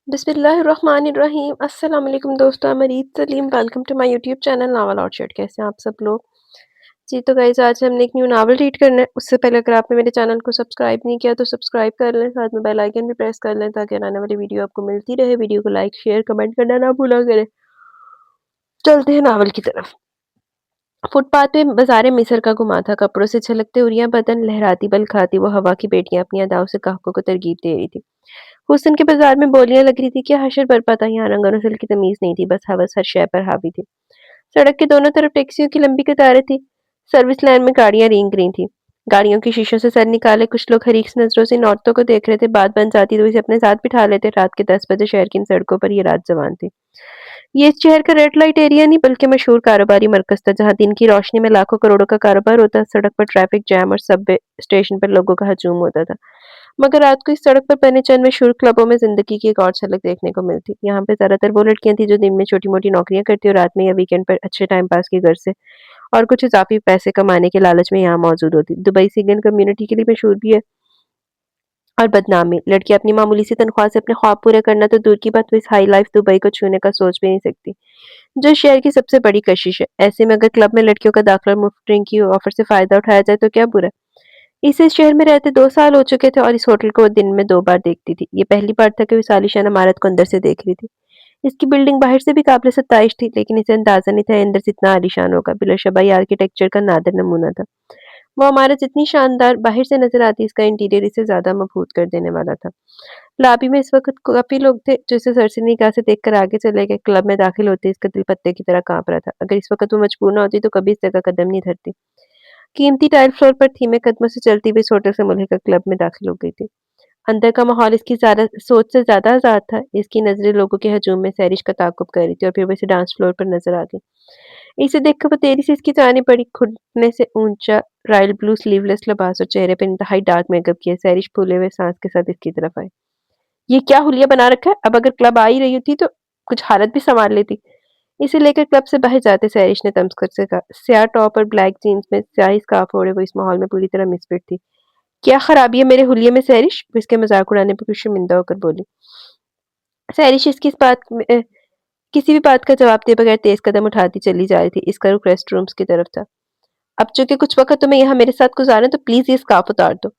बिस्मिल्लाहिर्रहमानिर्रहीम अस्सलाम वालेकुम दोस्तों, I'm Areed Saleem. Welcome to my YouTube channel novel orchard. कैसे हैं आप सब लोग? जी तो गाइस, आज हमने एक न्यू नावल रीड करना है। उससे पहले अगर आपने मेरे चैनल को सब्सक्राइब नहीं किया तो सब्सक्राइब कर लें, साथ में बेल आइकन भी प्रेस कर लें ताकि आने वाली वीडियो आपको मिलती रहे। वीडियो को लाइक शेयर कमेंट करना ना भूला करें। चलते हैं नावल की तरफ। फुटपाथ पे बाजारे मिस्र का गुमा था। कपड़ों से छलकते हुरियां बदन लहराती बल खाती वो हवा की बेटियां अपनी अदाओं से ग्राहकों को तरगीब दे रही थी। हुस्न के बाजार में बोलियां लग रही थी कि हशर बरपा था। यहाँ रंग और नस्ल की तमीज नहीं थी, बस हवस हर शय पर हावी थी। सड़क के दोनों तरफ टैक्सियों की लंबी कतारें थी। सर्विस लाइन में गाड़ियां रेंग रही थी। गाड़ियों की शीशों से सर निकाले कुछ लोग हरीस नजरों से इन औरतों को देख रहे थे। बात बन जाती तो इसे अपने साथ बिठा लेते। रात के 10 बजे शहर की इन सड़कों पर ये रात जवान थी। ये इस शहर का रेड लाइट एरिया नहीं बल्कि मशहूर कारोबारी मरकज था, जहाँ दिन की रोशनी में लाखों करोड़ों का कारोबार होता। सड़क पर ट्रैफिक जैम और सबवे स्टेशन पर लोगों का हजूम होता था। मगर रात को इस सड़क पर बने चंद मशहूर क्लबों में जिंदगी की एक और झलक देखने को मिलती। यहाँ पे ज्यादातर वो लड़कियां थी जो दिन में छोटी मोटी नौकरियां करती और रात में या वीकेंड पर अच्छे टाइम पास की घर से और कुछ इजाफी पैसे कमाने के लालच में यहाँ मौजूद होती। दुबई सिंगल कम्युनिटी के लिए मशहूर भी है और बदनामी। लड़कियां अपनी मामूली सी तनख्वाह से अपने ख्वाब पूरे करना तो दूर की बात, वो इस हाई लाइफ दुबई को छूने का सोच भी नहीं सकती, जो शहर की सबसे बड़ी कशिश है। ऐसे में अगर क्लब में लड़कियों का दाखिला और मुफ्त ड्रिंक की ऑफर से फायदा उठाया जाए तो क्या बुरा। इसे इस शहर में रहते 2 साल हो चुके थे और इस होटल को वो दिन में 2 बार देखती थी। ये पहली बार था कि वो इस आलीशान इमारत को अंदर से देख रही थी। इसकी बिल्डिंग बाहर से भी काबिल सत्ताइश थी, लेकिन इसे अंदाजा नहीं था ये अंदर से इतना आलीशान होगा। बिलाशबा आर्किटेक्चर का नादिर नमूना था। वो इमारत जितनी शानदार बाहर से नजर आती, इसका इंटीरियर इसे ज्यादा मबहूत कर देने वाला था। लॉबी में इस वक्त काफी लोग थे जो इसे सरसरी निगाह से देखकर आगे चले गए। क्लब में दाखिल होते इसका दिल पत्ते की तरह कांप रहा था। अगर इस वक्त वो मजबूर न होती तो कभी इस जगह कदम नहीं धरती। कीमती टाइल फ्लोर पर धीमे कदमों से चलती हुई इस होटल से मुल्हिका क्लब में दाखिल हो गई थी। अंदर का माहौल इसकी ज़्यादा सोच से ज़्यादा आज़ाद था। इसकी नज़रें लोगों के हजूम में सैरिश का ताक़ुब कर रही थी और फिर वो इसे डांस फ्लोर पर नज़र आ गई। इसे देखकर वो तेज़ी से इसकी जानिब बढ़ी। घुटने से ऊँचा रॉयल ब्लू स्लीवलेस लिबास और चेहरे पर इंतहाई डार्क मेकअप किए सैरिश फूले हुए सांस के साथ इसकी तरफ आई। ये क्या हुलिया बना रखा है? अब अगर क्लब आ ही रही होती तो कुछ हालत भी सँभाल लेती। इसे लेकर क्लब से बाहर जाते सैरिश ने तमस्कर से कहा। स्याह टॉप और ब्लैक जीन्स में स्याही स्कार्फ ओढ़े वो इस माहौल में पूरी तरह मिसफिट थी। क्या खराबी है मेरे हुलिये में सैरिश? वो इसके मज़ाक उड़ाने पर कुछ शर्मिंदा होकर बोली। सैरिश इसकी इस बात में किसी भी बात का जवाब दिए बगैर तेज़ कदम उठाती चली जा रही थी। इसका रुख रेस्टरूम्स की तरफ था। अब चूँकि कुछ वक़्त तुम्हें यहाँ मेरे साथ गुज़ारना है तो प्लीज़ ये स्कार्फ उतार दो।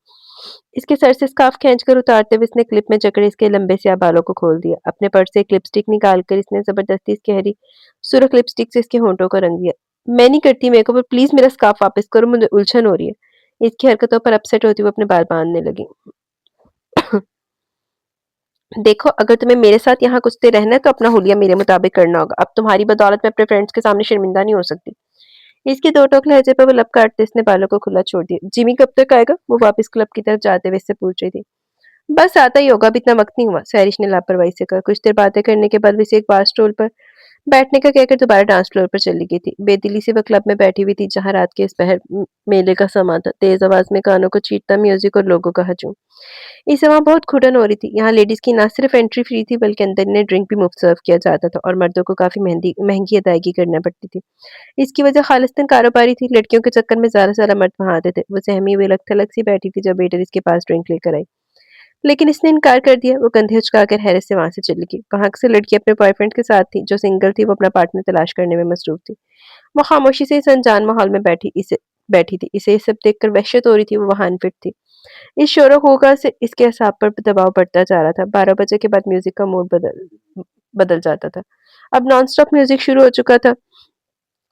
इसके सर से स्कार्फ खींचकर उतारते हुए इसने क्लिप में जकड़े इसके लंबे स्याह बालों को खोल दिया। अपने पर्स से एक लिपस्टिक निकालकर इसने ज़बरदस्ती इसकी हरी सुर्ख लिपस्टिक से इसके होंठों को रंग दिया। मैं नहीं करती मेकअप और प्लीज़ मेरा स्कार्फ वापस करो, मुझे उलझन हो रही है। इसकी हरकतों पर अपसेट होती हुई अपने बाल बाँधने लगी। देखो, अगर तुम्हें मेरे साथ यहाँ कुछ रहना है तो अपना हुलिया मेरे मुताबिक करना होगा। अब तुम्हारी बदौलत मैं अपने फ्रेंड्स के सामने शर्मिंदा नहीं हो सकती। इसके दो टोक लहजे पर वो लब काटते इसने बालों को खुला छोड़ दिया। जिमी कब तक आएगा? वो वापस क्लब की तरफ जाते हुए इससे पूछ रही थी। बस आता ही होगा, अभी इतना वक्त नहीं हुआ, सैरिश ने लापरवाही से कहा। कुछ देर बातें करने के बाद वो इसे एक बार स्टूल पर बैठने का कहकर दोबारा डांस फ्लोर पर चली गई थी। बेदिली से वह क्लब में बैठी हुई थी जहाँ रात के इस पहर मेले का समा था। तेज आवाज में कानों को चीरता म्यूजिक और लोगों का हजूम। इस समय बहुत घुटन हो रही थी। यहाँ लेडीज की ना सिर्फ एंट्री फ्री थी बल्कि अंदर इन्हें ड्रिंक भी मुफ्त सर्व किया जाता था और मर्दों को काफी महंगी महंगी अदायगी करना पड़ती थी। इसकी वजह खालिस्तान कारोबारी थी। लड़कियों के चक्कर में ज़्यादा से ज़्यादा मर्द वहाँ आते थे। वो सहमी हुई अलग-थलग सी बैठी थी जब वेटर इसके पास ड्रिंक लेकर आई। लेकिन इसने इनकार कर दिया। वो कंधे उचकाकर हैरत से वहाँ से चली गई। वहाँ से लड़की अपने बॉयफ्रेंड के साथ थी। जो सिंगल थी वो अपना पार्टनर तलाश करने में मसरूफ थी। वो खामोशी से इस अनजान माहौल में बैठी थी। इसे ये सब देखकर वहशत हो रही थी। वो वहाँ अनफिट थी। इस शोर-ओ-गुगा से इसके असाब पर दबाव बढ़ता जा रहा था। 12 बजे के बाद म्यूजिक का मूड बदल बदल जाता था। अब नॉन स्टॉप म्यूजिक शुरू हो चुका था।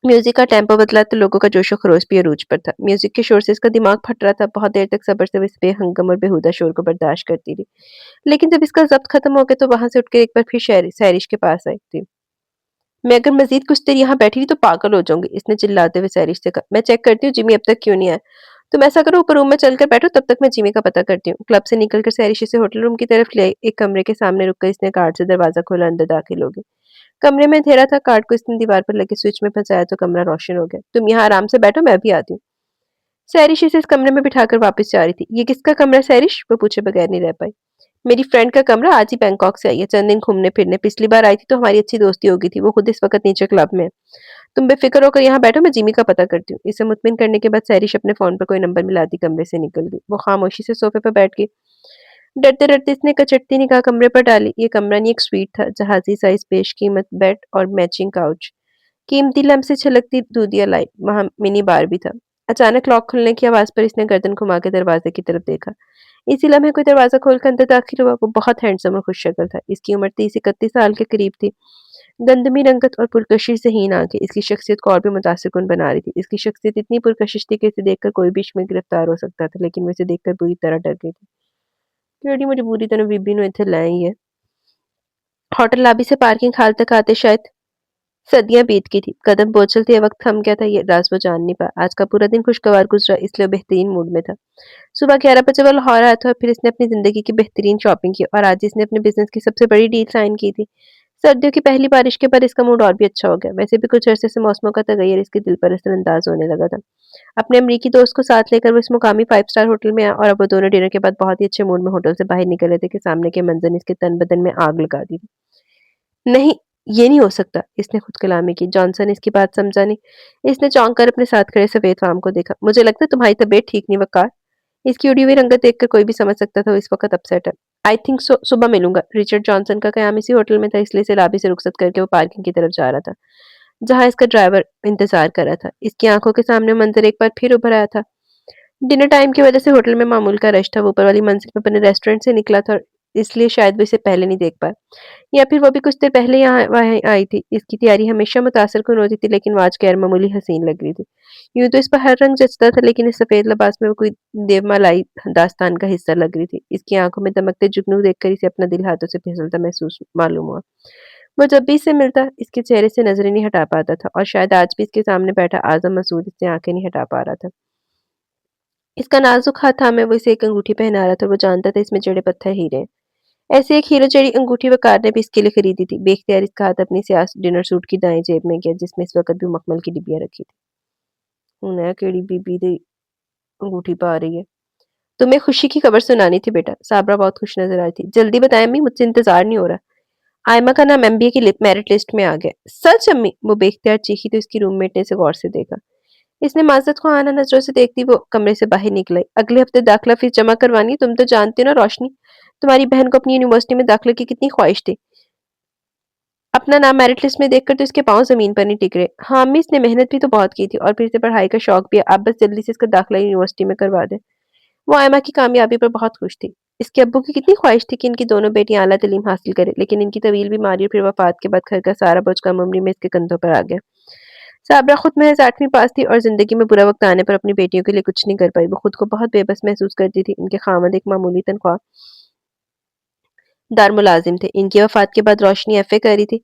म्यूजिक का टेम्पो बदला तो लोगों का जोशो खरोश भी अरूज पर था। म्यूजिक के शोर से इसका दिमाग फट रहा था। बहुत देर तक सब्र से वो इस बेहंगम और बेहुदा शोर को बर्दाश्त करती रही। लेकिन जब इसका ज़ब्त खत्म हो गया तो वहाँ से उठकर एक बार फिर सैरिश के पास आई थी। मैं अगर मज़ीद कुछ देर यहाँ बैठी रही तो पागल हो जाऊँगी, इसने चिल्लाते हुए सैरिश से कहा। मैं चेक करती हूँ जिमी अब तक क्यों नहीं आया। तुम ऐसा करो, ऊपर रूम में चलकर बैठो, तब तक मैं जिमी का पता करती हूँ। क्लब से निकलकर सैरिश इसे होटल रूम की तरफ ले आई। एक कमरे के सामने रुककर इसने कार्ड से दरवाज़ा खोला, अंदर दाखिल हो गई। कमरे में अंधेरा था। कार्ड को इसने दीवार पर लगे स्विच में फँसाया तो कमरा रोशन हो गया। तुम यहाँ आराम से बैठो, मैं अभी आती हूँ। सैरिश इसे इस कमरे में बिठाकर वापस जा रही थी। ये किसका कमरा है सैरिश? वो पूछे बगैर नहीं रह पाई। मेरी फ्रेंड का कमरा, आज ही बैंकॉक से आई है, चंद दिन घूमने फिरने। पिछली बार आई थी तो हमारी अच्छी दोस्ती हो गई थी। वो खुद इस वक्त नीचे क्लब में है। तुम बेफिक्र होकर यहाँ बैठो, मैं जिमी का पता करती हूँ। इसे मुतमिन करने के बाद सैरिश अपने फोन पर कोई नंबर मिलाती कमरे से निकल गई। वो खामोशी से सोफे पर बैठ गई। डरते-डरते इसने कचटती निगाह कमरे पर डाली। ये कमरा नहीं, एक स्वीट था, जहाज़ी साइज़, बेशकीमत बेड और मैचिंग काउच। कीमती लैंप से छलकती दूधिया लाइट, वहाँ मिनी बार भी था। अचानक लॉक खुलने की आवाज़ पर इसने गर्दन घुमा के दरवाज़े की तरफ देखा। इसी लम्हे कोई दरवाज़ा खोलकर अंदर दाखिल हुआ। वो बहुत हैंडसम और खुश शक्ल था। इसकी उम्र 30-31 साल के करीब थी। गंधमी रंगत और पुरकशिश से हीन आंखें इसकी शख्सियत को और भी मुतासिरकुन बना रही थी। इसकी शख्सियत इतनी पुरकशिश थी कि इसे देखकर कोई भी इसमें गिरफ्तार हो सकता था, लेकिन वो इसे देखकर बुरी तरह डर गई थी। केड़ी मजबूरी तैनूं बीबी नूं इत्थे लै आई है। होटल लॉबी से पार्किंग हॉल तक आते शायद सदियां बीत गई थी। कदम बोझल थे, वक्त थम गया था, ये राज वो जान नहीं पाया। आज का पूरा दिन खुशगवार गुजरा, इसलिए वो बेहतरीन मूड में था। सुबह 11 बजे वो लाहौर आया था और फिर इसने अपनी जिंदगी की बेहतरीन शॉपिंग की और आज इसने अपने बिजनेस की सबसे बड़ी डील साइन की थी। सर्दियों की पहली बारिश के बाद इसका मूड और भी अच्छा हो गया। वैसे भी कुछ अरसे से मौसमों का तगैयुर इसके दिल पर असरअंदाज होने लगा था। अपने अमरीकी दोस्त को साथ लेकर वो इस मुकामी 5 स्टार होटल में आया और अब वो दोनों डिनर के बाद बहुत ही अच्छे मूड में होटल से बाहर निकले थे कि सामने के मंजर ने इसके तन बदन में आग लगा दी। नहीं, ये नहीं हो सकता, इसने खुद कलामी की। जॉनसन इसकी बात समझा नहीं। इसने चौंक कर अपने साथ खड़े सफेद फार्म को देखा। मुझे लगता है तुम्हारी तबीयत ठीक नहीं, वकार। इसकी उड़ी हुई रंगत देखकर कोई भी समझ सकता था वो इस वक्त अपसेट है। आई थिंक सो, सुबह मिलूंगा। रिचर्ड जॉनसन का कयाम इसी होटल में था, इसलिए इसे लॉबी से रुखसत करके वो पार्किंग की तरफ जा रहा था, जहां इसका ड्राइवर इंतजार कर रहा था। इसकी आंखों के सामने मंजर एक बार फिर उभर आया था। डिनर टाइम की वजह से होटल में मामूल का रश था। वो ऊपर वाली मंजिल में अपने रेस्टोरेंट से निकला था और इसलिए शायद वो इसे पहले नहीं देख पाया, या फिर वो भी कुछ देर पहले यहाँ वहाँ आई थी। इसकी तैयारी हमेशा मुतासिरकुन होती थी, लेकिन वो आज गैर मामूली हसीन लग रही थी। यूं तो इस पर हर रंग जचता था, लेकिन इस सफेद लिबास में वो कोई देवमालाई दास्तान का हिस्सा लग रही थी। इसकी आंखों में दमकते जुगनू देखकर इसे अपना दिल हाथों से फिसलता महसूस मालूम हुआ। वो जब भी इससे मिलता, इसके चेहरे से नजरें नहीं हटा पाता था और शायद आज भी इसके सामने बैठा आजम मसूद इससे आंखें नहीं हटा पा रहा था। इसका नाजुक हाथ थामे वो इसे एक अंगूठी पहना रहा था और वो जानता था इसमें जड़े पत्थर हीरे हैं। ऐसे एक हीरो जड़ी अंगूठी वकार ने भी इसके लिए खरीदी थी। बेख्तियार इसका हाथ अपनी स्याह डिनर सूट की दाएं जेब में गया, जिसमें इस वक्त भी मखमल की डिब्बियां रखी थी। हुन है केड़ी बीबी दी अंगूठी पा रही है। तुम्हें खुशी की खबर सुनानी थी बेटा। साबरा बहुत खुश नजर आ रही थी। जल्दी बताएं अम्मी, मुझसे इंतजार नहीं हो रहा। आयमा का नाम एमबीए की मेरिट लिस्ट में आ गया। सच अम्मी? वो बेख्तियार चीखी तो इसकी रूममेट ने इसे गौर से देखा। इसने माजरत को आना नजरों से देखती वो कमरे से बाहर निकली। अगले हफ्ते दाखिला फीस जमा करवानी है, तुम तो जानती हो ना रोशनी, तुम्हारी बहन को अपनी यूनिवर्सिटी में दाखिले की कितनी ख्वाहिश थी। अपना नाम मेरिट लिस्ट में देखकर तो इसके पाँव ज़मीन पर नहीं टिक रहे। हाँ अम्मी, इसने मेहनत भी तो बहुत की थी और फिर इसे पढ़ाई का शौक भी है। आप बस जल्दी से इसका दाखिला यूनिवर्सिटी में करवा दें। वो आयमा की कामयाबी पर बहुत खुश थी। इसके अब्बू की कितनी ख्वाहिश थी कि इनकी दोनों बेटियां आला तालीम हासिल करें, लेकिन इनकी तवील बीमारी और फिर वफात के बाद घर का सारा बोझ कम उम्री में इसके कंधों पर आ गया। साबरा खुद महज 8वीं पास थी और जिंदगी में बुरा वक्त आने पर अपनी बेटियों के लिए कुछ नहीं कर पाई। वो खुद को बहुत बेबस महसूस करती थी। इनके खामद एक मामूली तनख्वाह दार मुलाजिम थे। इनकी वफात के बाद रोशनी एफए कर रही थी।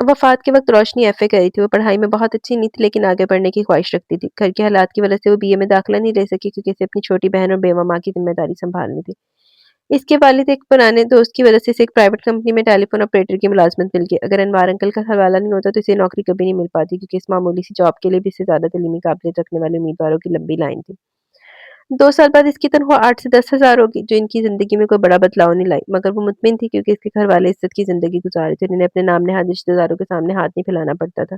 वफात के वक्त रोशनी एफए कर रही थी। वो पढ़ाई में बहुत अच्छी नहीं थी, लेकिन आगे बढ़ने की ख्वाहिश रखती थी। घर के हालात की वजह से वो बीए में दाखिला नहीं ले सकी, क्योंकि इसे अपनी छोटी बहन और बेवा माँ की जिम्मेदारी संभालनी थी। इसके वालिद एक पुराने दोस्त की वजह से इसे एक प्राइवेट कंपनी में टेलीफोन ऑपरेटर की मुलाजमत मिल गई। अगर अनवार अंकल का हवाला नहीं होता तो इसे नौकरी कभी नहीं मिल पाती, क्योंकि इस मामूली सी जॉब के लिए भी इससे ज्यादा तलीमी काबिलियत रखने वाले उम्मीदवारों की लंबी लाइन थी। 2 साल बाद इसकी तनख्वाह 8 से 10 हजार होगी, जो इनकी जिंदगी में कोई बड़ा बदलाव नहीं लाई। मगर वो मुतमिन थी, क्योंकि इसके घर वाले इज्जत की जिंदगी गुजार रहे थे। उन्हें अपने नाम नहाद रिश्तेदारों के सामने हाथ नहीं फैलाना पड़ता था।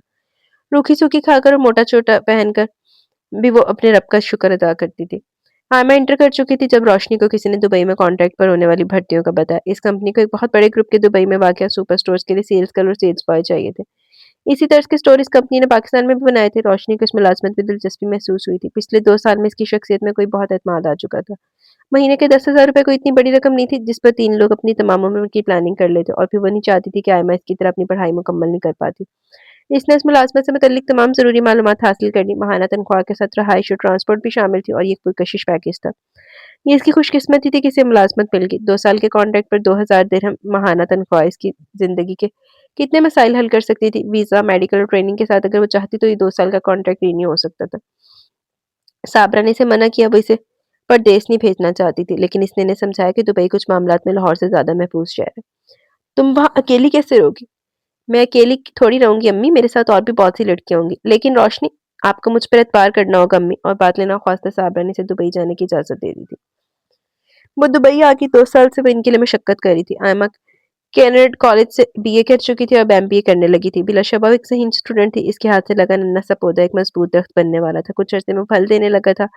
रूखी सूखी खाकर और मोटा चोटा पहनकर भी वो अपने रब का शुक्र अदा करती थी। हाँ, मैं इंटर कर चुकी थी जब रोशनी को किसी ने दुबई में कॉन्ट्रैक्ट पर होने वाली भर्तियों का बताया। इस कंपनी को एक बहुत बड़े ग्रुप के दुबई में वाक़या सुपर स्टोर्स के लिए सेल्स गर्ल और सेल्स बॉय चाहिए थे। इसी तर्ज के स्टोर इस कंपनी ने पाकिस्तान में भी बनाए थे। रोशनी को इस मुलाजमत में दिलचस्पी महसूस हुई थी। पिछले 2 साल में इसकी शख्सियत में कोई बहुत एतमाद आ चुका था। महीने के 10,000 रुपए कोई इतनी बड़ी रकम नहीं थी जिस पर 3 लोग अपनी तमाम उम्र की प्लानिंग कर लेते, और फिर वो नहीं चाहती थी कि आयमा इसकी तरह अपनी पढ़ाई मुकम्मल नहीं कर पाती। इसने इस मुलाजमत से मुतल्लिक तमाम ज़रूरी मालूमात हासिल कर ली। माहाना तनख्वाह के साथ रहाइश और ट्रांसपोर्ट भी शामिल थी और ये एक पुरकशिश पैकेज था। ये इसकी खुशकिस्मती थी कि इसे मुलाजमत मिल गई। 2 साल के कॉन्ट्रैक्ट पर 2,000 दिरहम माहाना तनख्वाह इसकी जिंदगी के कितने मसाइल हल कर सकती थी। वीजा, मेडिकल और ट्रेनिंग के साथ अगर वो चाहती तो ये 2 साल का कॉन्ट्रैक्ट रिन्यू हो सकता था। साबरा ने इसे मना किया, वो इसे परदेश नहीं भेजना चाहती थी, लेकिन इसने इन्हें समझाया कि दुबई कुछ मामलात में लाहौर से ज्यादा महफूज शहर है। तुम वहाँ अकेली कैसे रहोगी? मैं अकेली थोड़ी रहूंगी अम्मी, मेरे साथ और भी बहुत सी लड़कियां होंगी। लेकिन रोशनी, आपको मुझ पर एतबार करना होगा अम्मी। और बात लेना ख्वास्ता साबरा ने इसे दुबई जाने की इजाजत दे दी थी। वो दुबई आके 2 साल से वो इनके लिए मशक्कत कर रही थी। आयमा कैनेड कॉलेज से बीए कर चुकी थी, अब एमबीए करने लगी थी। बिलाशबा एक सही स्टूडेंट थी। इसके हाथ से लगा नन्हा-सा पौधा एक मजबूत दरख्त बनने वाला था। कुछ अरसे में फल देने लगा था।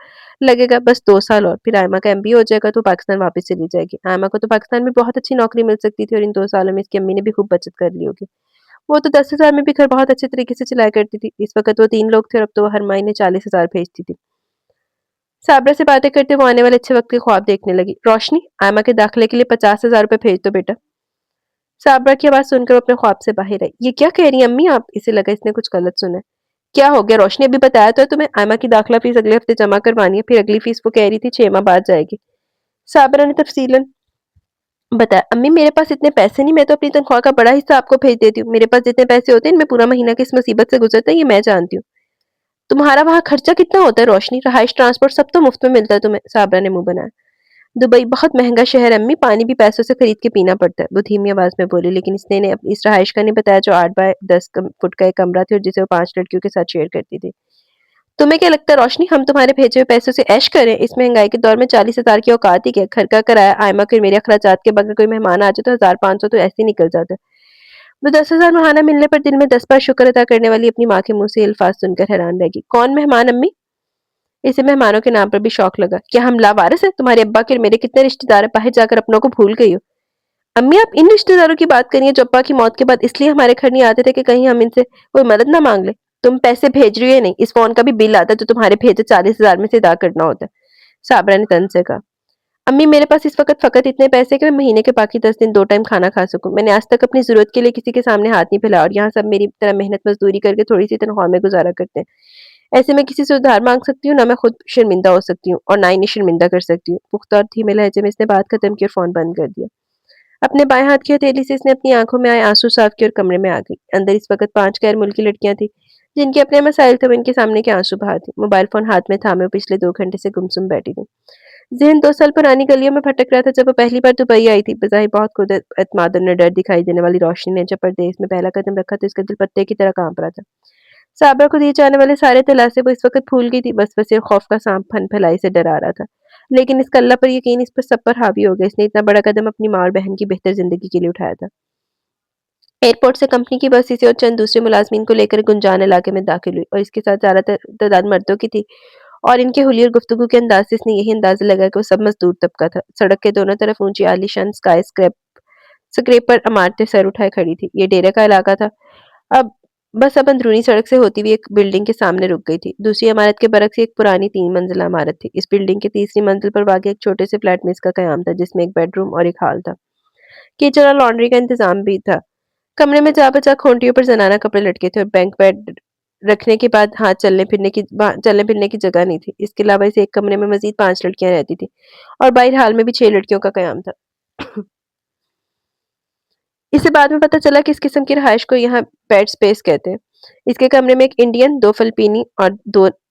लगेगा बस 2 साल और, फिर आयमा का एमबीए हो जाएगा तो पाकिस्तान वापस चली जाएगी। आयमा को तो पाकिस्तान में बहुत अच्छी नौकरी मिल सकती थी और इन 2 सालों में इसकी अम्मी ने भी खूब बचत कर ली होगी। वो तो 10,000 में भी घर बहुत अच्छे तरीके से चलाया करती थी। इस वक़्त वो 3 लोग थे और अब तो वो हर महीने 40,000 भेजती थी। साबरा से बातें करते वो आने वाले अच्छे वक़्त के ख्वाब देखने लगी। रोशनी, आयमा के दाखिले के लिए 50,000 रुपए भेज दो बेटा। साबरा की आवाज़ सुनकर वो अपने ख्वाब से बाहर आई। ये क्या कह रही हैं अम्मी आप? इसे लगा इसने कुछ गलत सुना है। क्या हो गया रोशनी? अभी बताया तो है तुम्हें, आयमा की दाखिला फीस अगले हफ्ते जमा करवानी है, फिर अगली फीस वो कह रही थी 6 माह बाद जाएगी। साबरा ने तफसीलन बताया। अम्मी मेरे पास इतने पैसे नहीं, मैं तो अपनी तनख्वाह का बड़ा हिस्सा आपको भेज देती हूँ। मेरे पास जितने पैसे होते हैं इनमें पूरा महीना किस मुसीबत से गुजरता है ये मैं जानती हूँ। तुम्हारा वहाँ खर्चा कितना होता है रोशनी? रहाइश ट्रांसपोर्ट सब तो मुफ्त में मिलता है तुम्हें। साबरा ने मुंह बनाया। दुबई बहुत महंगा शहर है अम्मी, पानी भी पैसों से खरीद के पीना पड़ता है। वो धीमी आवाज में बोली, लेकिन इसने ने इस रहाइश का नहीं बताया जो 8 बाय 10 फुट का एक कमरा था और जिसे वो 5 लड़कियों के साथ शेयर करती थी। तुम्हें क्या लगता है रोशनी, हम तुम्हारे भेजे हुए पैसों से ऐश करें? इस महंगाई के दौर में 40,000 की औकात ही क्या? घर का किराया, आयमा के मेरे अखराजात के बगैर कोई मेहमान आ जाए तो 1,500 तो ऐसे ही निकल जाता है। वो 10,000 महाना मिलने पर दिल में 10 बार शुक्र अदा करने वाली अपनी माँ के मुंह से ये अल्फाज सुनकर हैरान रहेगी। कौन मेहमान अम्मी? इसे मेहमानों के नाम पर भी शौक लगा। क्या हम लावारिस हैं? तुम्हारे अब्बा के और मेरे कितने रिश्तेदार हैं, बाहर जाकर अपनों को भूल गई हो? अम्मी आप इन रिश्तेदारों की बात करिए जो अब्बा की मौत के बाद इसलिए हमारे घर नहीं आते थे कि कहीं हम इनसे कोई मदद ना मांग ले। तुम पैसे भेज रही हो या नहीं? इस फोन का भी बिल आता है जो तुम्हारे भेजे 40,000 में से अदा करना होता है। साबरा ने तन से कहा। अम्मी मेरे पास इस वक्त फकत इतने पैसे हैं कि मैं महीने के बाकी 10 दिन 2 टाइम खाना खा सकूं। मैंने आज तक अपनी जरूरत के लिए किसी के सामने हाथ नहीं फैलाया और यहाँ सब मेरी तरह मेहनत मजदूरी करके थोड़ी सी तनख्वाह में गुजारा करते हैं। ऐसे में किसी से उधार मांग सकती हूँ ना, मैं खुद शर्मिंदा हो सकती हूँ और ना इन्हें शर्मिंदा कर सकती हूँ। पुख्ता और धीमे लहजे में इसने बात खत्म की और फोन बंद कर दिया। अपने बाएं हाथ की हथेली से इसने अपनी आंखों में आए आंसू साफ किए और कमरे में आ गई। अंदर इस वक्त 5 गैर मुल्की लड़कियां थी जिनके अपने मसाइल थे। वो इनके सामने के आंसू बहा थी। मोबाइल फोन हाथ में थामे वो पिछले 2 घंटे से गुमसुम बैठी थी। जहन 2 साल पुरानी गलियों में भटक रहा था जब वो पहली बार दुबई आई थी। बजाय बहुत खुद एतमाद और निडर दिखाई देने वाली रोशनी ने जब परदेश में पहला कदम रखा तो इसका दिल पत्ते की तरह कांप रहा था। साबरा को दिए जाने वाले सारे दिलासे वो इस वक्त भूल गई थी। बस ये खौफ का सांप फन फैलाई से डरा रहा था। लेकिन इसका अल्लाह पर यकीन इस पर सब पर हावी हो गया। इसने इतना बड़ा कदम अपनी माँ और बहन की बेहतर जिंदगी के लिए उठाया था। एयरपोर्ट से कंपनी की बस इसे और चंद दूसरे मुलाजमीन को लेकर गुंजान इलाके में दाखिल हुई और इसके साथ ज्यादातर तादाद मर्दों की थी। और इनके हुलिया और गुफ्तगू के अंदाज से इसने यही अंदाजा लगाया कि वो सब मजदूर तबका था। सड़क के दोनों तरफ ऊंची आलीशान स्काई स्क्रेपर इमारतें सर उठाए खड़ी थी। ये डेरे का इलाका था। अब अब अंदरूनी सड़क से होती हुई एक बिल्डिंग के सामने रुक गई थी। दूसरी इमारत के बरक्स एक पुरानी 3 मंजिला इमारत थी। इस बिल्डिंग की तीसरी मंजिल पर वाक़ एक छोटे से फ्लैट में इसका कयाम था जिसमें एक बेडरूम और एक हॉल था। किचन और लॉन्ड्री का इंतजाम भी था। कमरे में जा-बजा खूंटियों पर ज़नाना कपड़े लटके थे और बैंक बेड रखने के बाद हाथ चलने-फिरने की जगह नहीं थी। इसके अलावा इस एक कमरे में मज़ीद 5 लड़कियाँ रहती थीं और बाहर हाल में भी 6 लड़कियों का कयाम था। इसे बाद में पता चला कि इस किस्म की रिहाइश को यहाँ बेड स्पेस कहते हैं। इसके कमरे में 1 इंडियन, 2 फिलिपीनी और 2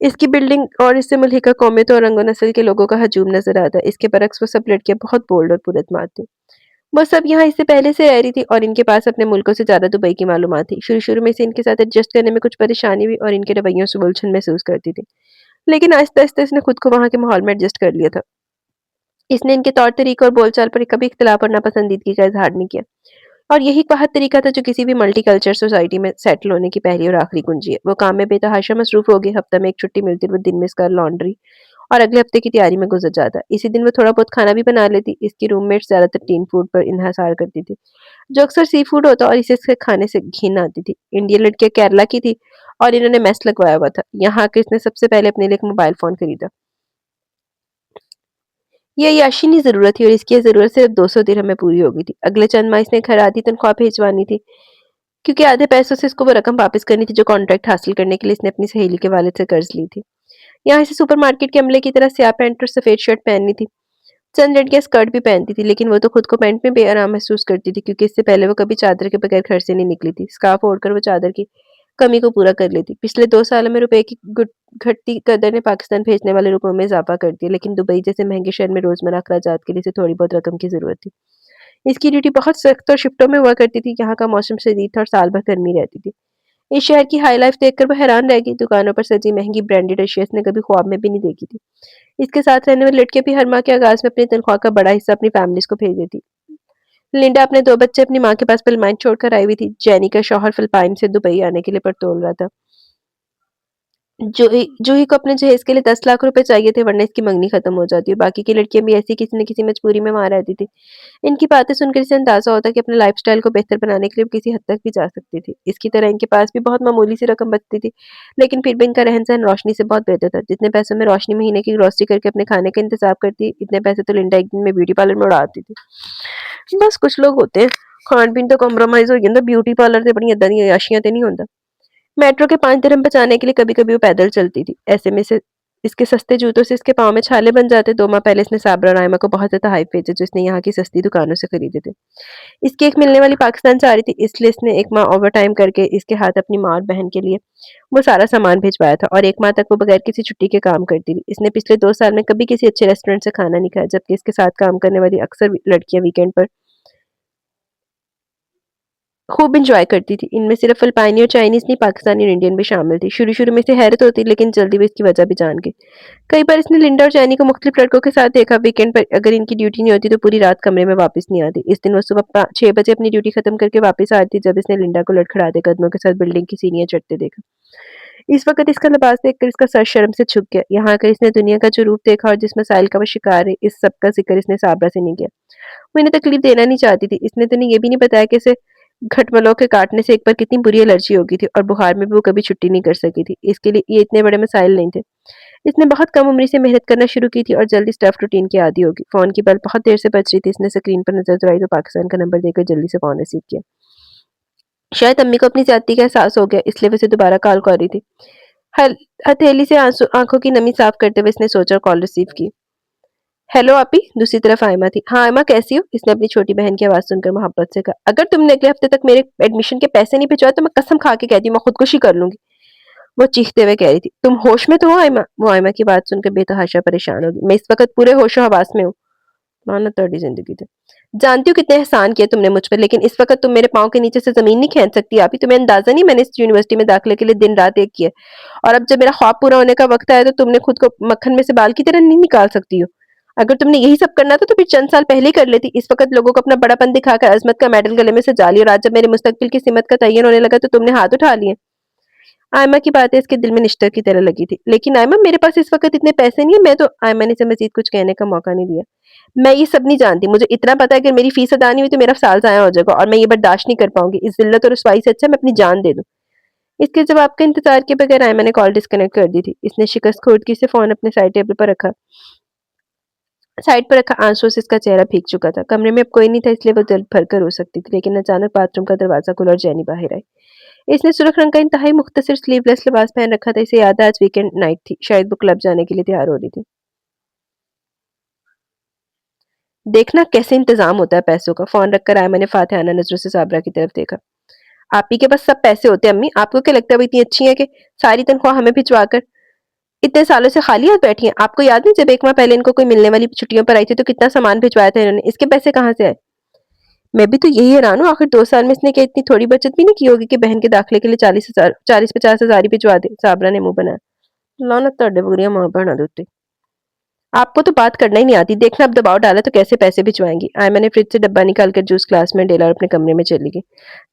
इसकी बिल्डिंग और इससे मुल्हिका कौमियतों और रंगो-नस्ल के लोगों का हजूम नज़र आता है। इसके बरक्स वो सब लड़कियाँ बहुत बोल्ड और पुरएतमाद थीं। वो सब यहाँ इससे पहले से रह रही थी और इनके पास अपने मुल्कों से ज़्यादा दुबई की मालूमात थी। शुरू-शुरू में इसे इनके साथ एडजस्ट करने में कुछ परेशानी हुई और इनके रवैयों से उलझन महसूस करती थी। लेकिन आहिस्ता-आहिस्ता इसने खुद को वहाँ के माहौल में एडजस्ट कर लिया था। इसने इनके तौर-तरीकों और बोलचाल पर कभी इख्तिलाफ और नापसंदीदगी का इज़हार नहीं किया। और यही वह तरीका था जो किसी भी मल्टीकल्चर सोसाइटी में सेटल होने की पहली और आखिरी कुंजी है। वो काम में बेतहाशा मसरूफ हो गई। हफ्ते में 1 छुट्टी मिलती और वो दिन में इसका लॉन्ड्री और अगले हफ्ते की तैयारी में गुजर जाता। इसी दिन वो थोड़ा बहुत खाना भी बना लेती। इसकी रूममेट्स ज़्यादातर टीन फूड पर इन्हसार करती थी, जो अक्सर सी फूड होता और इसे इसके खाने से घिन आती थी। इंडियन लड़कियाँ केरला की थी और इन्होंने मेस लगवाया हुआ था। यहाँ आकर इसने सबसे पहले अपने लिए एक मोबाइल फ़ोन खरीदा। ये अय्याशी नहीं ज़रूरत थी और इसकी ये ज़रूरत सिर्फ 200 दिरहम में पूरी हो गई थी। अगले चंद माह इसने घर आधी तनख्वाह भिजवानी थी, क्योंकि आधे पैसों से इसको वो रकम वापस करनी थी जो कॉन्ट्रैक्ट हासिल करने के लिए इसने अपनी सहेली के वालिद से कर्ज ली थी। यहाँ इसे सुपरमार्केट के अमले की तरह स्याह पैंट और सफ़ेद शर्ट पहननी थी। चंद लड़कियाँ स्कर्ट भी पहनती थी, लेकिन वो तो खुद को पैंट में बेआराम महसूस करती थी क्योंकि इससे पहले वो कभी चादर के बगैर घर से नहीं निकली थी। स्कार्फ ओढ़कर वो चादर की कमी को पूरा कर लेती। पिछले 2 सालों में रुपए की घटती कदर ने पाकिस्तान भेजने वाले रुपयों में इजाफा कर दिया, लेकिन दुबई जैसे महंगे शहर में रोजमर्रा अखराजात के लिए इसे थोड़ी बहुत रकम की जरूरत थी। इसकी ड्यूटी बहुत सख्त और शिफ्टों में हुआ करती थी। यहाँ का मौसम शदीद था और साल भर गर्मी रहती थी। इस शहर की हाई लाइफ देखकर वो हैरान रह गई। दुकानों पर सजी महंगी ब्रांडेड अशिया इसने कभी ख्वाब में भी नहीं देखी थी। इसके साथ रहने वाली लड़कियां भी हर माह के आगाज में अपनी तनख्वाह का बड़ा हिस्सा अपनी फैमिलीज को भेज देती। लिंडा अपने 2 बच्चे अपनी माँ के पास फिलिपाइन छोड़कर आई हुई थी। जेनी का शौहर फिलिपाइन से दुबई आने के लिए पर-तोल रहा था। जूही को अपने जहेज के लिए 10 लाख रुपए चाहिए थे, वरना इसकी मंगनी खत्म हो जाती। और बाकी की लड़कियां भी ऐसी किसी न किसी मजबूरी में वहां रहती थी। इनकी बातें सुनकर इसे अंदाजा होता कि अपने लाइफस्टाइल को बेहतर बनाने के लिए वो किसी हद तक भी जा सकती थी। इसकी तरह इनके पास भी बहुत मामूली सी रकम बचती थी, लेकिन फिर भी इनका रहन सहन रोशनी से बहुत बेहतर था। जितने पैसों में रोशनी महीने की ग्रोसरी करके अपने खाने का इंतजाम करती, इतने पैसे तो लिंडा एक दिन में ब्यूटी पार्लर में उड़ाती थी। बस कुछ लोग होते हैं, खान पीन तो कॉम्प्रोमाइज हो जाता, ब्यूटी पार्लर से बड़ी दी अयाशियां तो नहीं होता। मेट्रो के 5 दिरहम बचाने के लिए कभी-कभी वो पैदल चलती थी। ऐसे में से इसके सस्ते जूतों से इसके पाँव में छाले बन जाते। 2 माह पहले इसने साबरा और आयमा को बहुत ज़्यादा हाइप भेजे, जो इसने यहाँ की सस्ती दुकानों से खरीदे थे। इसकी एक मिलने वाली पाकिस्तान से आ रही थी, इसलिए इसने 1 माह ओवरटाइम करके इसके हाथ अपनी माँ और बहन के लिए वो सारा सामान भिजवाया था और 1 माह तक वो बगैर किसी छुट्टी के काम करती रही। इसने पिछले 2 साल में कभी किसी अच्छे रेस्टोरेंट से खाना नहीं खाया, जबकि इसके साथ काम करने वाली अक्सर लड़कियाँ वीकेंड पर खूब एन्जॉय करती थी। इनमें सिर्फ फिलिपाइनी और चाइनीज़ नहीं, पाकिस्तानी और इंडियन भी शामिल थी। शुरू-शुरू में इसे हैरत होती, लेकिन जल्दी वो इसकी वजह भी जान गई। कई बार इसने लिंडा और जैनी को मुख्तलिफ लड़कों के साथ देखा। वीकेंड पर अगर इनकी ड्यूटी नहीं होती तो पूरी रात कमरे में वापस नहीं आती। इस दिन वो सुबह 6 बजे अपनी ड्यूटी खत्म करके वापस आ रही थी, जब इसने लिंडा को लड़खड़ाते कदमों के साथ बिल्डिंग की सीढ़ियाँ चढ़ते देखा। इस वक़्त इसका लिबास देखकर इसका सर शर्म से झुक गया। यहाँ आकर इसने दुनिया का जो रूप देखा और जिस मिसाइल का वो शिकार है, इस सब का ज़िक्र इसने साबरा से नहीं किया। वो इन्हें तकलीफ देना नहीं चाहती थी। इसने तो इन्हें ये भी नहीं बताया कि इसे खटमलों के काटने से एक बार कितनी बुरी एलर्जी हो गई थी और बुखार में भी वो कभी छुट्टी नहीं कर सकी थी। इसके लिए ये इतने बड़े मसाइल नहीं थे। इसने बहुत कम उम्र से मेहनत करना शुरू की थी और जल्दी स्टफ रूटीन की आदी हो गई। फ़ोन की बेल बहुत देर से बज रही थी। इसने स्क्रीन पर नज़र दौड़ाई तो पाकिस्तान का नंबर देखकर जल्दी से फ़ोन रिसीव किया। शायद अम्मी को अपनी ज़्यादती का एहसास हो गया, इसलिए वो उसे दोबारा कॉल कर रही थी। हल हथेली से आंसू आँखों की नमी साफ करते हुए इसने सोचा और कॉल रिसीव की। हेलो आपी, दूसरी तरफ आयमा थी। हाँ आयमा, कैसी हो? इसने अपनी छोटी बहन की आवाज़ सुनकर मोहब्बत से कहा। अगर तुमने अगले हफ्ते तक मेरे एडमिशन के पैसे नहीं भिजवाए तो मैं कसम खा के कहती हूँ मैं खुदकुशी कर लूँगी। वो चीखते हुए कह रही थी। तुम होश में तो हो आयमा? वो आयमा की बात सुनकर बेतहाशा परेशान हो गई। मैं इस वक़्त पूरे होशो-हवास में हूँ। लानत तुम्हारी ज़िंदगी पे। जानती हूँ कितने एहसान किए तुमने मुझ पे, लेकिन इस वक़्त तुम मेरे पाँव के नीचे से ज़मीन नहीं खींच सकती आपी। तुम्हें अंदाज़ा नहीं, मैंने इस यूनिवर्सिटी में दाखिले के लिए दिन-रात एक किया है। और अब जब मेरा ख्वाब पूरा होने का वक़्त आया तो तुमने खुद को मक्खन में से बाल की तरह नहीं निकाल सकती हो। अगर तुमने यही सब करना था तो फिर चंद साल पहले ही कर लेती। इस वक़्त लोगों को अपना बड़ापन दिखाकर अज़मत का मेडल गले में सजा लिया और आज जब मेरे मुस्तकबिल की सिमत का तयन होने लगा तो तुमने हाथ उठा लिए। आयमा की बातें इसके दिल में निश्तर की तरह लगी थी। लेकिन आयमा, मेरे पास इस वक़्त इतने पैसे नहीं है। मैं तो आयमा ने इसे मज़ीद कुछ कहने का मौका नहीं दिया। मैं ये सब नहीं जानती। मुझे इतना पता है कि मेरी फीस अदा नहीं हुई तो मेरा साल ज़ाया हो जाएगा और मैं ये बर्दाश्त नहीं कर पाऊँगी। इस ज़िल्लत और रुसवाई से अच्छा मैं अपनी जान दे दूँ। इसके जवाब का इंतज़ार किए बगैर आयमा ने कॉल डिस्कनेक्ट कर दी थी। इसने शिकस्त खुर्दगी से फ़ोन अपने साइड पर रखा। आंसुओं से इसका चेहरा भीग चुका था। कमरे में अब कोई नहीं था, इसलिए वो दिल भरकर रो सकती थी। लेकिन अचानक बाथरूम का दरवाज़ा खुला और जेनी बाहर आई। इसने सुर्ख रंग का इंतहाई मुख्तसर स्लीवलेस लिबास पहन रखा था। इसे याद है आज वीकेंड नाइट थी। शायद वो क्लब जाने के लिए तैयार हो रही थी। देखना कैसे इंतज़ाम होता है पैसों का। फ़ोन रखकर आयमा ने फातिहाना नज़रों से साबरा की तरफ देखा। आप ही के पास सब पैसे होते हैं अम्मी। आपको क्या लगता है वो इतनी अच्छी हैं कि सारी तनख्वाह हमें भिजवाकर इतने सालों से खाली हाथ बैठी हैं? आपको याद नहीं जब 1 माह पहले इनको कोई मिलने वाली छुट्टियों पर आई थी तो कितना सामान भिजवाया था इन्होंने? इसके पैसे कहाँ से आए? मैं भी तो यही हैरान हूँ, आखिर 2 साल में इसने क्या इतनी थोड़ी बचत भी नहीं की होगी कि बहन के दाखिले के लिए 40-50 हज़ार ही भिजवा दे। साबरा ने मुँह बनाया। लानत ਤੁਹਾਡੇ ਵਰਗੀਆਂ मां भैणां दे उत्ते। आपको तो बात करना ही नहीं आती। देखना अब दबाव डाला तो कैसे पैसे भिजवाएंगी। आयमा ने फ्रिज से डब्बा निकालकर जूस ग्लास में डाला और अपने कमरे में चली गई।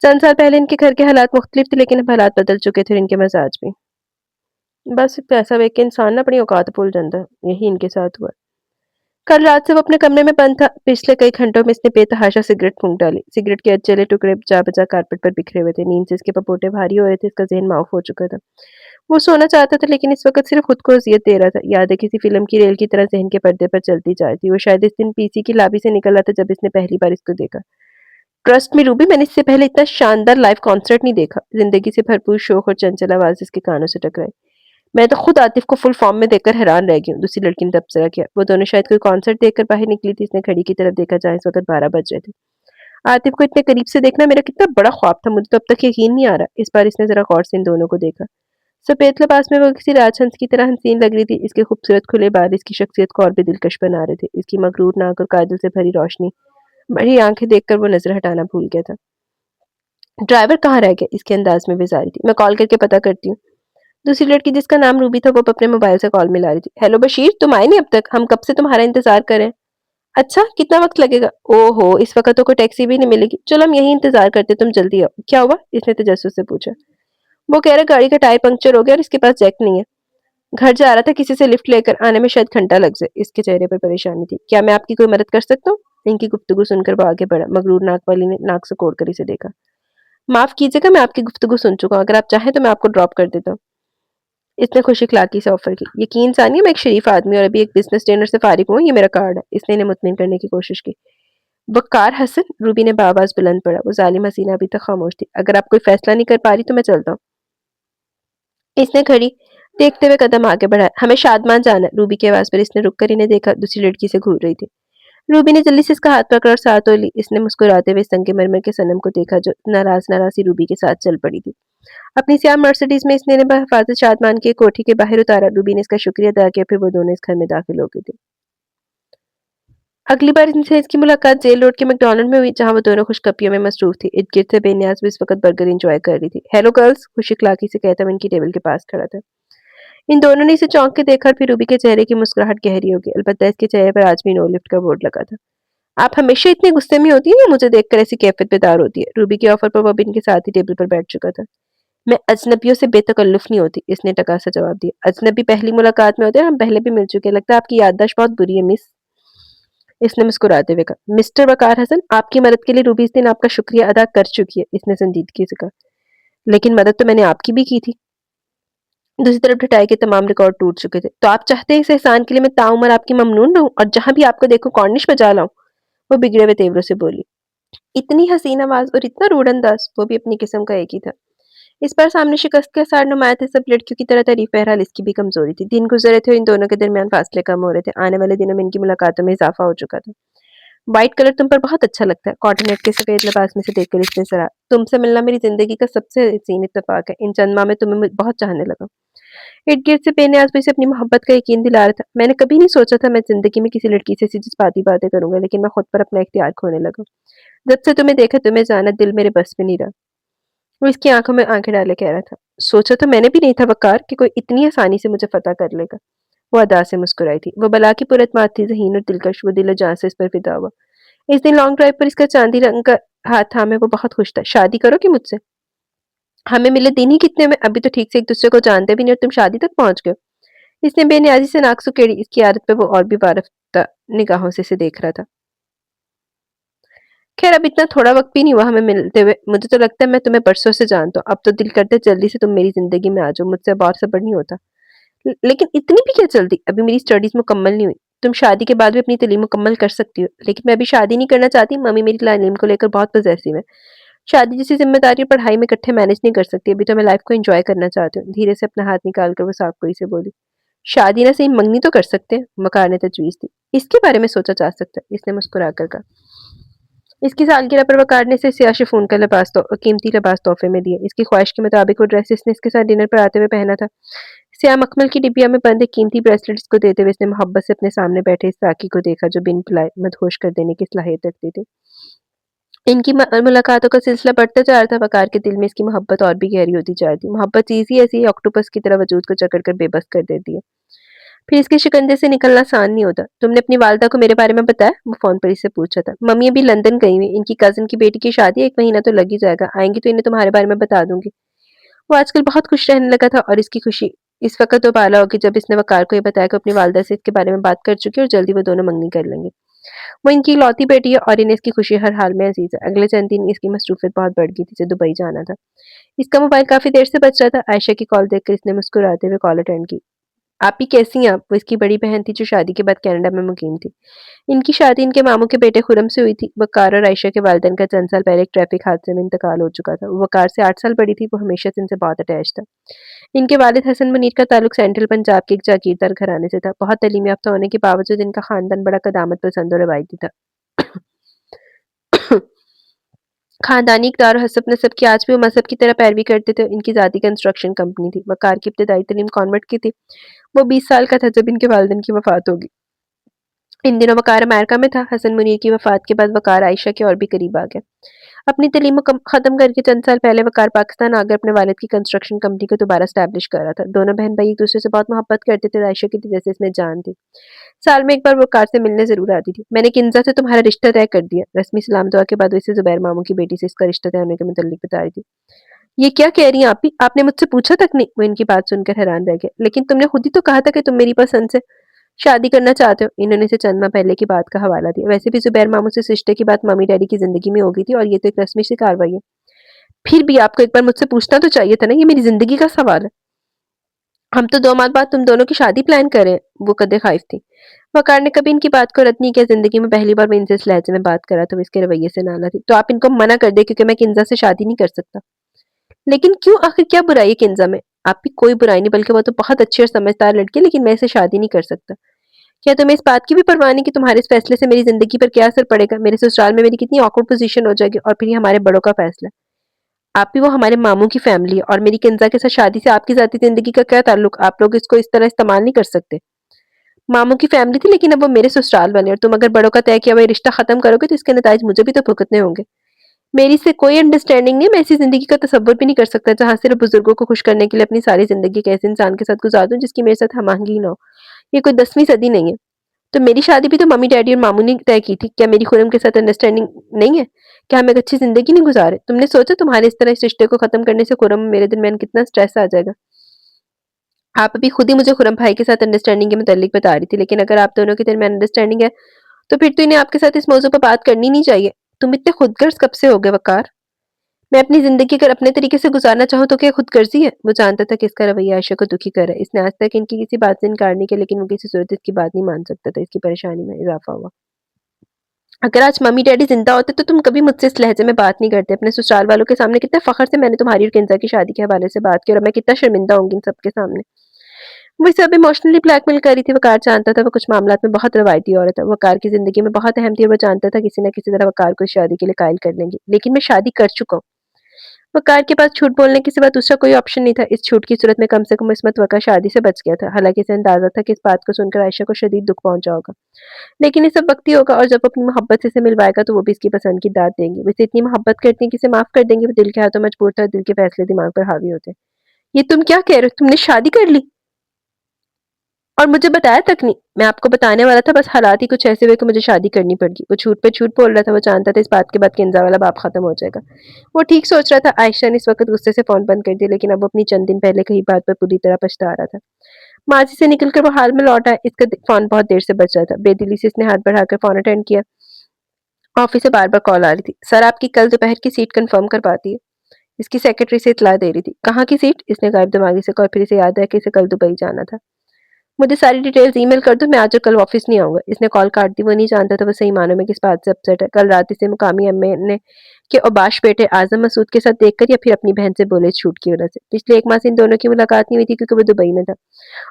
चंद साल पहले इनके घर के हालात मुख्तलिफ थे, लेकिन अब हालात बदल चुके थे और इनके मिजाज भी। बस पैसा देख के इंसान ना अपनी औकात भूल जाता है। यही इनके साथ हुआ। कल रात से वो अपने कमरे में बंद था। पिछले कई घंटों में इसने बेतहाशा सिगरेट फूंक डाली। सिगरेट के अधजले टुकड़े जा बजा कारपेट पर बिखरे हुए थे। नींद से इसके पपोटे भारी हो रहे थे। इसका ज़हन माऊफ हो चुका था। वो सोना चाहता था, लेकिन इस वक़्त सिर्फ़ खुद को अज़ियत दे रहा था। यादें किसी फ़िल्म की रेल की तरह ज़हन के पर्दे पर चलती जा रही थी। वो शायद इस दिन पीसी की लॉबी से निकल रहा था जब इसने पहली बार इसको देखा। ट्रस्ट मी रूबी, मैंने इससे पहले इतना शानदार लाइव कॉन्सर्ट नहीं देखा। ज़िंदगी से भरपूर शौक और चंचल आवाज़ इसके कानों से टकराई। मैं तो खुद आतिफ को फुल फॉर्म में देखकर हैरान रह गई हूँ। दूसरी लड़की ने तबसरा किया। वो दोनों शायद कोई कॉन्सर्ट देखकर बाहर निकली थी। इसने घड़ी की तरफ देखा जहाँ इस वक़्त 12 बज रहे थे। आतिफ को इतने करीब से देखना मेरा कितना बड़ा ख्वाब था। मुझे तो अब तक यकीन नहीं आ रहा। इस बार इसने ज़रा गौर से इन दोनों को देखा। सफ़ेद लिबास में वो किसी राजहंस की तरह हसीन लग रही थी। इसके खूबसूरत खुले बाल इसकी शख्सियत को और भी दिलकश बना रहे थे। इसकी मगरूर नाक और काजल से भरी रोशनी, बड़ी आंखें देखकर वो नज़र हटाना भूल गया था। ड्राइवर कहाँ रह गया? इसके अंदाज में बेजारी थी। मैं कॉल करके पता करती हूँ। दूसरी लड़की जिसका नाम रूबी था वो अपने मोबाइल से कॉल मिला रही थी। हेलो बशीर, तुम आए नहीं अब तक? हम कब से तुम्हारा इंतजार कर रहे हैं। अच्छा, कितना वक़्त लगेगा? ओहो! इस वक़्त तो कोई टैक्सी भी नहीं मिलेगी। चलो हम यहीं इंतज़ार करते हैं, तुम जल्दी आओ। क्या हुआ? इसने तजस्सुस से पूछा। वो कह रहा है गाड़ी का टायर पंक्चर हो गया और इसके पास जैक नहीं है। घर जा रहा था, किसी से लिफ्ट लेकर आने में शायद घंटा लग जाए। इसके चेहरे पर परेशानी थी। क्या मैं आपकी कोई मदद कर सकता हूँ? इनकी गुफ्तगू सुनकर वो आगे बढ़ा। मगरूर नाक वाली ने नाक सिकोड़ कर इसे देखा। माफ़ कीजिएगा, मैं आपकी गुफ्तगू सुन चुका हूँ। अगर आप चाहें तो मैं आपको ड्रॉप कर देता हूँ। इसने खुशी-इख्लाकी से ऑफ़र की। यकीन जानिए मैं एक शरीफ आदमी और अभी एक बिज़नेस डिनर से फ़ारिग हुआ हूँ, ये मेरा कार्ड है। इसने इन्हें मुतमिन करने की कोशिश की। वक़ार हसन, रूबी ने बाआवाज़ बुलंद पड़ा। वो ज़ालिम हसीना अभी तक खामोश थी। अगर आप कोई फ़ैसला नहीं कर पा रही तो मैं चलता हूँ। इसने घड़ी देखते हुए कदम आगे बढ़ाया। हमें शादमान जाना है। रूबी की आवाज़ पर इसने रुक कर इन्हें देखा। दूसरी लड़की से घूर रही थी। रूबी ने जल्दी से इसका हाथ पकड़ा और साथ ली। इसने मुस्कुराते हुए संगमरमर के सनम को देखा जो नाराज़-नाराज़ सी रूबी के साथ चल पड़ी थी। अपनी स्याह मर्सिडीज़ में इसने इन्हें बहिफ़ाज़त शादमान की कोठी के बाहर उतारा। रूबी ने इसका शुक्रिया अदा किया, फिर वो दोनों इस घर में दाखिल हो गए थे। अगली बार इनसे इसकी मुलाकात जेल रोड के मैकडॉनल्ड में हुई, जहाँ वो दोनों खुशखबरियों में मसरूफ़ थी। इर्द-गिर्द से बेनियाज़ भी इस वक़्त बर्गर एन्जॉय कर रही थी। हेलो गर्ल्स, खुश-इखलाक़ी से कहता वो इनकी टेबल के पास खड़ा था। इन दोनों ने इसे चौंक के देखा और फिर रूबी के चेहरे की मुस्कुराहट गहरी हो गई। अलबत्ता इसके चेहरे पर आज भी नो लिफ्ट का बोर्ड लगा था। आप हमेशा इतने गुस्से में होती हैं या मुझे देखकर ऐसी कैफियत बेदार होती है? रूबी के ऑफर पर वो अब इनके साथ ही टेबल पर बैठ चुका था। मैं अजनबियों से बेतकल्लुफ़ नहीं होती, इसने टका-सा जवाब दिया। अजनबी पहली मुलाकात में होते हैं, हम पहले भी मिल चुके हैं। लगता है आपकी याददाश्त बहुत बुरी है मिस, इसने मुस्कुराते हुए कहा। मिस्टर वक़ार हसन, आपकी मदद के लिए रूबी इस दिन आपका शुक्रिया अदा कर चुकी है, इसने संजीदगी से कहा। लेकिन मदद तो मैंने आपकी भी की थी। दूसरी तरफ ढिठाई के तमाम रिकॉर्ड टूट चुके थे। तो आप चाहते हैं इस एहसान के लिए मैं ताउम्र आपकी ममनून रहूं और जहां भी आपको देखूं कॉर्निश बजा लाऊं? वो बिगड़े हुए तेवरों से बोली। इतनी हसीन आवाज और इतना रूड अंदाज, वो भी अपनी किस्म का एक ही था। इस बार सामने शिकस्त के आसार नुमाया थे। सब लड़कियों की तरह तारीफ बहरहाल इसकी भी कमजोरी थी। दिन गुजरे थे और इन दोनों के दरमियान फासले कम हो रहे थे। आने वाले दिनों में इनकी मुलाकातों में इजाफा हो चुका था। व्हाइट कलर तुम पर बहुत अच्छा लगता है, कॉर्डिनेट के सफेद लिबास में से देखकर इसने सरा। तुमसे मिलना मेरी जिंदगी का सबसे हसीन इत्तेफाक है। इन चंद माह में तुम्हें बहुत चाहने लगा। इर्द गिर्द से बेनियाज भी से अपनी मोहब्बत का यकीन दिला रहा था। मैंने कभी नहीं सोचा था मैं जिंदगी में किसी लड़की से ऐसी जज्बाती बातें करूंगा, लेकिन मैं खुद पर अपना इख्तियार खोने लगा। जब से तुम्हें देखा, तुम्हें जाना दिल मेरे बस में नहीं रहा। वो इसकी आंखों में आंखें डाले कह रहा था। सोचा तो मैंने भी नहीं था वकार कि कोई इतनी आसानी से मुझे फतह कर लेगा। वो अदा से मुस्कुराई थी। वो बला की पुरत थी, ज़हीन और दिलकश। वो दिलो जान से इस पर फिदा हुआ। इस दिन लॉन्ग ड्राइव पर इसका चांदी रंग का हाथ थामे वो बहुत खुश था। शादी करोगी मुझसे? हमें मिले दिन ही कितने में, अभी तो ठीक से एक दूसरे को जानते भी नहीं और तुम शादी तक पहुंच गए। इसने बेनियाजी से नाक सुकेड़ी। इसकी आदत पे वो और भी वारफ्ता निगाहों से इसे देख रहा था। खैर अब इतना थोड़ा वक्त भी नहीं हुआ हमें मिलते हुए। मुझे तो लगता है मैं तुम्हें बरसों से जानता हूँ। अब तो दिल करता है जल्दी से तुम मेरी जिंदगी में आ जाओ। मुझसे अब और सब्र नहीं होता। लेकिन इतनी भी क्या जल्दी? अभी मेरी स्टडीज मुकम्मल नहीं हुई। तुम शादी के बाद भी अपनी तालीम मुकम्मल कर सकती हो, लेकिन मैं अभी शादी नहीं करना चाहती। मम्मी मेरी तालीम को लेकर बहुत पजेसिव है। शादी जैसी जिम्मेदारी और पढ़ाई में इकट्ठे मैनेज नहीं कर सकती। अभी तो मैं लाइफ को एंजॉय करना चाहती हूँ। धीरे से अपना हाथ निकाल कर वो साफ से बोली। शादी ना सही मंगनी तो कर सकते हैं, मकार ने तजवीज़ दी। इसके बारे में सोचा जा सकता है, इसने मुस्कुरा कर कहा। इसकी सालगिरह पर वकार ने इसे सियाह शिफॉन का कीमती लिबास तोहफे में दिया। इसकी ख्वाहिश के मुताबिक वो ड्रेस इसने इसके साथ डिनर पर आते हुए पहना था। स्याह मखमल की डिबिया में बंद एक कीमती ब्रेसलेट इसको देते हुए इसने मोहब्बत से अपने सामने बैठे इस साकी को देखा जो बिन बुलाए मदहोश कर देने की सलाहियत रखती थी। इनकी मुलाकातों का सिलसिला बढ़ता जा रहा था। वकार के दिल में इसकी मोहब्बत और भी गहरी होती जा रही थी। मोहब्बत चीज़ ही ऐसी है, ऑक्टोपस की तरह वजूद को जकड़ कर बेबस कर देती है। फिर इसके शिकंजे से निकलना आसान नहीं होता। तुमने अपनी वालिदा को मेरे बारे में बताया? वो फ़ोन पर इससे पूछा था। मम्मी अभी लंदन गई हुई। इनकी कज़िन की बेटी की शादी है, 1 महीना तो लग ही जाएगा। आएँगी तो इन्हें तुम्हारे बारे में बता दूँगी। वो आजकल बहुत खुश रहने लगा था और इसकी खुशी इस वक़्त तो बाला होगी जब इसने वकार को ये बताया कि अपनी वालिदा से इसके बारे में बात कर चुकी है और जल्दी वो दोनों मंगनी कर लेंगे। वो इनकी इकलौती बेटी है और इन्हें इसकी खुशी हर हाल में अज़ीज़ है। अगले चंद दिन इसकी मसरूफ़ियत बहुत बढ़ गई थी। इसे दुबई जाना था। इसका मोबाइल काफ़ी देर से बज रहा था। आयशा की कॉल देखकर इसने मुस्कुराते हुए कॉल अटेंड की। आप ही कैसी हैं आप? वो इसकी बड़ी बहन थी जो शादी के बाद कनाडा में मुकीम थी। इनकी शादी इनके मामू के बेटे खुर्रम से हुई थी। वकार और आयशा के वालिदैन का चंद साल पहले एक ट्रैफिक हादसे में इंतकाल हो चुका था। वो वकार से 8 साल बड़ी थी। वो हमेशा से इनसे बहुत अटैच था। इनके वालिद हसन मुनीर का ताल्लुक सेंट्रल पंजाब के एक जागीरदार घराने से था। बहुत तालीम याफ्ता होने के बावजूद इनका खानदान बड़ा कदामत पसंद और रवायती था। खानदानी इक़्तिदार और हसब-नसब की आज भी वो मज़हब की तरह पैरवी करते थे। इनकी ज़ाती कंस्ट्रक्शन कंपनी थी। वकार की इब्तिदाई तालीम कॉन्वेंट की थी। वो 20 साल का था जब इनके वालिदैन की वफ़ात हो गई। इन दिनों वकार अमेरिका में था। हसन मुनीर की वफ़ात के बाद वकार आयशा के और भी करीब आ गया। अपनी तालीम खत्म करके चंद साल पहले वकार पाकिस्तान आकर अपने वालिद की कंस्ट्रक्शन कंपनी को दोबारा स्टैब्लिश करा था। दोनों बहन भाई एक दूसरे से बहुत मोहब्बत करते थे। आयशा की जैसे इसमें जान थी। साल में एक बार वो कार से मिलने जरूर आती थी। मैंने किंजा से तुम्हारा रिश्ता तय कर दिया। रस्मी सलाम दुआ के बाद वो इसे जुबैर मामू की बेटी से इसका रिश्ता तय होने के मुताल्लिक बता रही थी। ये क्या कह रही हैं आप ही? आपने मुझसे पूछा तक नहीं। वो इनकी बात सुनकर हैरान रह गया। लेकिन तुमने खुद ही तो कहा था कि तुम मेरी पसंद से शादी करना चाहते हो। इन्होंने इसे चंद माह पहले की बात का हवाला दिया। वैसे भी जुबैर मामू से इस रिश्ते की बात मम्मी डैडी की जिंदगी में हो गई थी और ये तो एक रस्मी सी कार्रवाई है। फिर भी आपको एक बार मुझसे पूछना तो चाहिए था ना, ये मेरी ज़िंदगी का सवाल है। हम तो 2 माह बाद तुम दोनों की शादी प्लान कर रहे हैं। वो कदे ख़ाइफ़ थी। वक़ार ने कभी इनकी बात को रद्द नहीं किया। ज़िंदगी में पहली बार मैं इनसे इस लहज़े में बात कर रहा था, वो इसके रवैये से नाराज़ थी। तो आप इनको मना कर दें क्योंकि मैं किंज़ा से शादी नहीं कर सकता। लेकिन क्यों? आखिर क्या बुराई है किंज़ा में? आपकी कोई बुराई नहीं, बल्कि वो तो बहुत अच्छी और समझदार लड़की है, लेकिन मैं इससे शादी नहीं कर सकता। क्या तुम्हें इस बात की भी परवाह नहीं कि तुम्हारे इस फैसले से मेरी ज़िंदगी पर क्या असर पड़ेगा? मेरे ससुराल में मेरी कितनी ऑकवर्ड पोज़ीशन हो जाएगी और फिर ये हमारे बड़ों का फैसला है। आप ही वो हमारे मामू की फैमिली है और मेरी किंज़ा के साथ शादी से आपकी ज़ाती ज़िंदगी का क्या ताल्लुक? आप लोग इसको इस तरह इस्तेमाल नहीं कर सकते। मामू की फैमिली थी, लेकिन अब वो मेरे ससुराल वाले हैं और तुम अगर बड़ों का तय किया हुआ ये रिश्ता खत्म करोगे तो इसके नताइज मुझे भी तो भुगतने होंगे। मेरी इससे कोई अंडरस्टैंडिंग नहीं है। मैं ऐसी ज़िंदगी का तसव्वुर भी नहीं कर सकता जहाँ सिर्फ़ बुज़ुर्गों को खुश करने के लिए अपनी सारी ज़िंदगी एक ऐसे इंसान के साथ गुज़ार दूँ जिसकी मेरे साथ हम-आहंगी ना हो। ये कोई 10वीं सदी नहीं है। तो मेरी शादी भी तो मम्मी-डैडी और मामू ने तय की थी। क्या मेरी खुर्रम के साथ अंडरस्टैंडिंग नहीं है? क्या हम एक अच्छी ज़िंदगी नहीं गुज़ारे? तुमने सोचा तुम्हारे इस तरह इस रिश्ते को ख़त्म करने से खुर्रम और मेरे दरमियान कितना स्ट्रेस आ जाएगा? आप अभी खुद ही मुझे खुर्रम भाई के साथ अंडरस्टैंडिंग के मुतालिक बता रही थी, लेकिन अगर आप दोनों के दरमियान अंडरस्टैंडिंग है, तो फिर तो इन्हें आपके साथ इस मौज़ू पर बात करनी नहीं चाहिए। तुम इतने खुदगर्ज़ कब से हो गए वक़ार? मैं अपनी ज़िंदगी अगर अपने तरीके से गुज़ारना चाहूँ तो क्या खुदगर्ज़ी है? वो जानता था कि इसका रवैया आयशा को दुखी कर रहा है। इसने आज तक इनकी किसी बात से इनकार नहीं किया, लेकिन वो किसी सूरत इसकी बात नहीं मान सकता था। इसकी परेशानी में इज़ाफ़ा हुआ। अगर आज मम्मी-डैडी ज़िंदा होते तो तुम कभी मुझसे इस लहज़े में बात नहीं करते। अपने ससुराल वालों के सामने कितने फ़ख्र से मैंने तुम्हारी और किंज़ा की शादी के हवाले से बात की और मैं कितना शर्मिंदा होंगी इन सबके सामने। वो इसे अब इमोशनली ब्लैकमेल कर रही थी। वक़ार जानता था वो कुछ मामलात में बहुत रवायती औरत है। वक़ार की ज़िंदगी में बहुत अहम थी और वो जानता था किसी न किसी तरह वक़ार को इस शादी के लिए कायल कर लेंगी। लेकिन मैं शादी कर चुका हूँ। वक़ार के पास झूठ बोलने के सिवा दूसरा कोई ऑप्शन नहीं था। इस झूठ की सूरत में कम से कम इस्मत वक़ा शादी से बच गया था। हालाँकि इसे अंदाज़ा था कि इस बात को सुनकर आयशा को शदीद दुःख पहुँचा होगा। लेकिन ये सब वक़्ती होगा और जब वो अपनी मोहब्बत से इसे मिलवाएगा तो वो भी इसकी पसंद की दात देंगी। वो इसे इतनी मोहब्बत करती हैं कि इसे माफ़ कर देंगी। वो दिल के हाथों मजबूर था, दिल के फैसले दिमाग पर हावी होते हैं। ये तुम क्या कह रहे हो? तुमने शादी कर ली? और मुझे बताया तक नहीं। मैं आपको बताने वाला था, बस हालात ही कुछ ऐसे हुए कि मुझे शादी करनी पड़ गई। वो झूठ पे झूठ बोल रहा था। वो जानता था इस बात के बाद किंज़ा वाला बाप खत्म हो जाएगा। वो ठीक सोच रहा था। आयशा ने इस वक़्त गुस्से से फ़ोन बंद कर दिया, लेकिन अब वो अपनी चंद दिन पहले कही बात पर पूरी तरह पछता रहा था। माज़ी से निकलकर वो हाल में लौटा। इसका फ़ोन बहुत देर से बज रहा था। बेदिली से इसने हाथ बढ़ाकर फ़ोन अटेंड किया। ऑफ़िस से बार-बार कॉल आ रही थी। सर, आपकी कल दोपहर की सीट कन्फ़र्म करवा दी है। इसकी सेक्रेटरी से इत्तला दे रही थी। कहाँ की सीट? इसने गायब दिमागी से कहा और फिर इसे याद आया कि इसे कल दुबई जाना था। मुझे सारी डिटेल्स ईमेल कर दो, मैं आज और कल ऑफिस नहीं आऊँगा। इसने कॉल काट दी। वो नहीं जानता था वो सही मायनों में किस बात से अपसेट है। कल रात इसे मुकामी एमए ने के औबाश बेटे आज़म मसूद के साथ देखकर या फिर अपनी बहन से बोले इस छूट की वजह से। पिछले 1 माह से इन दोनों की मुलाकात नहीं हुई थी क्योंकि वो दुबई में था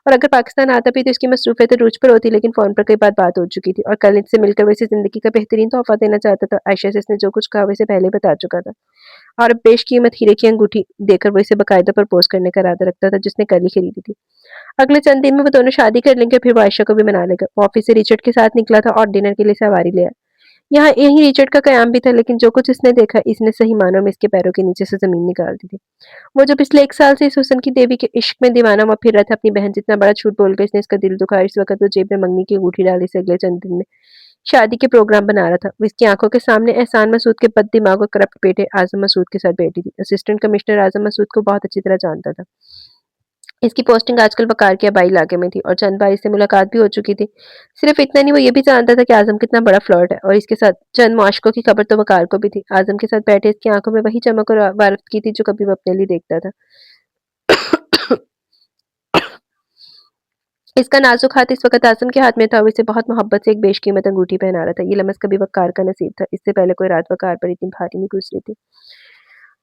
और अगर पाकिस्तान आता भी तो इसकी मसरूफियत अरूज पर होती, लेकिन फ़ोन पर कई बार बात हो चुकी थी और कल इससे मिलकर वो इसे ज़िंदगी का बेहतरीन तोहफ़ा देना चाहता था। आयशा से इसने जो कुछ कहा वो इसे पहले ही बता चुका था और अब बेशकीमत हीरे की अंगूठी देकर वो इसे बाकायदा प्रपोज़ करने का इरादा रखता था जिसने कल ही खरीदी थी। अगले चंद दिन में वो दोनों शादी कर लेंगे, फिर वो आयशा को भी मना लेगा। वो ऑफिस से रिचर्ड के साथ निकला था और डिनर के लिए सवारी ले आया। यहाँ यही रिचर्ड का कयाम भी था, लेकिन जो कुछ इसने देखा, इसने सही मानों में इसके पैरों के नीचे से ज़मीन निकाल दी थी। वो जो पिछले 1 साल से इस हुस्न की देवी के इश्क में दीवाना हुआ फिर रहा था, अपनी बहन से इतना बड़ा झूठ बोलकर इसने इसका दिल दुखाया। इस वक़्त वो जेब में मंगनी की अंगूठी डाल इसे अगले चंद दिन में शादी के प्रोग्राम बना रहा था। वो इसकी आँखों के सामने एहसान मसूद के बददिमाग और करप्ट बेटे आज़म मसूद के साथ बैठी थी। असिस्टेंट कमिश्नर आज़म मसूद को बहुत अच्छी तरह जानता था। इसकी पोस्टिंग आजकल वकार के आबाई इलाके में थी और चंद बार इससे मुलाकात भी हो चुकी थी। सिर्फ इतना नहीं, वो ये भी जानता था कि आज़म कितना बड़ा फ्लर्ट है और इसके साथ चंद मुआशकों की खबर तो वकार को भी थी। आज़म के साथ बैठे इसकी आंखों में वही चमक और वारफ़ की थी जो कभी वो अपने लिए देखता था। इसका नाजुक हाथ इस वक़्त आज़म के हाथ में था। वो इसे बहुत मोहब्बत से एक बेशकीमत अंगूठी पहना रहा था। ये लम्स कभी वकार का नसीब था। इससे पहले कोई रात वकार पर इतनी भारी नहीं गुज़री थी।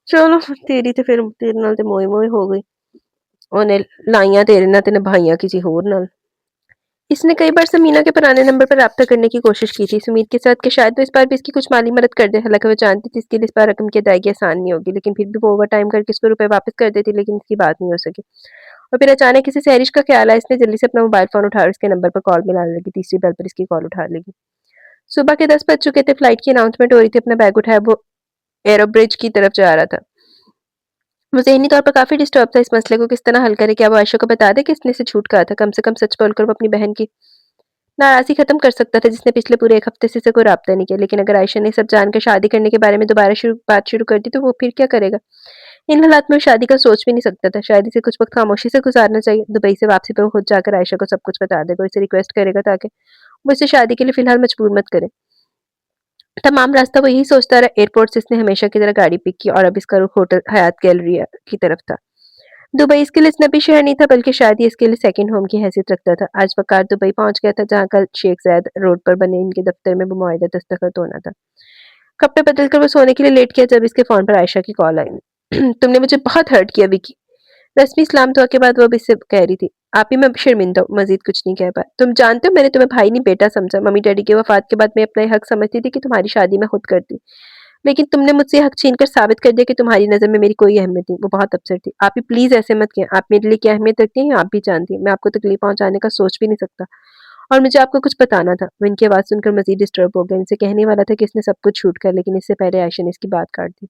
चलो, तेरी ते फिर तेरे नाल ते मोए-मोए हो गई। ਉਹਨੇ ਲਾਈਆਂ तेरे नाल ते निभाइयां किसी होर नाल। इसने कई बार समीना के पुराने नंबर पर राब्ता करने की कोशिश की थी, इस उम्मीद के साथ कि शायद वो इस बार भी इसकी कुछ माली मदद कर दे। हालांकि वो जानती थी इसके लिए इस बार रकम की अदायगी आसान नहीं होगी, लेकिन फिर भी वो ओवर टाइम करके इसको रुपए वापस कर देती, लेकिन इसकी बात नहीं हो सकी। और फिर अचानक किसी सहरिश का ख्याल आया। इसने जल्दी से अपना मोबाइल फोन उठा और इसके नंबर पर कॉल मिलाने लगी। तीसरी बेल पर इसकी कॉल उठा लेगी। सुबह के 10 बज चुके थे। फ्लाइट की अनाउंसमेंट हो रही थी। अपना बैग उठाया वो एरो ब्रिज की तरफ जा रहा था। वो ज़हनी तौर पर काफ़ी डिस्टर्ब था, इस मसले को किस तरह हल करे? क्या वो आयशा को बता दे कि इसने इसे झूठ कहा था? कम से कम सच बोलकर वो अपनी बहन की नाराज़गी खत्म कर सकता था, जिसने पिछले पूरे 1 हफ्ते से इसे कोई राब्ता नहीं किया। लेकिन अगर आयशा ने सब जानकर शादी करने के बारे में दोबारा बात शुरू कर दी, तो वो फिर क्या करेगा? इन हालात में वो शादी का सोच भी नहीं सकता था। शायद इसे कुछ वक़्त खामोशी से गुज़ारना चाहिए। दुबई से वापसी पे वो खुद जाकर आयशा को सब कुछ बता देगा और इसे रिक्वेस्ट करेगा ताकि वो इसे शादी के लिए फ़िलहाल मजबूर मत करे। तमाम रास्ता वो यही सोचता रहा। एयरपोर्ट से इसने हमेशा की तरह गाड़ी पिक की और अब इसका रुख होटल हयात गैलरिया की तरफ था। दुबई इसके लिए स्नबी शहर नहीं था, बल्कि शायद ये इसके लिए सेकंड होम की हैसियत रखता था। आज वक़ार दुबई पहुँच गया था, जहाँ कल शेख ज़ायद रोड पर बने इनके दफ्तर में बमुआयदा दस्तखत होना था। कपड़े बदलकर वो सोने के लिए लेट गया, जब इसके फ़ोन पर आयशा की कॉल आई। तुमने मुझे बहुत हर्ट किया विकी। रस्मी इस्लाम दुआ के बाद वो अब इससे कह रही थी, आप ही मैं शर्मिंदा हूँ, मज़ीद कुछ नहीं कह पाया। तुम जानते हो मैंने तुम्हें भाई नहीं बेटा समझा। मम्मी-डैडी की वफ़ात के बाद मैं अपना ये हक समझती थी कि तुम्हारी शादी मैं खुद करती। लेकिन तुमने मुझसे ये हक छीनकर साबित कर दिया कि तुम्हारी नज़र में मेरी कोई अहमियत नहीं। वो बहुत अपसेट थी। आप ही प्लीज़ ऐसे मत किया। आप मेरे लिए क्या अहमियत रखती हैं, ये आप भी जानती हैं। मैं आपको तकलीफ़ पहुँचाने का सोच भी नहीं सकता और मुझे आपको कुछ बताना था। वो इनकी आवाज़ सुनकर मज़ीद डिस्टर्ब हो गया। इनसे कहने वाला था कि इसने सब कुछ छूट कर, लेकिन इससे पहले आयशा ने इसकी बात काट दी।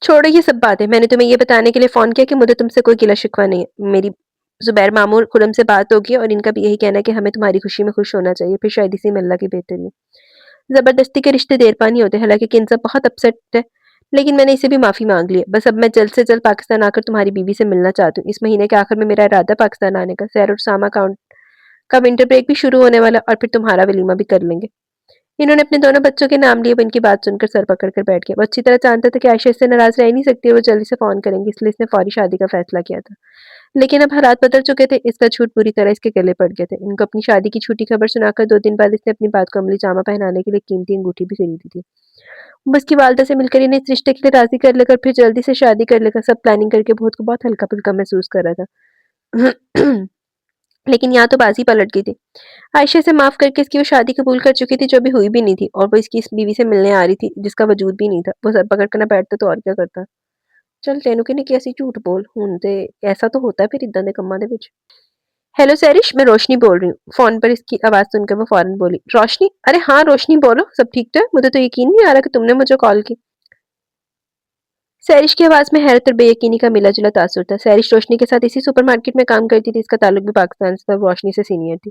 छोड़ो ये सब बातें। मैंने तुम्हें ये बताने के लिए फ़ोन किया कि मुझे तुमसे कोई गिला-शिकवा नहीं है। मेरी ज़ुबैर मामूर खुर्रम से बात होगी और इनका भी यही कहना है कि हमें तुम्हारी खुशी में खुश होना चाहिए, फिर शायद इसी में अल्लाह की बेहतरी है। ज़बरदस्ती के रिश्ते देर-पा नहीं होते। हालाँकि किन्ज़ा बहुत अपसेट है, लेकिन मैंने इसे भी माफ़ी माँग ली है। बस अब मैं जल्द से जल्द पाकिस्तान आकर तुम्हारी बीवी से मिलना चाहती हूँ। इस महीने के आखिर में मेरा इरादा है पाकिस्तान आने का। सैर और सामा का विंटर ब्रेक भी शुरू होने वाला है और फिर तुम्हारा वलीमा भी कर लेंगे। इन्होंने अपने दोनों बच्चों के नाम लिए, वो इनकी बात सुनकर सर पकड़ कर बैठ गया। वो अच्छी तरह जानता था कि आयशा इससे नाराज़ रह ही नहीं सकती और वो जल्दी से फ़ोन करेंगी, इसलिए इसने फौरी शादी का फैसला किया था। लेकिन अब हालात बदल चुके थे, इसका झूठ पूरी तरह इसके गले पड़ गए थे। इनको अपनी शादी की झूठी खबर सुनाकर 2 दिन बाद इसने अपनी बात को अमली जामा पहनाने के लिए कीमती अंगूठी भी खरीदी थी। वो उसकी वालिदा से मिलकर इन्हें इस रिश्ते के लिए राज़ी कर लेकर फिर जल्दी से शादी कर लेगा, सब प्लानिंग करके वो खुद को बहुत हल्का-फुल्का महसूस कर रहा था। लेकिन यहाँ तो बाज़ी पलट गई थी। आयशा से माफ़ करके इसकी वो शादी कबूल कर चुकी थी, जो अभी हुई भी नहीं थी, और वो इसकी इस बीवी से मिलने आ रही थी, जिसका वजूद भी नहीं था। वो सर पकड़ के ना बैठता तो और क्या करता। चल तेनू किहने किहा सी झूठ बोल, हुण ते ऐसा तो होता है फिर इदां दे कम्मां दे विच। हेलो सैरिश, मैं रोशनी बोल रही हूँ। फ़ोन पर इसकी आवाज़ सुनकर वो फ़ौरन बोली, रोशनी? अरे हाँ, रोशनी बोलो, सब ठीक तो है? मुझे तो यकीन नहीं आ रहा कि तुमने मुझे कॉल की। सैरिश की आवाज़ में हैरत और बेयकीनी का मिला-जुला तासुर था। सैरिश रोशनी के साथ इसी सुपरमार्केट में काम करती थी, इसका ताल्लुक भी पाकिस्तान से था, वो रोशनी से सीनियर थी।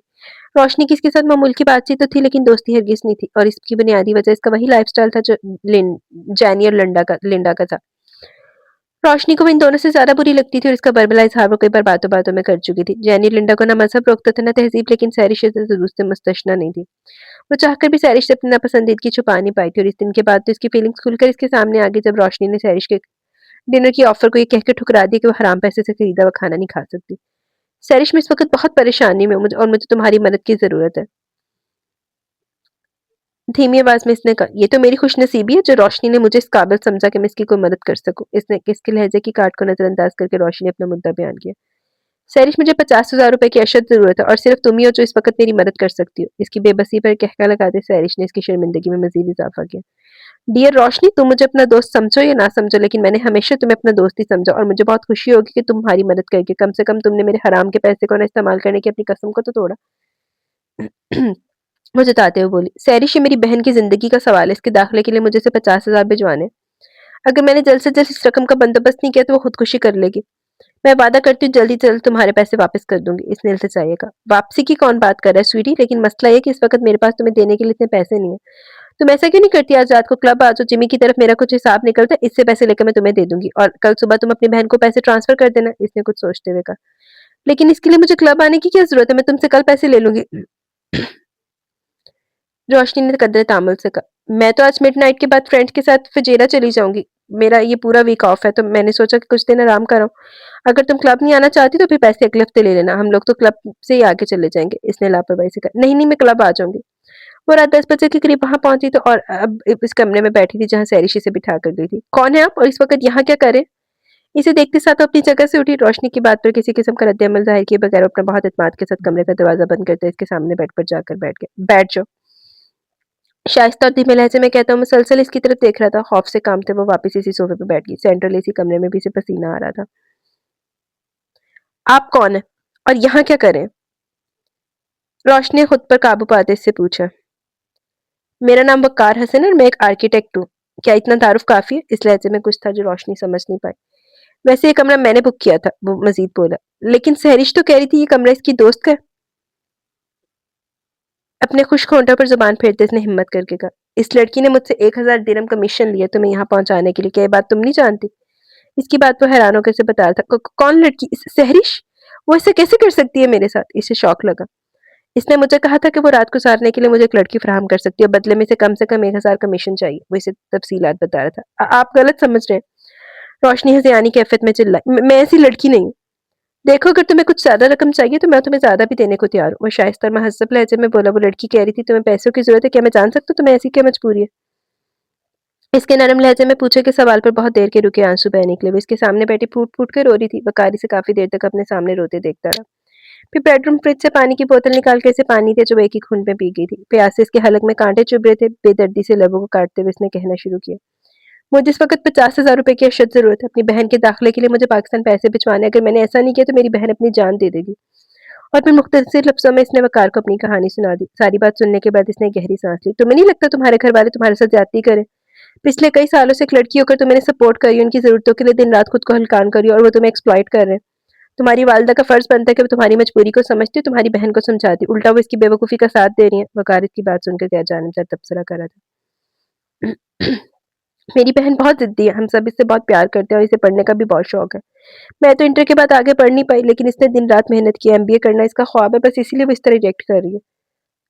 रोशनी की इसके साथ मामूल की बातचीत तो थी, लेकिन दोस्ती हरगिज़ नहीं थी और इसकी बुनियादी वजह इसका वही लाइफ़स्टाइल था जो जैनी और लिंडा का था। रोशनी को वो इन दोनों से ज़्यादा बुरी लगती थी और इसका बरबला इज़हार वो कई बार बातों-बातों में कर चुकी थी। जैनी लिंडा को ना मज़हब रोकता था, ना तहज़ीब, लेकिन सैरिश से ज़रूर से मुस्तशना नहीं थी। वो चाहकर भी सैरिश से अपनी नापसंदीदगी छुपा नहीं पाई थी और इस दिन के बाद तो इसकी फीलिंग्स खुलकर इसके सामने आ गई, जब रोशनी ने सैरिश के डिनर की ऑफ़र को ये कहकर ठुकरा दिया कि वो हराम पैसे से खरीदा हुआ खाना नहीं खा सकती। सैरिश, मैं इस वक़्त बहुत परेशानी में हूँ और मुझे तुम्हारी मदद की ज़रूरत है। धीमी आवाज़ में इसने कहा, ये तो मेरी खुशनसीबी है जो रोशनी ने मुझे इस काबिल समझा कि मैं इसकी कोई मदद कर सकूँ। इसने इसके लहज़े की काट को नज़रअंदाज करके रोशनी ने अपना मुद्दा बयान किया। सैरिश, मुझे 50,000 रुपए की अशद ज़रूरत है और सिर्फ़ तुम ही हो जो इस वक़्त मेरी मदद कर सकती हो। इसकी बेबसी पर कहका लगाते सैरिश ने इसकी शर्मिंदगी में मज़ीद इज़ाफ़ा किया। डियर रोशनी, तुम मुझे अपना दोस्त समझो या ना समझो, लेकिन मैंने हमेशा तुम्हें अपना दोस्त ही समझा और मुझे बहुत खुशी होगी कि तुम्हारी मदद करके। कम से कम तुमने मेरे हराम के पैसे को ना इस्तेमाल करने की अपनी कसम को तो तोड़ा। वो जताते हुए बोली, सैरिश, ये मेरी बहन की ज़िंदगी का सवाल है। इसके दाखिले के लिए मुझे इसे 50,000 भिजवाने हैं। अगर मैंने जल्द से जल्द इस रकम का बंदोबस्त नहीं किया तो वो खुदकुशी कर लेगी। मैं वादा करती हूँ जल्दी से जल्द तुम्हारे पैसे वापस कर दूँगी। इसने इल्तिजाया कहा। वापसी की कौन बात कर रहा है स्वीटी, लेकिन मसला ये है कि इस वक़्त मेरे पास तुम्हें देने के लिए इतने पैसे नहीं है। तुम ऐसा क्यों नहीं करती, आज रात को क्लब आ जाओ, जिमी की तरफ मेरा कुछ हिसाब निकलता है, इससे पैसे लेकर मैं तुम्हें दे दूँगी और कल सुबह तुम अपनी बहन को पैसे ट्रांसफ़र कर देना। इसने कुछ सोचते हुए कहा। लेकिन इसके लिए मुझे क्लब आने की क्या ज़रूरत है? मैं तुमसे कल पैसे ले लूँगी। रोशनी ने कदरे तामुल से कहा, मैं तो आज मिडनाइट के बाद फ्रेंड्स के साथ फजेरा चली जाऊंगी। मेरा ये पूरा वीक ऑफ है, तो मैंने सोचा कि कुछ दिन आराम करो। अगर तुम क्लब नहीं आना चाहती तो फिर पैसे अगले हफ्ते ले लेना, हम लोग तो क्लब से ही आगे चले जाएंगे। इसने लापरवाही से कहा, नहीं नहीं, मैं क्लब आ जाऊंगी। वो रात 10 बजे के करीब वहां पहुंची तो और अब इस कमरे में बैठी थी जहां सैरिश से बिठा कर गई थी। कौन है आप और इस वक्त यहाँ क्या करें? इसे देखते साथ वो अपनी जगह से उठी। रोशनी की बात पर किसी किस्म का रद्द-ए-अमल ज़ाहिर किए बगैर अपना बहुत इत्मीनान के साथ कमरे का दरवाज़ा बंद करते इसके सामने बेड पर जाकर बैठ गया। बैठ जाओ। शाइस्ता और धीमे लहजे में कहता हुआ मुसलसल इसकी तरफ देख रहा था। खौफ से कांपते वो वापस इसी सोफे पर बैठ गई। सेंट्रल एसी कमरे में भी इसे पसीना आ रहा था। आप कौन है और यहाँ क्या करें? रोशनी ने खुद पर काबू पाते इससे पूछा। मेरा नाम वक़ार हसन है और मैं एक आर्किटेक्ट हूँ। क्या इतना तारुफ़ काफ़ी है? इस लहज़े में कुछ था जो रोशनी समझ नहीं पाई। वैसे ये कमरा मैंने बुक किया था, वो मज़ीद बोला। लेकिन सहरिश तो कह रही थी ये कमरा इसकी दोस्त का है। अपने खुश्क होंठों पर ज़ुबान फेरते इसने हिम्मत करके कहा, इस लड़की ने मुझसे 1000 दिरहम कमीशन लिया तुम्हें यहाँ पहुँचाने के लिए। क्या ये बात तुम नहीं जानती? इसकी बात वो हैरान होकर उसे बता रहा था। कौन लड़की? सहरिश? वो ऐसे कैसे कर सकती है मेरे साथ? इसे शौक लगा। इसने मुझे कहा था कि वो रात गुज़ारने के लिए मुझे एक लड़की फ़राहम कर सकती है और बदले में इसे कम से कम 1000 कमीशन चाहिए। वो इसे तफ़सीलात बता रहा था। आप गलत समझ रहे हैं। रोशनी हज़ियानी कैफ़ियत में चिल्लाई। मैं ऐसी लड़की नहीं हूँ। देखो अगर तुम्हें कुछ ज़्यादा रकम चाहिए तो मैं तुम्हें ज़्यादा भी देने को तैयार हूँ। वो शाइस्ता और महज़्ज़ब लहज़े में बोला। वो लड़की कह रही थी तुम्हें पैसों की ज़रूरत है, क्या मैं जान सकता हूँ तुम्हें ऐसी क्या मजबूरी है? इसके नरम लहजे में पूछे के सवाल पर बहुत देर के रुके आंसू बह निकले। वो इसके सामने बैठी फूट-फूट कर रो रही थी। वकारी से काफ़ी देर तक अपने सामने रोते देखता रहा। फिर बेडरूम फ्रिज से पानी की बोतल निकाल के इसे पानी दिया जो एक ही घूंट में पी गई थी। प्यास से इसके हलक में कांटे चुभ रहे थे। बेदर्दी से लबों को काटते हुए इसने कहना शुरू किया। मुझे इस वक़्त 50,000 रुपए की अशद ज़रूरत है। अपनी बहन के दाखिले के लिए मुझे पाकिस्तान पैसे भिजवाने हैं। अगर मैंने ऐसा नहीं किया तो मेरी बहन अपनी जान दे देगी। और फिर मुख्तसर लफ्ज़ों में इसने वक़ार को अपनी कहानी सुना दी। सारी बात सुनने के बाद इसने गहरी साँस ली। तुम्हें नहीं लगता तुम्हारे घरवाले तुम्हारे साथ ज़्यादती करें? पिछले कई सालों से एक लड़की होकर तुम मैंने सपोर्ट करी, उनकी ज़रूरतों के लिए दिन-रात खुद को हलकान करी और वो तुम्हें एक्सप्लॉइट कर रहे हैं। तुम्हारी वालिदा का फ़र्ज़ बनता है कि वो तुम्हारी मजबूरी को समझती, तुम्हारी बहन को समझाती। उल्टा वो इसकी बेवकूफ़ी का साथ दे रही हैं। वक़ार इसकी बात सुनकर गैर-जानबदार तबसरा कर रहा था। मेरी बहन बहुत ज़िद्दी है, हम सब इससे बहुत प्यार करते हैं और इसे पढ़ने का भी बहुत शौक है। मैं तो इंटर के बाद आगे पढ़ नहीं पाई, लेकिन इसने दिन-रात मेहनत की, एमबीए करना इसका ख्वाब है, बस इसीलिए वो इस तरह रिजेक्ट कर रही है।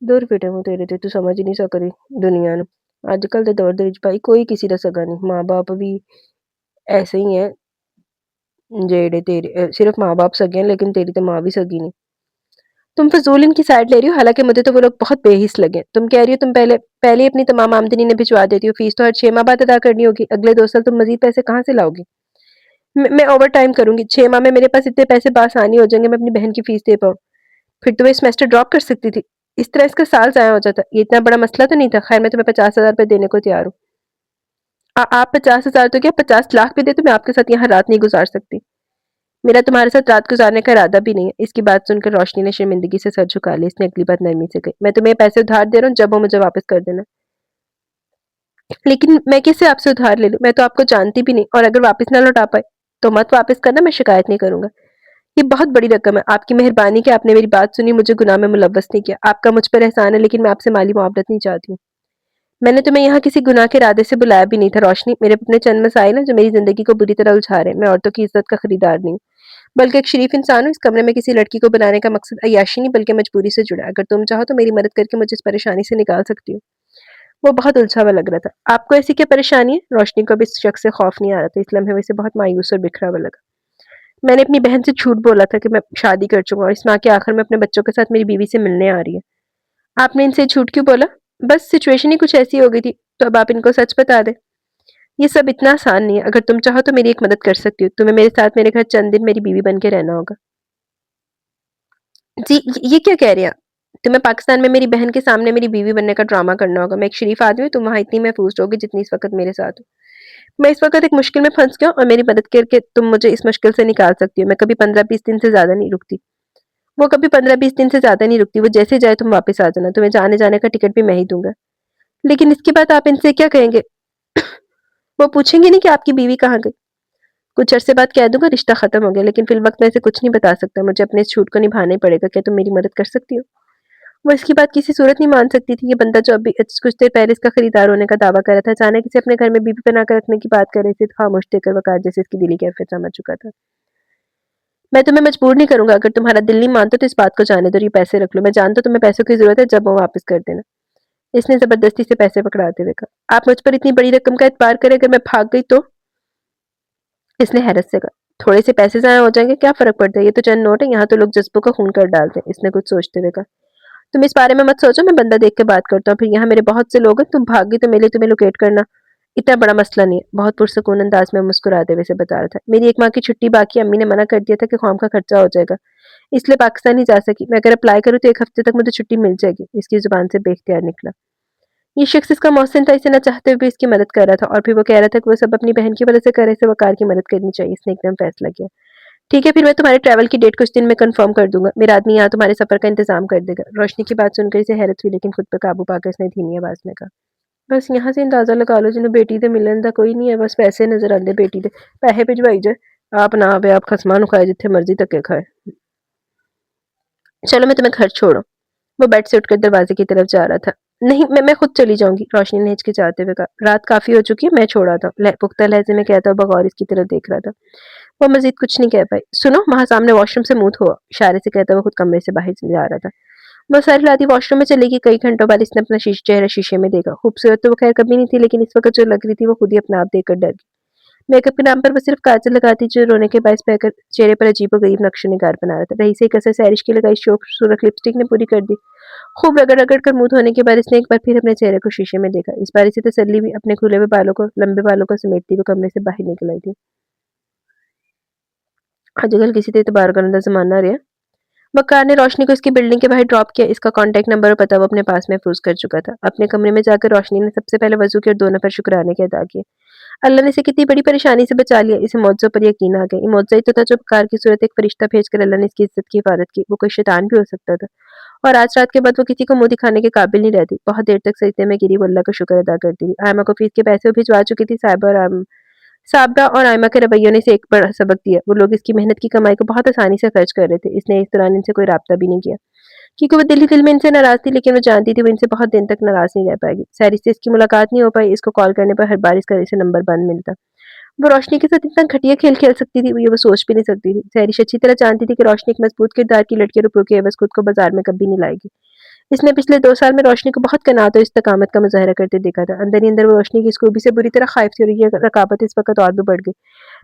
दूर फिटे मूं तेरे ते, तू समझ ही नहीं सकदी दुनिया नूं। अजकल दे दौर दे विच भाई कोई किसी दा सगा नहीं, माँ-बाप भी ऐसे ही हैं जेड़े तेरे सिर्फ माँ-बाप सगे हैं लेकिन तेरी तो माँ भी सगी नहीं। तुम फ़िज़ूल इनकी साइड ले रही हो, हालाँकि मुझे तो वो लोग बहुत बेहिस लगे। तुम कह रही हो तुम पहले पहले ही अपनी तमाम आमदनी इन्हें भिजवा देती हो, फ़ीस तो हर 6 माह बाद अदा करनी होगी। अगले 2 साल तुम मज़ीद पैसे कहाँ से लाओगी? मैं ओवरटाइम करूँगी, 6 माह में मेरे पास इतने पैसे बासानी हो जाएँगे मैं अपनी बहन की फ़ीस दे पाऊँ। फिर तो वो सेमेस्टर ड्रॉप कर सकती थी। इस तरह इसका साल ज़ाया हो जाता। ये इतना बड़ा मसला तो नहीं था। खैर मैं तुम्हें 50,000 रुपए देने को तैयार हूँ। आप 50,000 तो क्या 50 लाख भी दे तो मैं आपके साथ यहाँ रात नहीं गुज़ार सकती। मेरा तुम्हारे साथ रात गुज़ारने का इरादा भी नहीं है। इसकी बात सुनकर रोशनी ने शर्मिंदगी से सर झुका लिया। इसने अगली बात नरमी से कही, मैं तुम्हें ये पैसे उधार दे रहा हूँ, जब हो मुझे वापस कर देना। लेकिन मैं कैसे आपसे उधार ले लूँ? मैं तो आपको जानती भी नहीं और अगर वापस ना लौटा पाए, तो मत वापस करना, मैं शिकायत नहीं करूँगा। ये बहुत बड़ी रकम है। आपकी मेहरबानी कि आपने मेरी बात सुनी, मुझे गुनाह में मुलव्वस नहीं किया। आपका मुझ पर एहसान है लेकिन मैं आपसे माली मुआवज़त नहीं चाहती हूँ। मैंने तुम्हें यहाँ किसी गुनाह के इरादे से बुलाया भी नहीं था रोशनी। मेरे अपने चंद मसाइल हैं जो मेरी ज़िंदगी को बुरी तरह उलझा रहे हैं। मैं औरतों की इज़्ज़त का खरीदार नहीं हूँ, बल्कि एक शरीफ इंसान हूँ। इस कमरे में किसी लड़की को बुलाने का मकसद अय्याशी नहीं बल्कि मजबूरी से जुड़ा है। अगर तुम चाहो तो मेरी मदद करके मुझे इस परेशानी से निकाल सकती हो। वो बहुत उलझा हुआ लग रहा था। आपको ऐसी क्या परेशानी है? रोशनी को अब इस शख्स से खौफ नहीं आ रहा था। इस लम्हे वो इसे बहुत मायूस और बिखरा हुआ लगा। मैंने अपनी बहन से झूठ बोला था कि मैं शादी कर चुका हूँ और इस माह के आखिर में अपने बच्चों के साथ मेरी बीवी से मिलने आ रही है। आपने इनसे झूठ क्यों बोला? बस सिचुएशन ही कुछ ऐसी हो गई थी, तो अब आप इनको सच बता दें। ये सब इतना आसान नहीं है। अगर तुम चाहो तो मेरी एक मदद कर सकती हो। तुम्हें मेरे साथ मेरे घर चंद दिन मेरी बीवी बन के रहना होगा। जी, ये क्या कह रहे हैं आप? तुम्हें पाकिस्तान में मेरी बहन के सामने मेरी बीवी बनने का ड्रामा करना होगा। मैं एक शरीफ आदमी हूँ, तुम वहाँ इतनी महफूज़ रहोगी जितनी इस वक़्त मेरे साथ हो। मैं इस वक़्त एक मुश्किल में फँस गया हूँ और मेरी मदद करके तुम मुझे इस मुश्किल से निकाल सकती हो। मैं कभी 15-20 दिन से ज़्यादा नहीं रुकती। वो कभी 15-20 दिन से ज़्यादा नहीं रुकती। वो जैसे जाए तुम वापस आ जाना। तुम्हें आने-जाने का टिकट भी मैं ही दूँगा। लेकिन इसके बाद आप इनसे क्या कहेंगे? वो पूछेंगे नहीं कि आपकी बीवी कहाँ गई? कुछ अरसे बाद कह दूँगा रिश्ता ख़त्म हो गया, लेकिन फ़िल वक़्त मैं इसे कुछ नहीं बता सकता। मुझे अपने इस झूठ को निभाना ही पड़ेगा। क्या तुम मेरी मदद कर सकती हो? वो इसकी बात किसी सूरत नहीं मान सकती थी। ये बंदा जो अभी कुछ देर पहले इसका खरीदार होने का दावा कर रहा था, अचानक इसे अपने घर में बीवी बनाकर रखने की बात कर रहे थे। खामोश देखकर वक़ार जैसे इसकी दिली कैफ़ियत समझ चुका था। मैं तुम्हें मजबूर नहीं करूँगा, अगर तुम्हारा दिल नहीं मानता तो इस बात को जाने दो और ये पैसे रख लो। मैं जानता हूँ तुम्हें पैसों की ज़रूरत है, जब हो वापस कर देना। इसने ज़बरदस्ती से पैसे पकड़ाते हुए कहा। आप मुझ पर इतनी बड़ी रकम का एतबार करें, अगर मैं भाग गई तो? इसने हैरत से कहा। थोड़े से पैसे ज़ाया हो जाएँगे, क्या फ़र्क पड़ता है? ये तो चंद नोट है, यहाँ तो लोग जज़्बों का खून कर डालते हैं। इसने कुछ सोचते हुए कहा। तुम इस बारे में मत सोचो, मैं बंदा देख के बात करता हूँ। फिर यहाँ मेरे बहुत से लोग हैं, तुम भाग गई तो मेरे लिए तुम्हें लोकेट करना इतना बड़ा मसला नहीं है। बहुत पुरसुकून अंदाज में मुस्कुराते हुए से बता रहा था। मेरी 1 माह की छुट्टी बाकी है, अम्मी ने मना कर दिया था कि ख़ौम का खर्चा हो जाएगा, इसलिए पाकिस्तान नहीं जा सकी। मैं अगर अप्लाई करूँ तो 1 हफ़्ते तक मुझे छुट्टी मिल जाएगी। इसकी ज़ुबान से बेख्तियार निकला। ये शख्स इसका मोहसिन था, इसे ना चाहते हुए भी इसकी मदद कर रहा था और फिर वो कह रहा था कि वो सब अपनी बहन की वजह से कर रहे थे, वक़ार की मदद करनी चाहिए। इसने एकदम फैसला किया। ठीक है, फिर मैं तुम्हारे ट्रैवल की डेट कुछ दिन में कंफर्म कर दूंगा। मेरा आदमी यहाँ तुम्हारे सफर का इंतजाम कर देगा। रोशनी की बात सुनकर इसे हैरत हुई, लेकिन खुद पर काबू पाकर उसने धीमी आवाज में कहा, बस यहाँ से अंदाजा लगा लो जिन्हें बेटी दे मिलन दा कोई नहीं है, बस पैसे नजर आते बेटी दे, पैसे भिजवाई जाए। आप ना आवे, आप खसमान खाए जिथे मर्जी धक्के खाए। चलो मैं तुम्हें घर छोड़ो। वो बेड से उठकर दरवाजे की तरफ जा रहा था। नहीं, मैं खुद चली जाऊंगी, रोशनी ने हिचकिचाते हुए कहा। रात काफी हो चुकी है, मैं छोड़ आता हूँ, पुख्ता लहजे में कहता हुआ बगौर इसकी तरफ देख रहा था। वो मजीद कुछ नहीं कह पाई। सुनो, वहां सामने वॉशरूम से मुंह धो, इशारे से कहता हुआ खुद कमरे से बाहर जा रहा था। वो सारी रात वॉशरूम में चलेगी। कई घंटों बाद इसने अपना चेहरा शीशे में देखा। खूबसूरत तो वो खैर कभी नहीं थी, लेकिन इस वक्त जो लग रही थी वो खुद ही अपना आप देखकर डर गई। मेकअप के नाम पर वो सिर्फ काजल लगाती जो रोने के बायस बहकर चेहरे पर अजीबोगरीब नक्शो निगार बना रहा था। रही से कसर सैरिश की लगाई शौक सूरख लिपस्टिक ने पूरी कर दी। खूब रगड़ रगड़ कर मुंह धोने के बाद इसने एक बार फिर अपने चेहरे को शीशे में देखा। इस बार इसे तसल्ली भी अपने खुले हुए बालों को, लंबे बालों को समेटती हुए कमरे से बाहर निकल आई थी। आजकल किसी से एतबार करने का जमाना रहा। वकार ने रोशनी को इसकी बिल्डिंग के बाहर ड्रॉप किया। इसका कांटेक्ट नंबर और पता वो अपने पास महफूज कर चुका था। अपने कमरे में जाकर रोशनी ने सबसे पहले वजू किया और दोनों पर शुक्राने के अदा किए। अल्लाह ने इसे कितनी बड़ी परेशानी से बचा लिया। इसे मौजों पर यकीन आ गया। ये मौजा ही तो था जो कार की सूरत एक फरिश्ता भेजकर अल्लाह ने इसकी इज्जत की हिफाजत की। वो कोई शैतान भी हो सकता था। और आज रात के बाद वो किसी को मुंह दिखाने के काबिल नहीं रहती। बहुत देर तक सजदे में गिरी वो अल्लाह का शुक्र अदा करती रही। आयमा को फीस के पैसे वो भिजवा चुकी थी। साबरा और आयमा के रवैयों ने इसे एक बड़ा सबक दिया। वो लोग इसकी मेहनत की कमाई को बहुत आसानी से खर्च कर रहे थे। इसने इस दौरान इनसे कोई राब्ता भी नहीं किया, क्योंकि वो दिल ही दिल में इनसे नाराज थी, लेकिन वो जानती थी वो इनसे बहुत दिन तक नाराज नहीं रह पाएगी। सैरी से इसकी मुलाकात नहीं हो पाई। इसको कॉल करने पर हर बार इसका इसे नंबर बंद मिलता। वो रोशनी के साथ इतना घटिया खेल खेल सकती थी, ये वो सोच भी नहीं सकती थी। सैरिश अच्छी तरह जानती थी कि रोशनी एक मजबूत किरदार की लड़की रुपयों की एवज खुद को बाजार में कभी नहीं लाएगी। इसने पिछले 2 साल में रोशनी को बहुत कनात और इस्तकामत का मुजाहरा करते देखा था। अंदर ही अंदर वो रोशनी की इस खूबी से बुरी तरह खौफ थी, और ये रकाबत इस वक्त और भी बढ़ गई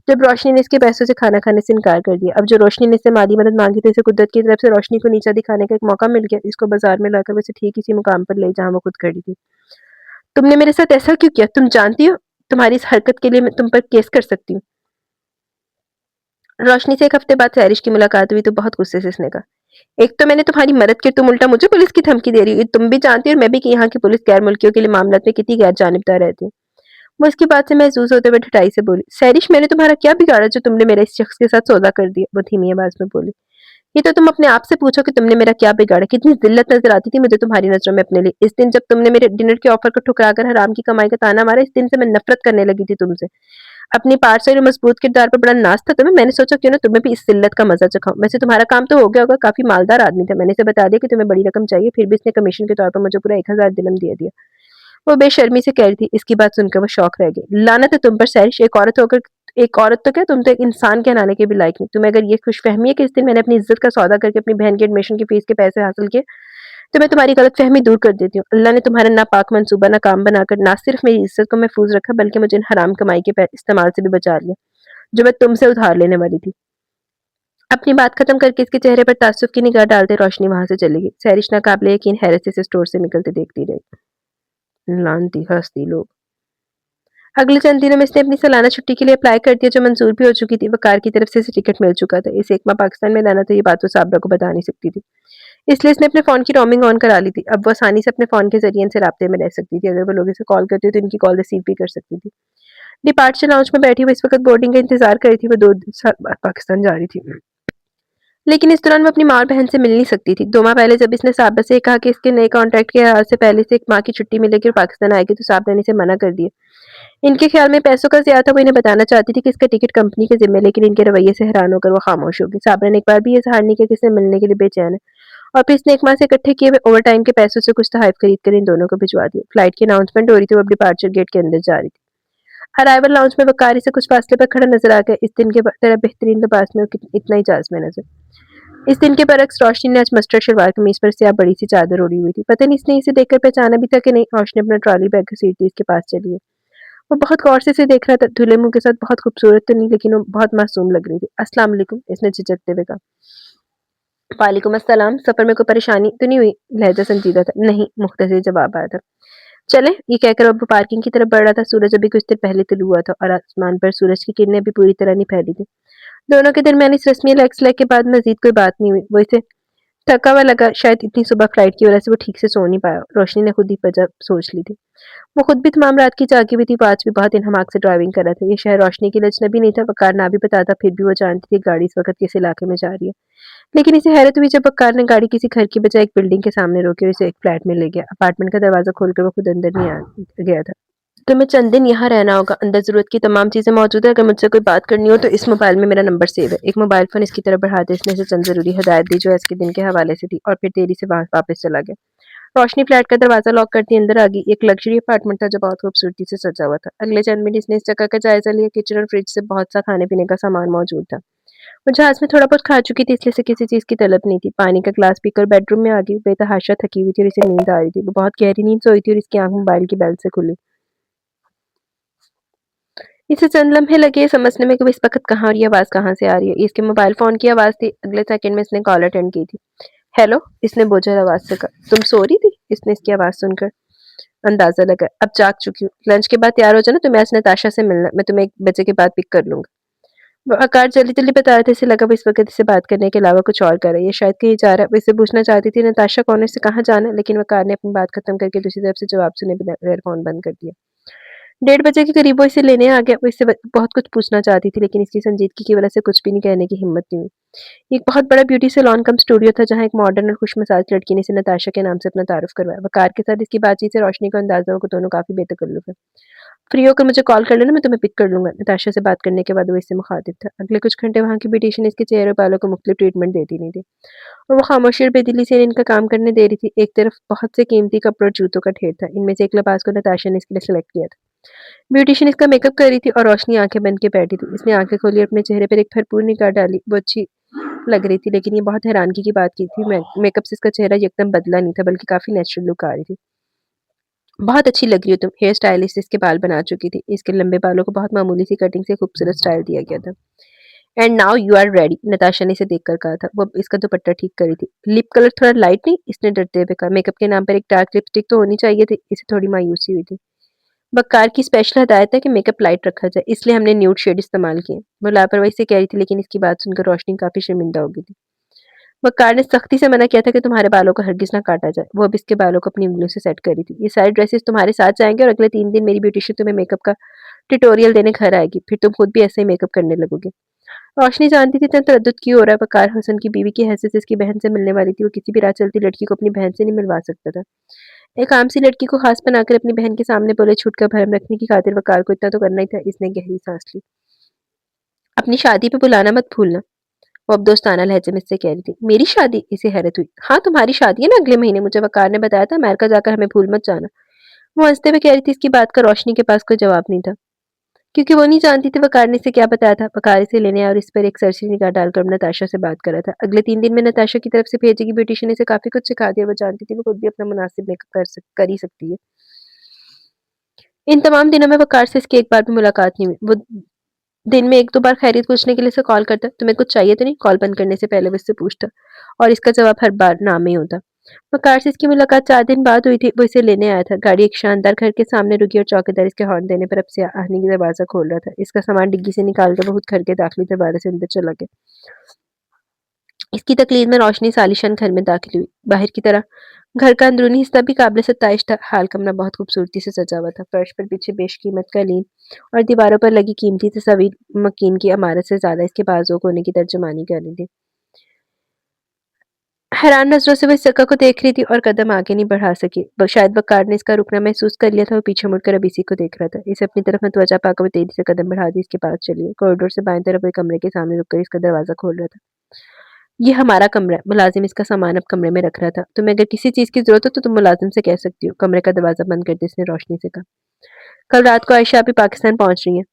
जब रोशनी ने इसके पैसों से खाना खाने से इनकार कर दिया। अब जो रोशनी ने इससे माली मदद मांगी थी, इसे कुदरत की तरफ से रोशनी को नीचा दिखाने का एक मौका मिल गया। इसको बाजार में लाकर वैसे ठीक इसी मुकाम पर ले जहां वो खुद खड़ी थी। तुमने मेरे साथ ऐसा क्यों किया? तुम जानती हो तुम्हारी इस हरकत के लिए मैं तुम पर केस कर सकती हूँ। रोशनी से 1 हफ्ते बाद सैरिश की मुलाकात हुई तो बहुत गुस्से से इसने कहा, एक तो मैंने तुम्हारी मदद की, तुम उल्टा मुझे पुलिस की धमकी दे रही हो। तुम भी जानती हो और मैं भी कि यहाँ की पुलिस गैर मुल्कियों के लिए मामलात में कितनी गैर जानिबदार रहती है। वो इसकी बात से महसूस होते हुए ठठाई से बोली, सैरिश मैंने तुम्हारा क्या बिगाड़ा जो तुमने मेरे इस शख्स के साथ सौदा कर दिया? वो धीमी आवाज में बोली, ये तो तुम अपने आप से पूछो कि तुमने मेरा क्या बिगाड़ा। कितनी जिल्लत नजर आती थी मुझे तुम्हारी नजरों में अपने लिए। इस दिन जब तुमने मेरे डिनर के ऑफर को ठुकराकर हराम की कमाई का ताना मारा, इस दिन से मैं नफरत करने लगी थी तुमसे। अपनी पार्सल और मजबूत किरदार पर बड़ा नाज था तुम्हें। मैंने सोचा क्यों ना तुम्हें भी इस जिल्लत का मजा चखाऊं। वैसे तुम्हारा काम तो हो गया होगा, काफी मालदार आदमी था। मैंने इसे बता दिया कि तुम्हें बड़ी रकम चाहिए, फिर भी इसने कमीशन के तौर पर मुझे पूरा 1000 दिरहम दे दिया। वो बेशर्मी से कह रही थी। इसकी बात सुनकर वो शौक रह गई। लानत है तुम पर सैरिश, एक औरत तो क्या, तुम तो एक इंसान कहलाने के भी लायक नहीं। तुम्हें अगर ये खुशफहमी है कि इस दिन मैंने अपनी इज्जत का सौदा करके अपनी बहन के एडमिशन की फीस के पैसे हासिल किए, तो मैं तुम्हारी गलतफहमी दूर कर देती हूँ। अल्लाह ने तुम्हारा नापाक मंसूबा नाकाम बनाकर ना सिर्फ मेरी इज्जत को महफूज रखा, बल्कि मुझे इन हराम कमाई के इस्तेमाल से भी बचा लिया जो मैं तुमसे उधार लेने वाली थी। अपनी बात खत्म करके इसके चेहरे पर ताज्जुब की निगाह डालते रोशनी वहां से चली गई। सैरिश नाकाबिले यकीन हैरत से इसे स्टोर से निकलते देखती रही। लानती हस्ती लोग। अगले चंद दिनों में इसने अपनी सालाना छुट्टी के लिए अप्लाई कर दिया, जो मंजूर भी हो चुकी थी। वकार की तरफ से इसे टिकट मिल चुका था। इसे एक माह पाकिस्तान में रहना था, ये बात वो साबरा को बता नहीं सकती थी, इसलिए इसने अपने फोन की रोमिंग ऑन करा ली थी। अब वो आसानी से अपने फोन के जरिए इनसे राब्ते में रह सकती थी। अगर वो लोग इसे कॉल करते तो इनकी कॉल रिसीव भी कर सकती थी। डिपार्चर लाउंज में बैठी वो इस वक्त बोर्डिंग का इंतजार कर रही थी। वो 2 साल बाद पाकिस्तान जा रही थी, लेकिन इस दौरान वो अपनी माँ और बहन से मिल नहीं सकती थी। 2 माह पहले जब इसने साबरा से कहा कि इसके नए कॉन्ट्रैक्ट के लिहाज से पहले से एक माह की छुट्टी मिलेगी और पाकिस्तान आएगी, तो साबरा ने इसे मना कर दिया। इनके ख्याल में पैसों का ज़्यादा था। वो इन्हें बताना चाहती थी कि इसका टिकट कंपनी के ज़िम्मे, लेकिन इनके रवैये से हैरान होकर वो खामोश हो गई। साबरा ने एक बार भी ये इज़हार नहीं किया कि इससे मिलने के लिए बेचैन है, और फिर इसने 1 माह से इकट्ठे किए हुए ओवरटाइम के पैसों से कुछ तोहफ़े खरीद कर इन दोनों को भिजवा दिया। फ्लाइट की अनाउंसमेंट हो रही थी, वो अब डिपार्चर गेट के अंदर जा रही थी। अराइवल लाउंज में वकारी से कुछ फासले पर खड़ा नजर आ गया। इस दिन के तरह बेहतरीन लिबास में इतना ही जाज़ में नजर। इस दिन के बरक्स रोशनी ने आज मस्टर्ड शलवार कमीज पर से बड़ी सी चादर ओढ़ी हुई थी। पता नहीं इसने इसे देखकर पहचाना भी था कि नहीं। रोशनी अपना ट्रॉली बैग घसीटती इसके पास चली है। वो बहुत गौर से इसे देख रहा था। धुले मुंह के साथ बहुत खूबसूरत तो नहीं, लेकिन वो बहुत मासूम लग रही थी। अस्सलाम वालेकुम, इसने झिझकते हुए कहा। वालेकुम अस्सलाम। सफर में कोई परेशानी तो नहीं हुई? लहजा संजीदा था। नहीं, मुख्तसर जवाब आया था। चले, ये कहकर अब वो पार्किंग की तरफ बढ़ रहा था। सूरज अभी कुछ देर पहले तुलू हुआ था और आसमान पर सूरज की किरणें अभी पूरी तरह नहीं फैली थी। दोनों के दरमियान इस रस्मी लैक्स के बाद मजीद कोई बात नहीं हुई। वो इसे थका हुआ लगा, शायद इतनी सुबह फ्लाइट की वजह से वो ठीक से सो नहीं पाया। रोशनी ने खुद ही वजह सोच ली थी। वो खुद भी तमाम रात की जागी हुई थी, वो आज भी बहुत इन्हमाक से ड्राइविंग कर रहा था। ये शहर रोशनी के लिए अजनबी नहीं था, वकार ना भी बताता, फिर भी वो जानती थी गाड़ी इस वक्त किस इलाके में जा रही है। लेकिन इसे हैरत हुई जब वकार ने गाड़ी किसी घर की बजाय एक बिल्डिंग के सामने रोकी और इसे एक फ्लैट में ले गया। अपार्टमेंट का दरवाजा खोलकर वो खुद अंदर नहीं आ गया था। तुम्हें चंद दिन यहाँ रहना होगा, अंदर ज़रूरत की तमाम चीज़ें मौजूद है। अगर मुझसे कोई बात करनी हो तो इस मोबाइल में मेरा नंबर सेव है। एक मोबाइल फ़ोन इसकी तरफ बढ़ाते इसने इसे चंद ज़रूरी हिदायत दी जो इसके दिन के हवाले से थी और फिर देरी से वापस चला गया। रोशनी फ्लैट का दरवाज़ा लॉक करती अंदर आ गई। एक लग्जरी अपार्टमेंट था जो बहुत खूबसूरती से सजा हुआ था। अगले चंद मिनट इसने इस जगह का जायज़ा लिया। किचन और फ्रिज से बहुत सा खाने-पीने का सामान मौजूद था। वो जहाज़ में थोड़ा बहुत खा चुकी थी, इसलिए इसे किसी चीज़ की तलब नहीं थी। पानी का ग्लास पीकर बेडरूम में आ गई। बेतहाशा थकी हुई थी और इसे नींद आ रही थी। वो बहुत गहरी नींद सोई थी और इसकी आँख मोबाइल की बेल से खुली। इसे चंद लम्हे लगे समझने में कि वो इस वक़्त कहाँ और ये आवाज़ कहाँ से आ रही है। ये इसके मोबाइल फ़ोन की आवाज़ थी। अगले सेकंड में इसने कॉल अटेंड की थी। हेलो, इसने बोझिल आवाज़ से कहा। तुम सो रही थी? इसने इसकी आवाज़ सुनकर अंदाज़ा लगा। अब जाग चुकी हूँ। लंच के बाद तैयार हो जाना, तुम्हें आज नताशा से मिलना है। मैं तुम्हें 1 बजे के बाद पिक कर लूँगा। वो आकार जल्दी-जल्दी बता रहा था, इसे लगा वो इस वक़्त इससे बात करने के अलावा कुछ और कर रहा है। ये शायद कहीं जा रहा है। वो इससे पूछना चाहती थी नताशा कौन है, इसे कहाँ जाना है, लेकिन वक़ार ने अपनी बात ख़त्म करके दूसरी तरफ से जवाब सुने बगैर फ़ोन बंद कर दिया। 1:30 के करीब वो इसे लेने आ गया। वो इससे बहुत कुछ पूछना चाहती थी, लेकिन इसकी संजीदगी की वजह से कुछ भी नहीं कहने की हिम्मत नहीं हुई। एक बहुत बड़ा ब्यूटी सैलून कम स्टूडियो था, जहाँ एक मॉडर्न और खुशमिजाज लड़की ने इसे नताशा के नाम से अपना तारुफ करवाया। वक़ार के साथ इसकी बातचीत से रोशनी को अंदाज़ा हुआ कि दोनों काफ़ी बेतकल्लुफ़ हैं। फ्री होकर मुझे कॉल कर लेना, मैं तुम्हें पिक कर लूँगा। नताशा से बात करने के बाद वो इससे मुखातिब था। अगले कुछ घंटे वहाँ की ब्यूटिशियन इसके चेहरे और बालों को मुख्तलिफ ट्रीटमेंट देती नहीं थी और वो खामोशी और बेदिली से इनका काम करने दे रही थी। एक तरफ बहुत से कीमती कपड़े और जूतों का ढेर था। इनमें से एक लिबास को नताशा ने इसके लिए सेलेक्ट किया था। ब्यूटिशियन इसका मेकअप कर रही थी और रोशनी आंखें बंद के बैठी थी। इसने आंखें खोली और अपने चेहरे पर एक भरपूर निगाह डाली। वो अच्छी लग रही थी, लेकिन ये बहुत हैरानगी की बात की थी। मेकअप से इसका चेहरा एकदम बदला नहीं था, बल्कि काफ़ी नेचुरल लुक आ रही थी। बहुत अच्छी लग रही हो तुम। हेयर स्टाइलिस्ट इसके बाल बना चुकी थी। इसके लंबे बालों को बहुत मामूली सी कटिंग से खूबसूरत स्टाइल दिया गया था। And now you are ready, Natasha ने इसे देखकर कहा था। वो इसका दुपट्टा ठीक कर रही थी। लिप कलर थोड़ा लाइट नहीं? इसने डरते हुए कहा। मेकअप के नाम पर एक डार्क लिपस्टिक तो होनी चाहिए थी। इसे थोड़ी मायूसी हुई थी। बक्कार की स्पेशल हदायत है कि मेकअप लाइट रखा जाए, इसलिए हमने न्यूड शेड इस्तेमाल किए। वो लापरवाही से कह रही थी, लेकिन इसकी बात सुनकर रोशनी काफ़ी शर्मिंदा हो गई थी। वक़ार ने सख्ती से मना किया था कि तुम्हारे बालों को हरगिज़ ना काटा जाए। वो अब इसके बालों को अपनी उँगलियों से सेट कर रही थी। ये सारी ड्रेसेस तुम्हारे साथ जाएँगे और अगले 3 दिन मेरी ब्यूटीशियन तुम्हें मेकअप का ट्यूटोरियल देने घर आएगी। फिर तुम खुद भी ऐसे ही मेकअप करने लगोगे। रोशनी जानती थी इतना तरद्दुद क्यों हो रहा है। वक़ार हसन की बीवी की हैसियत से इसकी बहन से मिलने वाली थी। वो किसी भी राह चलती लड़की को अपनी बहन से नहीं मिलवा सकता था। एक आम सी लड़की को ख़ास बनाकर अपनी बहन के सामने बोले छूट का भरम रखने की खातिर वक़ार को इतना तो करना ही था। इसने गहरी साँस ली। अपनी शादी पे बुलाना मत भूलना। वो अब दोस्ताना लहजे में इससे कह रही थी। मेरी शादी? इसे हैरत हुई। हाँ, तुम्हारी शादी है ना अगले महीने, मुझे वकार ने बताया था। अमेरिका जाकर हमें भूल मत जाना। वो हंसते हुए कह रही थी। इसकी बात का रोशनी के पास कोई जवाब नहीं था, क्योंकि वो नहीं जानती थी वकार ने इसे क्या बताया था। वकार इसे लेने आया और इस पर एक सरसरी निगाह डालकर नताशा से बात कर रहा था। अगले 3 दिन में नताशा की तरफ से भेजेगी ब्यूटिशियन ने इसे काफी कुछ सिखा दिया। वो जानती थी वो खुद भी अपना मुनासिब मेकअप कर ही सकती है। इन तमाम दिनों में वकार से इसकी एक बार भी मुलाकात नहीं हुई। वो दिन में 1-2 बार खैरियत पूछने के लिए उसे कॉल करता। तुम्हें कुछ चाहिए तो नहीं? कॉल बंद करने से पहले वो इससे पूछता और इसका जवाब हर बार ना में ही होता। वकार से इसकी मुलाकात 4 दिन बाद हुई थी। वो इसे लेने आया था। गाड़ी एक शानदार घर के सामने रुकी और चौकीदार इसके हॉर्न देने पर अब से आने की दरवाज़ा खोल रहा था। इसका सामान डिग्गी से निकाल कर वो खुद घर के दाखिली दरवाजे से अंदर चला गया। इसकी तकलीफ में रोशनी सालिशान घर में दाखिल हुई। बाहर की तरह घर का अंदरूनी हिस्सा भी काबिल सत्ताइश था। हाल कमरा बहुत खूबसूरती से सजा हुआ था। फर्श पर पीछे बेशकीमत कालीन और दीवारों पर लगी कीमती तस्वीर मकीन की इमारत से ज्यादा इसके बाजुक होने की तर्जुमानी कर रही थी। हैरान नजरों से वो इस जगह को देख रही थी और कदम आगे नहीं बढ़ा सकी। शायद वकार ने इसका रुकना महसूस कर लिया था। वो पीछे मुड़कर अब इसी को देख रहा था। इसे अपनी तरफ मतवजा पाकर वो तेजी से कदम बढ़ा दी। इसके पास चलिए। कॉरिडोर से बाएं तरफ एक कमरे के सामने रुककर इसका दरवाजा खोल रहा था। ये हमारा कमरा है। मुलाजिम इसका सामान अब कमरे में रख रहा था। तुम्हें अगर किसी चीज की जरूरत हो तो तुम मुलाजिम से कह सकती हो। कमरे का दरवाजा बंद कर दे इसने रोशनी से कहा। कल रात को आयशा अभी पाकिस्तान पहुंच रही है।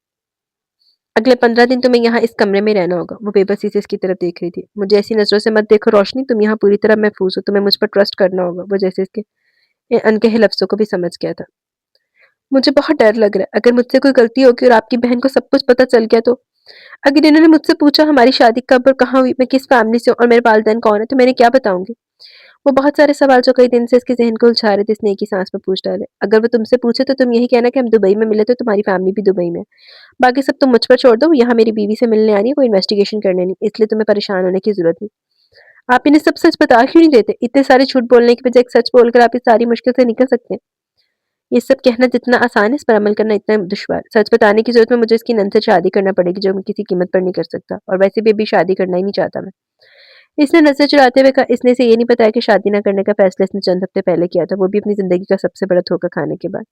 अगले 15 दिन तुम्हें यहाँ इस कमरे में रहना होगा। वो बेबसी से इसकी तरफ देख रही थी। मुझे ऐसी नजरों से मत देखो रोशनी, तुम यहाँ पूरी तरह महफूज हो। तुम्हें मुझ पर ट्रस्ट करना होगा। वो जैसे इसके अनकहे लफ्जों को भी समझ गया था। मुझे बहुत डर लग रहा है, अगर मुझसे कोई गलती होगी और आपकी बहन को सब कुछ पता चल गया तो। अगर इन्होंने मुझसे पूछा हमारी शादी कब और कहाँ हुई, मैं किस फैमिली से हूँ और मेरे वालिदैन कौन है, तो मैंने क्या बताऊंगी? वो बहुत सारे सवाल जो कई दिन से इसके ज़हन को उलझा रहे थे, इसने एक ही सांस में पूछ डाले। अगर वो तुमसे पूछे तो तुम यही कहना कि हम दुबई में मिले, तो तुम्हारी फैमिली भी दुबई में है। बाकी सब तुम मुझ पर छोड़ दो। यहाँ मेरी बीवी से मिलने आ रही है, कोई इन्वेस्टिगेशन करने नहीं, इसलिए तुम्हें परेशान होने की ज़रूरत नहीं। आप इन्हें सब सच बता क्यों नहीं देते? इतने सारे झूठ बोलने की बजाय एक सच बोलकर आप इस सारी मुश्किल से निकल सकते हैं। ये सब कहना जितना आसान है, इस पर अमल करना इतना दुश्वार। सच बताने की ज़रूरत में मुझे इसकी नंद से शादी करना पड़ेगी, जो मैं किसी कीमत पर नहीं कर सकता, और वैसे भी अभी शादी करना ही नहीं चाहता मैं। इसने नज़र चुराते हुए कहा, इसने इसे ये नहीं बताया कि शादी ना करने का फैसला इसने चंद हफ्ते पहले किया था, वो भी अपनी ज़िंदगी का सबसे बड़ा धोखा खाने के बाद।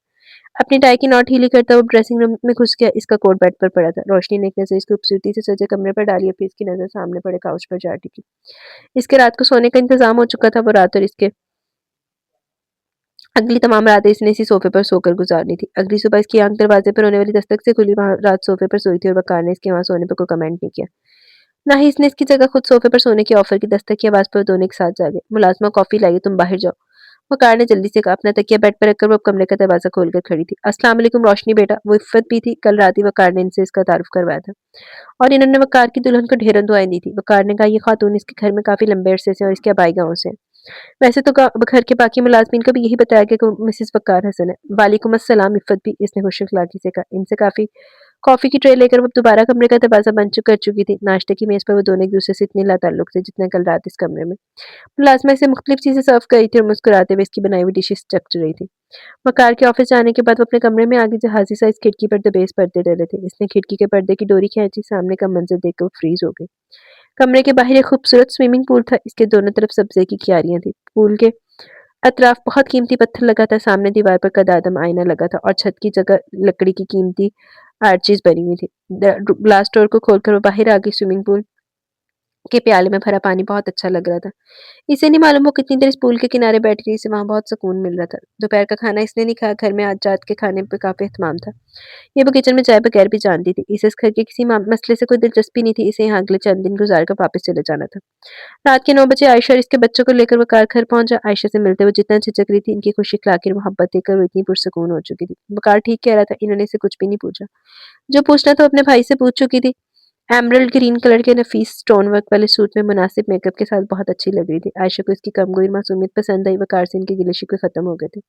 अपनी टाई की नॉट ढीली करता हुआ ड्रेसिंग रूम में घुस गया। इसका कोट बेड पर पड़ा था। रोशनी ने एक नज़र इसकी खूबसूरती से सजे कमरे पर डाली और फिर इसकी नज़र सामने पड़े काउच पर जा टिकी। इसके रात को सोने का इंतज़ाम हो चुका था। वो रात और इसके अगली तमाम रातें इसने इसी सोफ़े पर सोकर गुज़ारनी थी। अगली सुबह इसकी आँख दरवाज़े पर होने वाली दस्तक से खुली। वहाँ रात सोफ़े पर सोई थी और वक़ार ने इसके वहाँ सोने पर कोई कमेंट नहीं किया। ना ही इसने इसकी जगह खुद सोफ़े पर सोने की ऑफ़र की। दस्तक की आवाज़ पर दोनों एक साथ जागे। मुलाज़िमा कॉफ़ी लाई, तुम बाहर जाओ। वक़ार ने जल्दी से कहा। अपना तकिया बेड पर रखकर वो अब कमरे का दरवाज़ा खोलकर खड़ी थी। अस्सलाम वालेकुम रोशनी बेटा। वो इफ़्फ़त भी थी। कल रात ही वक़ार ने इनसे इसका तारुफ़ करवाया था और इन्होंने वक़ार की दुल्हन को ढेरों दुआएँ दी थी। वक़ार ने कहा, ये ख़ातून इसके घर में काफ़ी लंबे अरसे से और इसके आबाई गाँव से है। वैसे तो घर के बाकी मुलाज़मीन को भी यही बताया गया कि वो मिसेज़ वक़ार हसन है। वालेकुम अस्सलाम इफ़्फ़त भी, इसने खुश अख़लाक़ी से कहा। इनसे काफ़ी कॉफ़ी की ट्रे लेकर वो दोबारा कमरे का दरवाज़ा बंद कर चुकी थी। नाश्ते की मेज़ पर वो दोनों एक-दूसरे से इतने लाताल्लुक़ थे जितना कल रात इस कमरे में। मुलाज़िमा इसे मुख़्तलिफ़ चीज़ें सर्व कर रही थी और मुस्कुराते हुए इसकी बनाई हुई डिशेज़ चख रही थी। वक़ार के ऑफ़िस जाने के बाद वो अपने कमरे में आगे जहाज़ी साइज़ खिड़की पर दबेस पर्दे डले थे। इसने खिड़की के पर्दे की डोरी खींची। सामने का मंज़र देखकर वो फ्रीज़ हो गई। कमरे के बाहर एक खूबसूरत स्विमिंग पूल था। इसके दोनों तरफ सब्ज़े की क्यारियाँ थीं। पूल के अतराफ बहुत कीमती पत्थर लगा था। सामने दीवार पर कदादम आईना लगा था और छत की जगह लकड़ी की कीमती आर्चीज़ बनी हुई थी। ग्लास डोर को खोलकर वो बाहर आ गई। स्विमिंग पूल के प्याले में भरा पानी बहुत अच्छा लग रहा था। इसे नहीं मालूम वो कितनी देर इस पूल के किनारे बैठी रही। इसे वहाँ बहुत सुकून मिल रहा था। दोपहर का खाना इसने नहीं खाया। घर में आज रात के खाने पे काफ़ी एहतमाम था। ये वो किचन में जाए बगैर भी जानती थी। इसे इस घर के किसी मसले से कोई दिलचस्पी नहीं थी। इसे यहाँ अगले चंद दिन गुजार कर वापस चले जाना था। रात के 9 बजे आयशा और इसके बच्चों को लेकर वक़ार घर पहुँचा। आयशा से मिलते हुए जितना झिझक रही थी, इनकी खुशी, इख़लाक़ और मोहब्बत देखकर वो इतनी पुरसुकून हो चुकी थी। वक़ार ठीक कह रहा था, इन्होंने इसे कुछ भी नहीं पूछा। जो पूछना था वो अपने भाई से पूछ चुकी थी। एमराल्ड ग्रीन कलर के नफीस स्टोन वर्क वाले सूट में मुनासिब मेकअप के साथ बहुत अच्छी लग रही थी। आयशा को इसकी कमगोई मासूमियत पसंद आई। वक़ार से इनके गिले-शिकवे ख़त्म हो गए थे।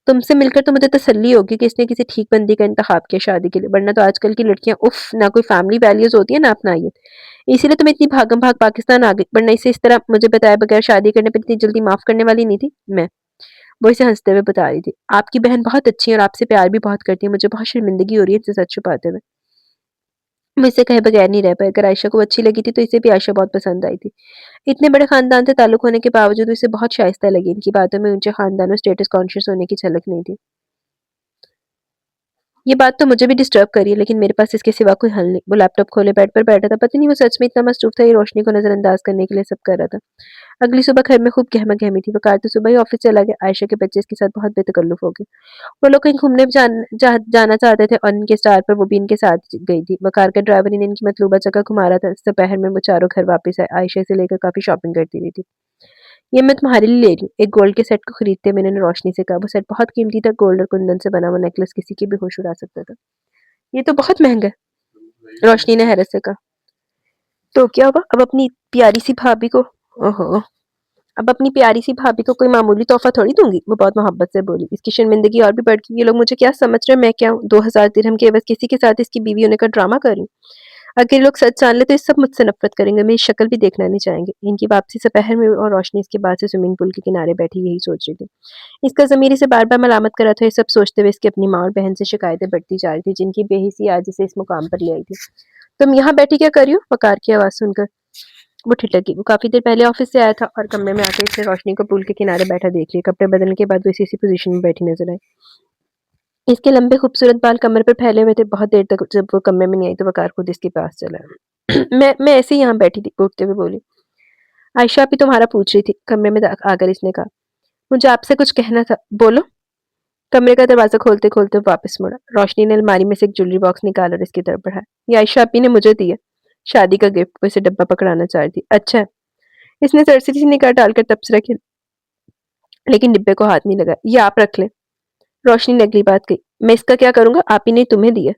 तुमसे मिलकर तो मुझे तसल्ली होगी कि इसने किसी ठीक बंदी का इंतखाब किया शादी के लिए, वरना तो आजकल की लड़कियां उफ, ना कोई फैमिली वैल्यूज होती है ना अपनाइयत। इसीलिए तो मैं इतनी भागम भाग पाकिस्तान आ गई, वरना इसे इस तरह मुझे बताए बगैर शादी करने पर इतनी जल्दी माफ करने वाली नहीं थी मैं। वो इसे हंसते हुए बता रही थी। आपकी बहन बहुत अच्छी है और आपसे प्यार भी बहुत करती है। मुझे बहुत शर्मिंदगी हो रही है इसे सच छुपाते हुए। मुझसे कहे बगैर नहीं रह पाए। अगर आयशा को अच्छी लगी थी तो इसे भी आयशा बहुत पसंद आई थी। इतने बड़े खानदान से ताल्लुक होने के बावजूद इसे बहुत शाइस्ता लगी। इनकी बातों में ऊंचे खानदान और स्टेटस कॉन्शियस होने की झलक नहीं थी। ये बात तो मुझे भी डिस्टर्ब करी है, लेकिन मेरे पास इसके सिवा कोई हल नहीं। वो लैपटॉप खोले बेड पर बैठा था। पता नहीं वो सच में इतना मसरूफ था, ये रोशनी को नजरअंदाज करने के लिए सब कर रहा था। अगली सुबह घर में खूब गहमा-गहमी थी। वकार तो सुबह ही ऑफिस चला गया। आयशा के बच्चे इसके साथ बहुत बेतकल्लुफ़ हो गए। वो लोग कहीं घूमने जाना चाहते थे और इनके स्टार पर वो भी इनके साथ गई थी। वकार का ड्राइवर इन्हें इनकी मतलूबा जगह घुमा रहा था। दोपहर में वो चारों घर वापस आए। आयशा से लेकर काफ़ी शॉपिंग करती रही थी। ये मैं तुम्हारे लिए ले रही हूँ। एक गोल्ड के सेट को खरीदते मैंने रोशनी से कहा। वो सेट बहुत कीमती था। गोल्ड और कुंदन से बना हुआ नेकलेस किसी की भी होश उड़ा सकता था। ये तो बहुत महँगा है, रोशनी ने हैरत से कहा। तो क्या हुआ? अब अपनी प्यारी सी भाभी को ओहो! अब अपनी प्यारी सी भाभी को कोई मामूली तोहफ़ा थोड़ी दूँगी। वो बहुत मोहब्बत से बोली। इसकी शर्मिंदगी और भी बढ़ गई। ये लोग मुझे क्या समझ रहे हैं, मैं क्या हूँ? 2000 दिरहम के एवज़ किसी के साथ इसकी बीवी होने का ड्रामा कर रही हूँ। अगर ये लोग सच जान लें तो ये सब मुझसे नफ़रत करेंगे। मेरी शक्ल भी देखना नहीं चाहेंगे। इनकी वापसी से पहर में और रोशनी इसके बाद से स्विमिंग पूल के किनारे बैठी यही सोच रही थी। इसका ज़मीर इसे बार-बार मलामत कर रहा था। ये सब सोचते हुए इसकी अपनी माँ और बहन से शिकायतें बढ़ती जा रही थी, जिनकी बेहिसी आज इसे इस मुकाम पर ले आई थी। तुम यहाँ बैठी क्या कर रही हो? वक़ार की आवाज़ सुनकर वो ठिठकी। वो काफ़ी देर पहले ऑफ़िस से आया था और कमरे में आके इसने रोशनी को पूल के किनारे बैठा देख लिया। कपड़े बदलने के बाद वो इसी पोज़ीशन में बैठी नज़र आई। इसके लंबे खूबसूरत बाल कमर पे फैले हुए थे। बहुत देर तक जब वो कमरे में नहीं आई तो वक़ार खुद इसके पास चला। मैं ऐसे ही यहाँ बैठी थी, उठते हुए बोली। आयशा भी तुम्हारा पूछ रही थी, कमरे में आकर इसने कहा। मुझे आपसे कुछ कहना था, बोलो। कमरे का दरवाज़ा खोलते-खोलते वापस मुड़ा। रोशनी ने अलमारी में से एक ज्वेलरी बॉक्स निकाला और इसकी तरफ बढ़ाया। ये आयशा आपी ने मुझे दी है। शादी का गिफ्ट। वो इसे डब्बा पकड़ाना चाह रही थी। अच्छा। इसने सरसरी सी निगाह डालकर तबसरा किया, लेकिन डिब्बे को हाथ नहीं लगा। ये आप रख लें। रोशनी ने अगली बात कही। मैं इसका क्या करूँगा? आप ही ने तुम्हें दी है।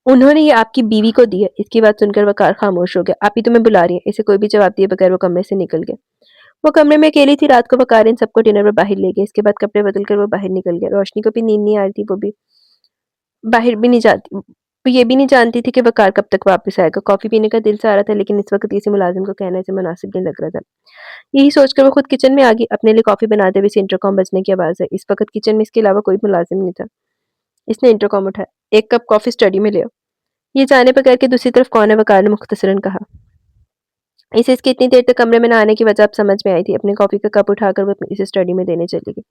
उन्होंने ये आपकी बीवी को दी है। इसकी बात सुनकर वकार खामोश हो गया। आप ही तुम्हें बुला रही हैं। इसे कोई भी जवाब दिए बगैर वो कमरे से निकल गया। वो कमरे में अकेली थी। रात को वकार इन सबको डिनर में बाहर ले गया। इसके बाद कपड़े बदलकर वो बाहर निकल गया। रोशनी को भी नींद नहीं आ रही थी। वो भी बाहर भी नहीं जाती। वो ये भी नहीं जानती थी कि वक़ार कब तक वापस आएगा। कॉफ़ी पीने का दिल चाह रहा था, लेकिन इस वक़्त किसी मुलाज़िम को कहना इसे मुनासिब नहीं लग रहा था। यही सोचकर वो खुद किचन में आ गई, अपने लिए कॉफ़ी बनाते हुए। इसे इंटरकॉम बजने की आवाज़ आई। इस वक़्त किचन में इसके अलावा कोई मुलाज़िम नहीं था। इसने इंटरकॉम उठाया। "1 कप कॉफ़ी स्टडी में ले आओ।" ये जाने पर घर के दूसरी तरफ कौन है, वक़ार ने मुख्तसरन कहा। इसे इसके इतनी देर तक कमरे में ना आने की वजह अब समझ में आई थी। अपने कॉफ़ी का कप उठाकर वो इसे स्टडी में देने चली गई।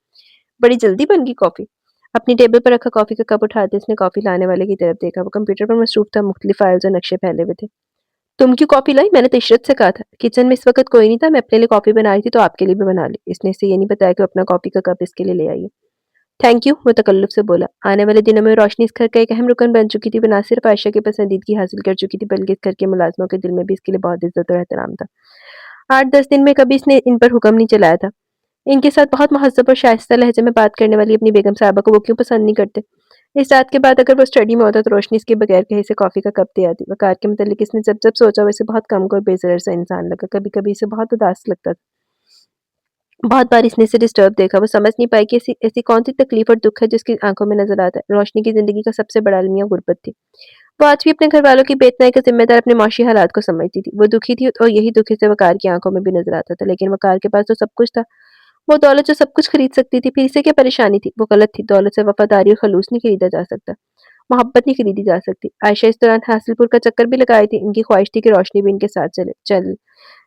बड़ी जल्दी बन गई कॉफ़ी। अपनी टेबल पर रखा कॉफ़ी का कप उठाते इसने कॉफ़ी लाने वाले की तरफ देखा। वो कंप्यूटर पर मसरूफ़ था, मुख्तलिफ फाइल्स और नक्शे फैले हुए थे। "तुम क्यों कॉफ़ी लाई? मैंने तो इशरत से कहा था।" "किचन में इस वक़्त कोई नहीं था, मैं अपने लिए कॉफ़ी बना रही थी तो आपके लिए भी बना ली।" इसने इसे ये नहीं बताया कि वो अपना कॉफ़ी का कप इसके लिए ले आई है। "थैंक यू," वो तकल्लुफ़ से बोला। आने वाले दिनों में रोशनी इस घर का एक अहम रुकन बन चुकी थी। वो ना सिर्फ़ आयशा की पसंदीदगी हासिल कर चुकी थी, बल्कि इस घर के मुलाज़िमों के दिल में भी इसके लिए बहुत इज़्ज़त और एहतराम था। 8-10 दिन में कभी इसने इन पर हुक्म नहीं चलाया था। इनके साथ बहुत महज़्ज़ब और शाइस्ता लहज़े में बात करने वाली अपनी बेगम साहिबा को वो क्यों पसंद नहीं करते? इस रात के बाद अगर वो स्टडी में होता तो रोशनी इसके बगैर कहे इसे कॉफ़ी का कप दे आती। वक़ार के मुतल्लिक़ इसने जब-जब सोचा वो इसे बहुत कमज़ोर, बेज़रर सा इंसान लगा। कभी-कभी इसे बहुत उदास लगता था। बहुत बार इसने इसे डिस्टर्ब देखा। वो समझ नहीं पाई कि ऐसी ऐसी कौन-सी तकलीफ़ और दुःख है जिसकी आँखों में नज़र आता है। रोशनी की ज़िंदगी का सबसे बड़ा अलमिया गुर्बत थी। वो आज भी अपने घरवालों की बेइत्तनाई का ज़िम्मेदार अपने माशी हालात को समझती थी। वो दुखी थी और यही दुःख इसे वक़ार की आँखों में भी नज़र आता था। लेकिन वक़ार के पास तो सब कुछ था। वो दौलत जो सब कुछ खरीद सकती थी, फिर इसे क्या परेशानी थी? वो गलत थी। दौलत से वफ़ादारी और ख़ुलूस नहीं खरीदा जा सकता। मोहब्बत नहीं खरीदी जा सकती। आयशा इस दौरान हासिलपुर का चक्कर भी लगाई थी। इनकी ख़्वाहिश थी कि रोशनी भी इनके साथ चल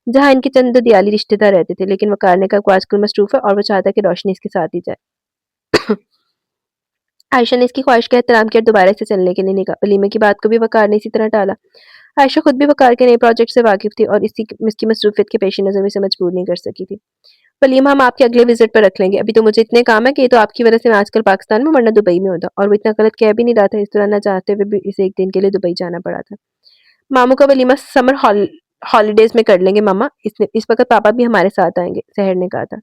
जहाँ इनके चंद दियाली रिश्तेदार रहते थे। लेकिन वक़ार ने कहा वो आजकल मसरूफ़ है और वो चाहता है कि रोशनी इसके साथ ही जाए। आयशा ने इसकी ख्वाहिश का एहतराम किया और दोबारा इसे चलने के लिए नहीं कहा। वलीमे की बात को भी वक़ार ने इसी तरह टाला। आयशा खुद भी वक़ार के नए प्रोजेक्ट से वाकिफ़ थी और इसकी मसरूफ़ियत के पेश नज़र इसे मजबूर नहीं कर सकी थी। वलीमा हम आपके अगले विज़िट पर रख लेंगे। अभी तो मुझे इतने काम है कि ये तो आपकी वज़ह से मैं आजकल पाकिस्तान में वरना दुबई में होता। और वो इतना गलत कह भी नहीं रहा था। इस दौरान ना चाहते हुए भी इसे 1 दिन के लिए दुबई जाना पड़ा था। मामू का वलीमा समर हॉलिडेज़ में कर लेंगे मम्मा। इस वक़्त पापा भी हमारे साथ आएँगे, सहर ने कहा था।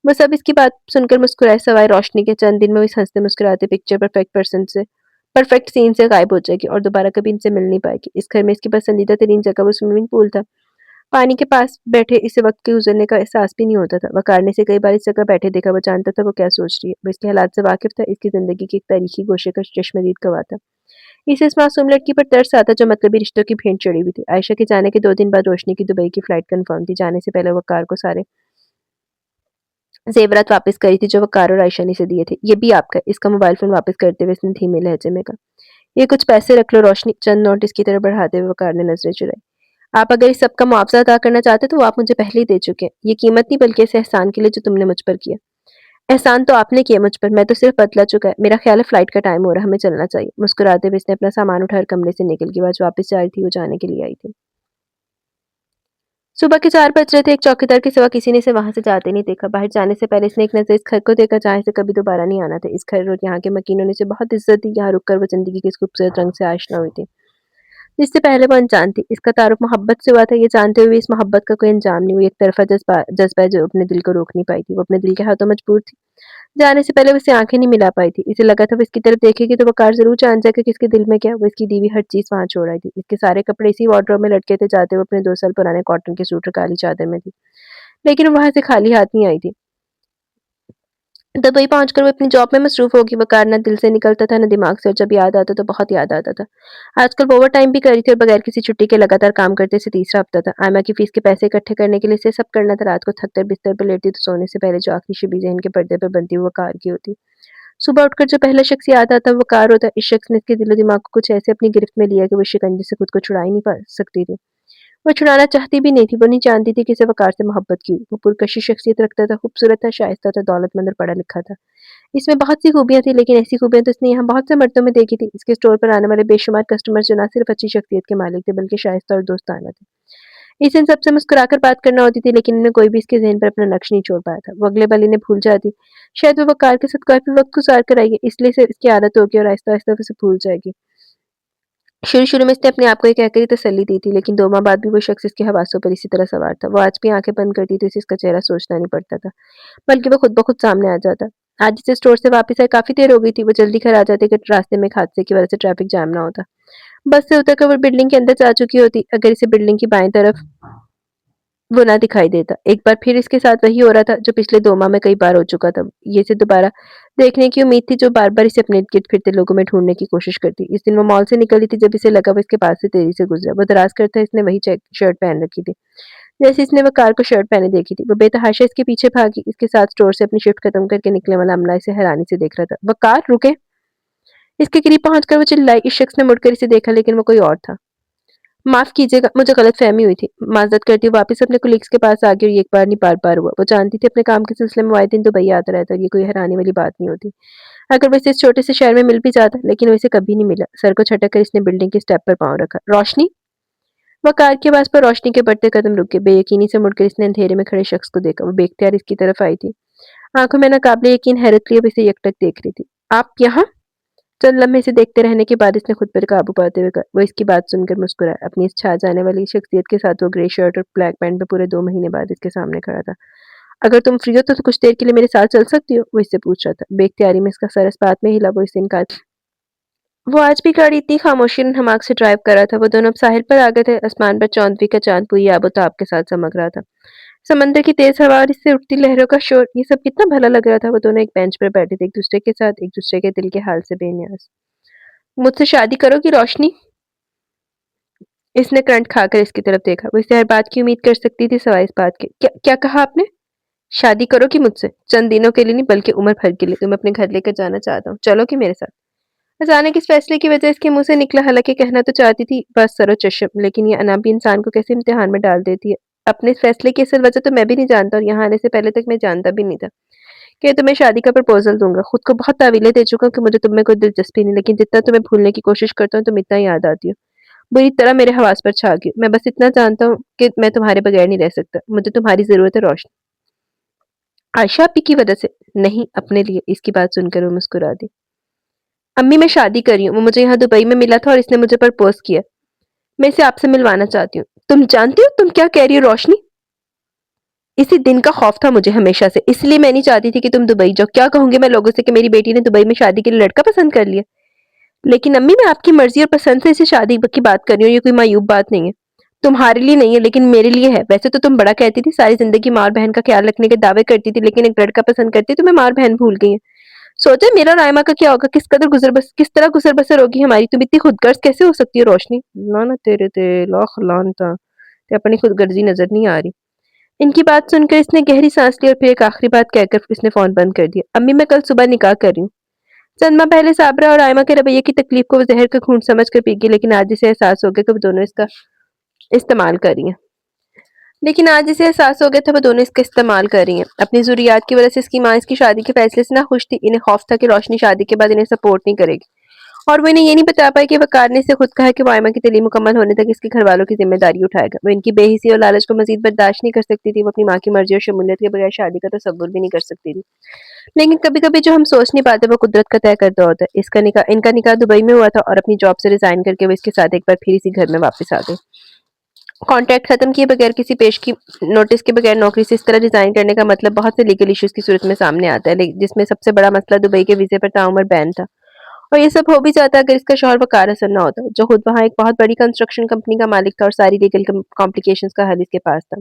वो सब इसकी बात सुनकर मुस्कुराए, सवाए रोशनी के। चंद दिन में वो इस हँसते-मुस्कुराते पिक्चर परफेक्ट सीन से गायब हो जाएगी और दोबारा कभी इनसे मिल नहीं पाएगी। इस घर में इसकी पसंदीदा तरीन जगह वो स्विमिंग पूल था। पानी के पास बैठे इसे वक़्त के गुज़रने का एहसास भी नहीं होता था। वक़ार ने इसे कई बार इस जगह बैठे देखा। वो जानता था वो क्या सोच रही है। वो इसके हालात से वाकिफ़ था। इसकी ज़िंदगी की एक तारीख़ी गोशे का चश्मदीद गवाह था। इसे इस मासूम लड़की पर तरस आता जो मतलबी रिश्तों की भेंट चढ़ी हुई थी। आयशा के जाने के 2 दिन बाद रोशनी की दुबई की फ़्लाइट कन्फ़र्म थी। जाने से पहले वक़ार को सारे ज़ेवरात वापस करी थी जो वक़ार और आयशा ने इसे दिए थे। "ये भी आपका है।" इसका मोबाइल फ़ोन वापस करते हुए इसने धीमे लहजे में कहा। "ये कुछ पैसे रख लो रोशनी।" चंद नोट इसकी तरफ बढ़ाते हुए वक़ार ने नज़रें चुराई। "आप अगर इस सब का मुआवज़ा अदा करना चाहते तो वो आप मुझे पहले ही दे चुके हैं। ये कीमत नहीं बल्कि इस एहसान के लिए जो तुमने मुझ पर किया।" "एहसान तो आपने किया मुझ पर, मैं तो सिर्फ़ बदला चुका है। मेरा ख़्याल है फ़्लाइट का टाइम हो रहा है, हमें चलना चाहिए।" मुस्कुराते हुए इसने अपना सामान उठाकर कमरे से निकल गई। वो आज वापस जा रही थी, वो जाने के लिए आई थी। सुबह के 4 बज रहे थे। एक चौकीदार के सिवा किसी ने इसे वहाँ से जाते नहीं देखा। बाहर जाने से पहले इसने एक नज़र इस घर को देखा जहाँ इसे कभी दोबारा नहीं आना था। इस घर और यहाँ के मकीनों ने इसे बहुत इज़्ज़त दी। यहाँ रुककर वो ज़िंदगी के इस खूबसूरत रंग से आशना हुई थी, जिससे पहले वो अनजान थी। इसका तारुफ़ मोहब्बत से हुआ था, ये जानते हुए इस मोहब्बत का कोई अंजाम नहीं। वो एक तरफ़ा जज़्बा है जो अपने दिल को रोक नहीं पाई थी। वो अपने दिल के हाथों मजबूर थी। जाने से पहले वो इससे आँखें नहीं मिला पाई थी। इसे लगा था वो इसकी तरफ देखेगी तो वक़ार ज़रूर जान जाएगा कि इसके दिल में क्या है। वो इसकी दी हुई हर चीज़ वहाँ छोड़ आई थी। इसके सारे कपड़े इसी वार्डरोब में लटके थे। जाते हुए अपने 2 साल पुराने कॉटन के सूट और काली चादर में थी। लेकिन वो वहाँ से खाली हाथ नहीं आई थी। दुबई पहुँचकर वो अपनी जॉब में मसरूफ़ होगी। वक़ार ना दिल से निकलता था, ना दिमाग से, और जब याद आता तो बहुत याद आता था। आजकल वो ओवरटाइम भी कर रही थी और बगैर किसी छुट्टी के लगातार काम करते इसे तीसरा हफ़्ता था। आयमा की फ़ीस के पैसे इकट्ठे करने के लिए इसे सब करना था। रात को थककर बिस्तर पर लेटी तो सोने से पहले जो आखिरी शबी ज़हन के पर्दे पर बनती वो वक़ार की होती। सुबह उठकर जो पहला शख्स याद आता वो वक़ार होता। इस शख्स ने इसके दिलो-दिमाग को कुछ ऐसे अपनी गिरफ्त में लिया कि वो इस शिकंजे से खुद को छुड़ा ही नहीं पा सकती थी। वो छुड़ाना चाहती भी नहीं थी। वो नहीं जानती थी कि इसे वक़ार से मोहब्बत क्यों। वो पुरकशिश शख्सियत रखता था, खूबसूरत था, शाइस्ता था, दौलतमंद और पढ़ा-लिखा था। इसमें बहुत सी खूबियाँ थी, लेकिन ऐसी खूबियाँ तो इसने यहाँ बहुत से मर्दों में देखी थी। इसके स्टोर पर आने वाले बेशुमार कस्टमर्स जो ना सिर्फ अच्छी शख्सियत के मालिक थे, बल्कि शाइस्ता और दोस्ताना थे। इसे इन सबसे मुस्कुराकर बात करना होती थी, लेकिन इनमें कोई भी इसके ज़हन पर अपना नक्श नहीं छोड़ पाया था। वो अगले पल इन्हें भूल जाती। शायद वो वक़ार के साथ काफ़ी वक़्त गुज़ार कर आई है, इसलिए इसे इसकी आदत हो गई और आहिस्ता-आहिस्ता वो इसे भूल जाएगी। शुरू-शुरू में इसने अपने आप को ये कहकर ही तसल्ली दी थी, लेकिन 2 माह बाद भी वो शख्स इसके हवासों पर इसी तरह सवार था। वो आज भी आँखें बंद करती तो इसे इसका चेहरा सोचना नहीं पड़ता था, बल्कि वो खुद ब खुद सामने आ जाता। आज इसे स्टोर से वापस आए काफ़ी देर हो गई थी। वो जल्दी घर आ जाती कि रास्ते में एक हादसे की वजह से ट्रैफिक जाम ना होता। बस से उतरकर वो बिल्डिंग के अंदर जा चुकी होती, अगर इसे बिल्डिंग की बाएँ तरफ वो ना दिखाई देता। एक बार फिर इसके साथ वही हो रहा था जो पिछले 2 माह में कई बार हो चुका था। ये इसे दोबारा देखने की उम्मीद थी जो बार-बार इसे अपने इर्द-गिर्द फिरते लोगों में ढूँढने की कोशिश करती। इस दिन वो मॉल से निकली थी जब इसे लगा वो इसके पास से तेज़ी से गुज़रा। वो दराज़ करता इसने वही चेक शर्ट पहन रखी थी। जैसे इसने वो कार को शर्ट पहने देखी थी, वो बेतहाशा इसके पीछे भागी। इसके साथ स्टोर से अपनी शिफ्ट खत्म करके निकलने वाला अमला इसे हैरानी से देख रहा था। "वक़ार रुके!" इसके करीब पहुँचकर वो चिल्लाई। इस शख्स ने मुड़कर इसे देखा लेकिन वो कोई और था। "माफ़ कीजिएगा, मुझे गलतफ़हमी हुई थी।" माज़रत करती हुए वापस अपने कोलीग्स के पास आ गई और ये एक बार नहीं बार-बार हुआ। वो जानती थी अपने काम के सिलसिले में वो आए दिन दुबई आता रहता है और ये कोई हैरानी वाली बात नहीं होती। अगर वो इसे इस छोटे से शहर में मिल भी जाता, लेकिन वो इसे कभी नहीं मिला। सर को झटक कर इसने बिल्डिंग के स्टेप पर पाँव रखा। "रोशनी?" वह कार की आवाज़ पर रोशनी के बढ़ते कदम रुक गए। बेयकीनी से मुड़कर इसने अंधेरे में खड़े शख्स को देखा। वो बेख्तियार इसकी तरफ आई थी। आँखों में नाकाबिले यकीन हैरत लिए वो इसे एकटक देख रही थी। "आप यहाँ?" चंद लम्हे इसे देखते रहने के बाद इसने खुद पर काबू पाते हुए कहा। वो इसकी बात सुनकर मुस्कुराया। अपनी इस छा जाने वाली शख्सियत के साथ वो ग्रे शर्ट और ब्लैक पैंट में पूरे 2 महीने बाद इसके सामने खड़ा था। "अगर तुम फ्री हो तो कुछ देर के लिए मेरे साथ चल सकती हो?" वो इससे पूछ रहा था। बेख्तियारी में इसका सर इस बात में हिला। वो इससे इनकार। वो आज भी गाड़ी इतनी खामोशी और हमाक से ड्राइव कर रहा था। वो दोनों अब साहिल पर आ गए थे। आसमान पर चौदहवीं का चाँद पूरी आबोताब के साथ चमक रहा था। समंदर की तेज हवा और इससे उठती लहरों का शोर, ये सब कितना भला लग रहा था। वो दोनों एक बेंच पर बैठे थे, एक-दूसरे के साथ, एक-दूसरे के दिल के हाल से बेनियाज़। "मुझसे शादी करोगी रोशनी?" इसने करंट खाकर इसकी तरफ देखा। वो इससे हर बात की उम्मीद कर सकती थी सिवाय इस बात के। "क्या क्या कहा आपने?" "शादी करोगी मुझसे?" "चंद दिनों के लिए नहीं बल्कि उम्र भर के लिए। तुम्हें अपने घर लेकर जाना चाहता हूँ। चलोगी मेरे साथ?" अचानक इस फैसले की वजह इसके मुँह से निकला। हालाँकि कहना तो चाहती थी बस सरो चश्म, लेकिन ये अनाबी इंसान को कैसे इम्तिहान में डाल देती है। अपने इस फैसले की असल वजह तो मैं भी नहीं जानता और यहाँ आने से पहले तक मैं जानता भी नहीं था कि तुम्हें शादी का प्रपोज़ल दूँगा। खुद को बहुत तावीलें दे चुका हूँ कि मुझे तुम में कोई दिलचस्पी नहीं, लेकिन जितना तुम्हें भूलने की कोशिश करता हूँ तुम इतना ही याद आती हो। बुरी तरह मेरे हवास पर छा गई हो। मैं बस इतना जानता हूँ कि मैं तुम्हारे बगैर नहीं रह सकता। मुझे तुम्हारी ज़रूरत है रोशनी। आयशा आपी की वजह से? नहीं, अपने लिए। इसकी बात सुनकर वो मुस्कुरा दी। अम्मी मैं शादी कर रही हूँ। वो मुझे यहाँ दुबई में मिला था और इसने मुझे प्रपोज़ किया। मैं इसे आपसे मिलवाना चाहती हूँ। तुम जानती हो तुम क्या कह रही हो रोशनी? इसी दिन का खौफ था मुझे हमेशा से, इसलिए मैं नहीं चाहती थी कि तुम दुबई जाओ। क्या कहूँगी मैं लोगों से कि मेरी बेटी ने दुबई में शादी के लिए लड़का पसंद कर लिया? लेकिन अम्मी मैं आपकी मर्ज़ी और पसंद से इसे शादी की बात कर रही हूँ, ये कोई मायूब बात नहीं है। तुम्हारे लिए नहीं है लेकिन मेरे लिए है। वैसे तो तुम बड़ा कहती थी सारी ज़िंदगी माँ और बहन का ख़्याल रखने के दावे करती थी, लेकिन एक लड़का पसंद करती तुम्हें माँ और बहन भूल गई हैं। सोचा है मेरा और रायमा का क्या होगा? किस तरह गुज़र-बसर होगी हमारी? तुम इतनी खुदगर्ज़ कैसे हो सकती हो रोशनी? लानत तेरे ते लाख लानता। ते अपनी खुदगर्ज़ी नज़र नहीं आ रही। इनकी बात सुनकर इसने गहरी सांस ली और फिर एक आखिरी बात कहकर इसने फ़ोन बंद कर दिया। अम्मी मैं कल सुबह निकाह कर रही हूँ। चंद माह पहले साबरा और आयमा के रवैये की तकलीफ को वो ज़हर का घूंट समझकर पी गई, लेकिन आज इसे एहसास हो गया कि वो दोनों इसका इस्तेमाल कर रही हैं। वो दोनों इसका इस्तेमाल कर रही हैं। अपनी ज़ुर्रियात की वजह से इसकी माँ इसकी शादी के फैसले से नाखुश थी। इन्हें खौफ था कि रोशनी शादी के बाद इन्हें सपोर्ट नहीं करेगी। और वो इन्हें ये नहीं बता पाई कि वक़ार ने इससे खुद कहा कि वो आयमा की तालीम मुकम्मल होने तक इसके घरवालों की ज़िम्मेदारी उठाएगा। वो इनकी बेहिसी और लालच को मज़ीद बर्दाश्त नहीं कर सकती थी। वो अपनी माँ की मर्ज़ी और शमूलियत के बगैर शादी का तसव्वुर भी नहीं कर सकती थी। लेकिन कभी-कभी जो हम सोच नहीं पाते वो कुदरत का तय करदा होता है। इसका निकाह इनका निकाह दुबई में हुआ था और अपनी जॉब से रिज़ाइन करके वो इसके साथ एक बार फिर इसी घर में वापस आ गई। कॉन्ट्रैक्ट खत्म किए बगैर किसी पेश की नोटिस के बगैर नौकरी से इस तरह रिज़ाइन करने का मतलब बहुत से लीगल इश्यूज़ की सूरत में सामने आता है, जिसमें सबसे बड़ा मसला दुबई के वीज़े पर ताउम्र बैन था। और ये सब हो भी जाता अगर इसका शौहर वक़ार हसन ना होता, जो खुद वहाँ एक बहुत बड़ी कंस्ट्रक्शन कंपनी का मालिक था और सारी लीगल कॉम्प्लिकेशंस का हल इसके पास था।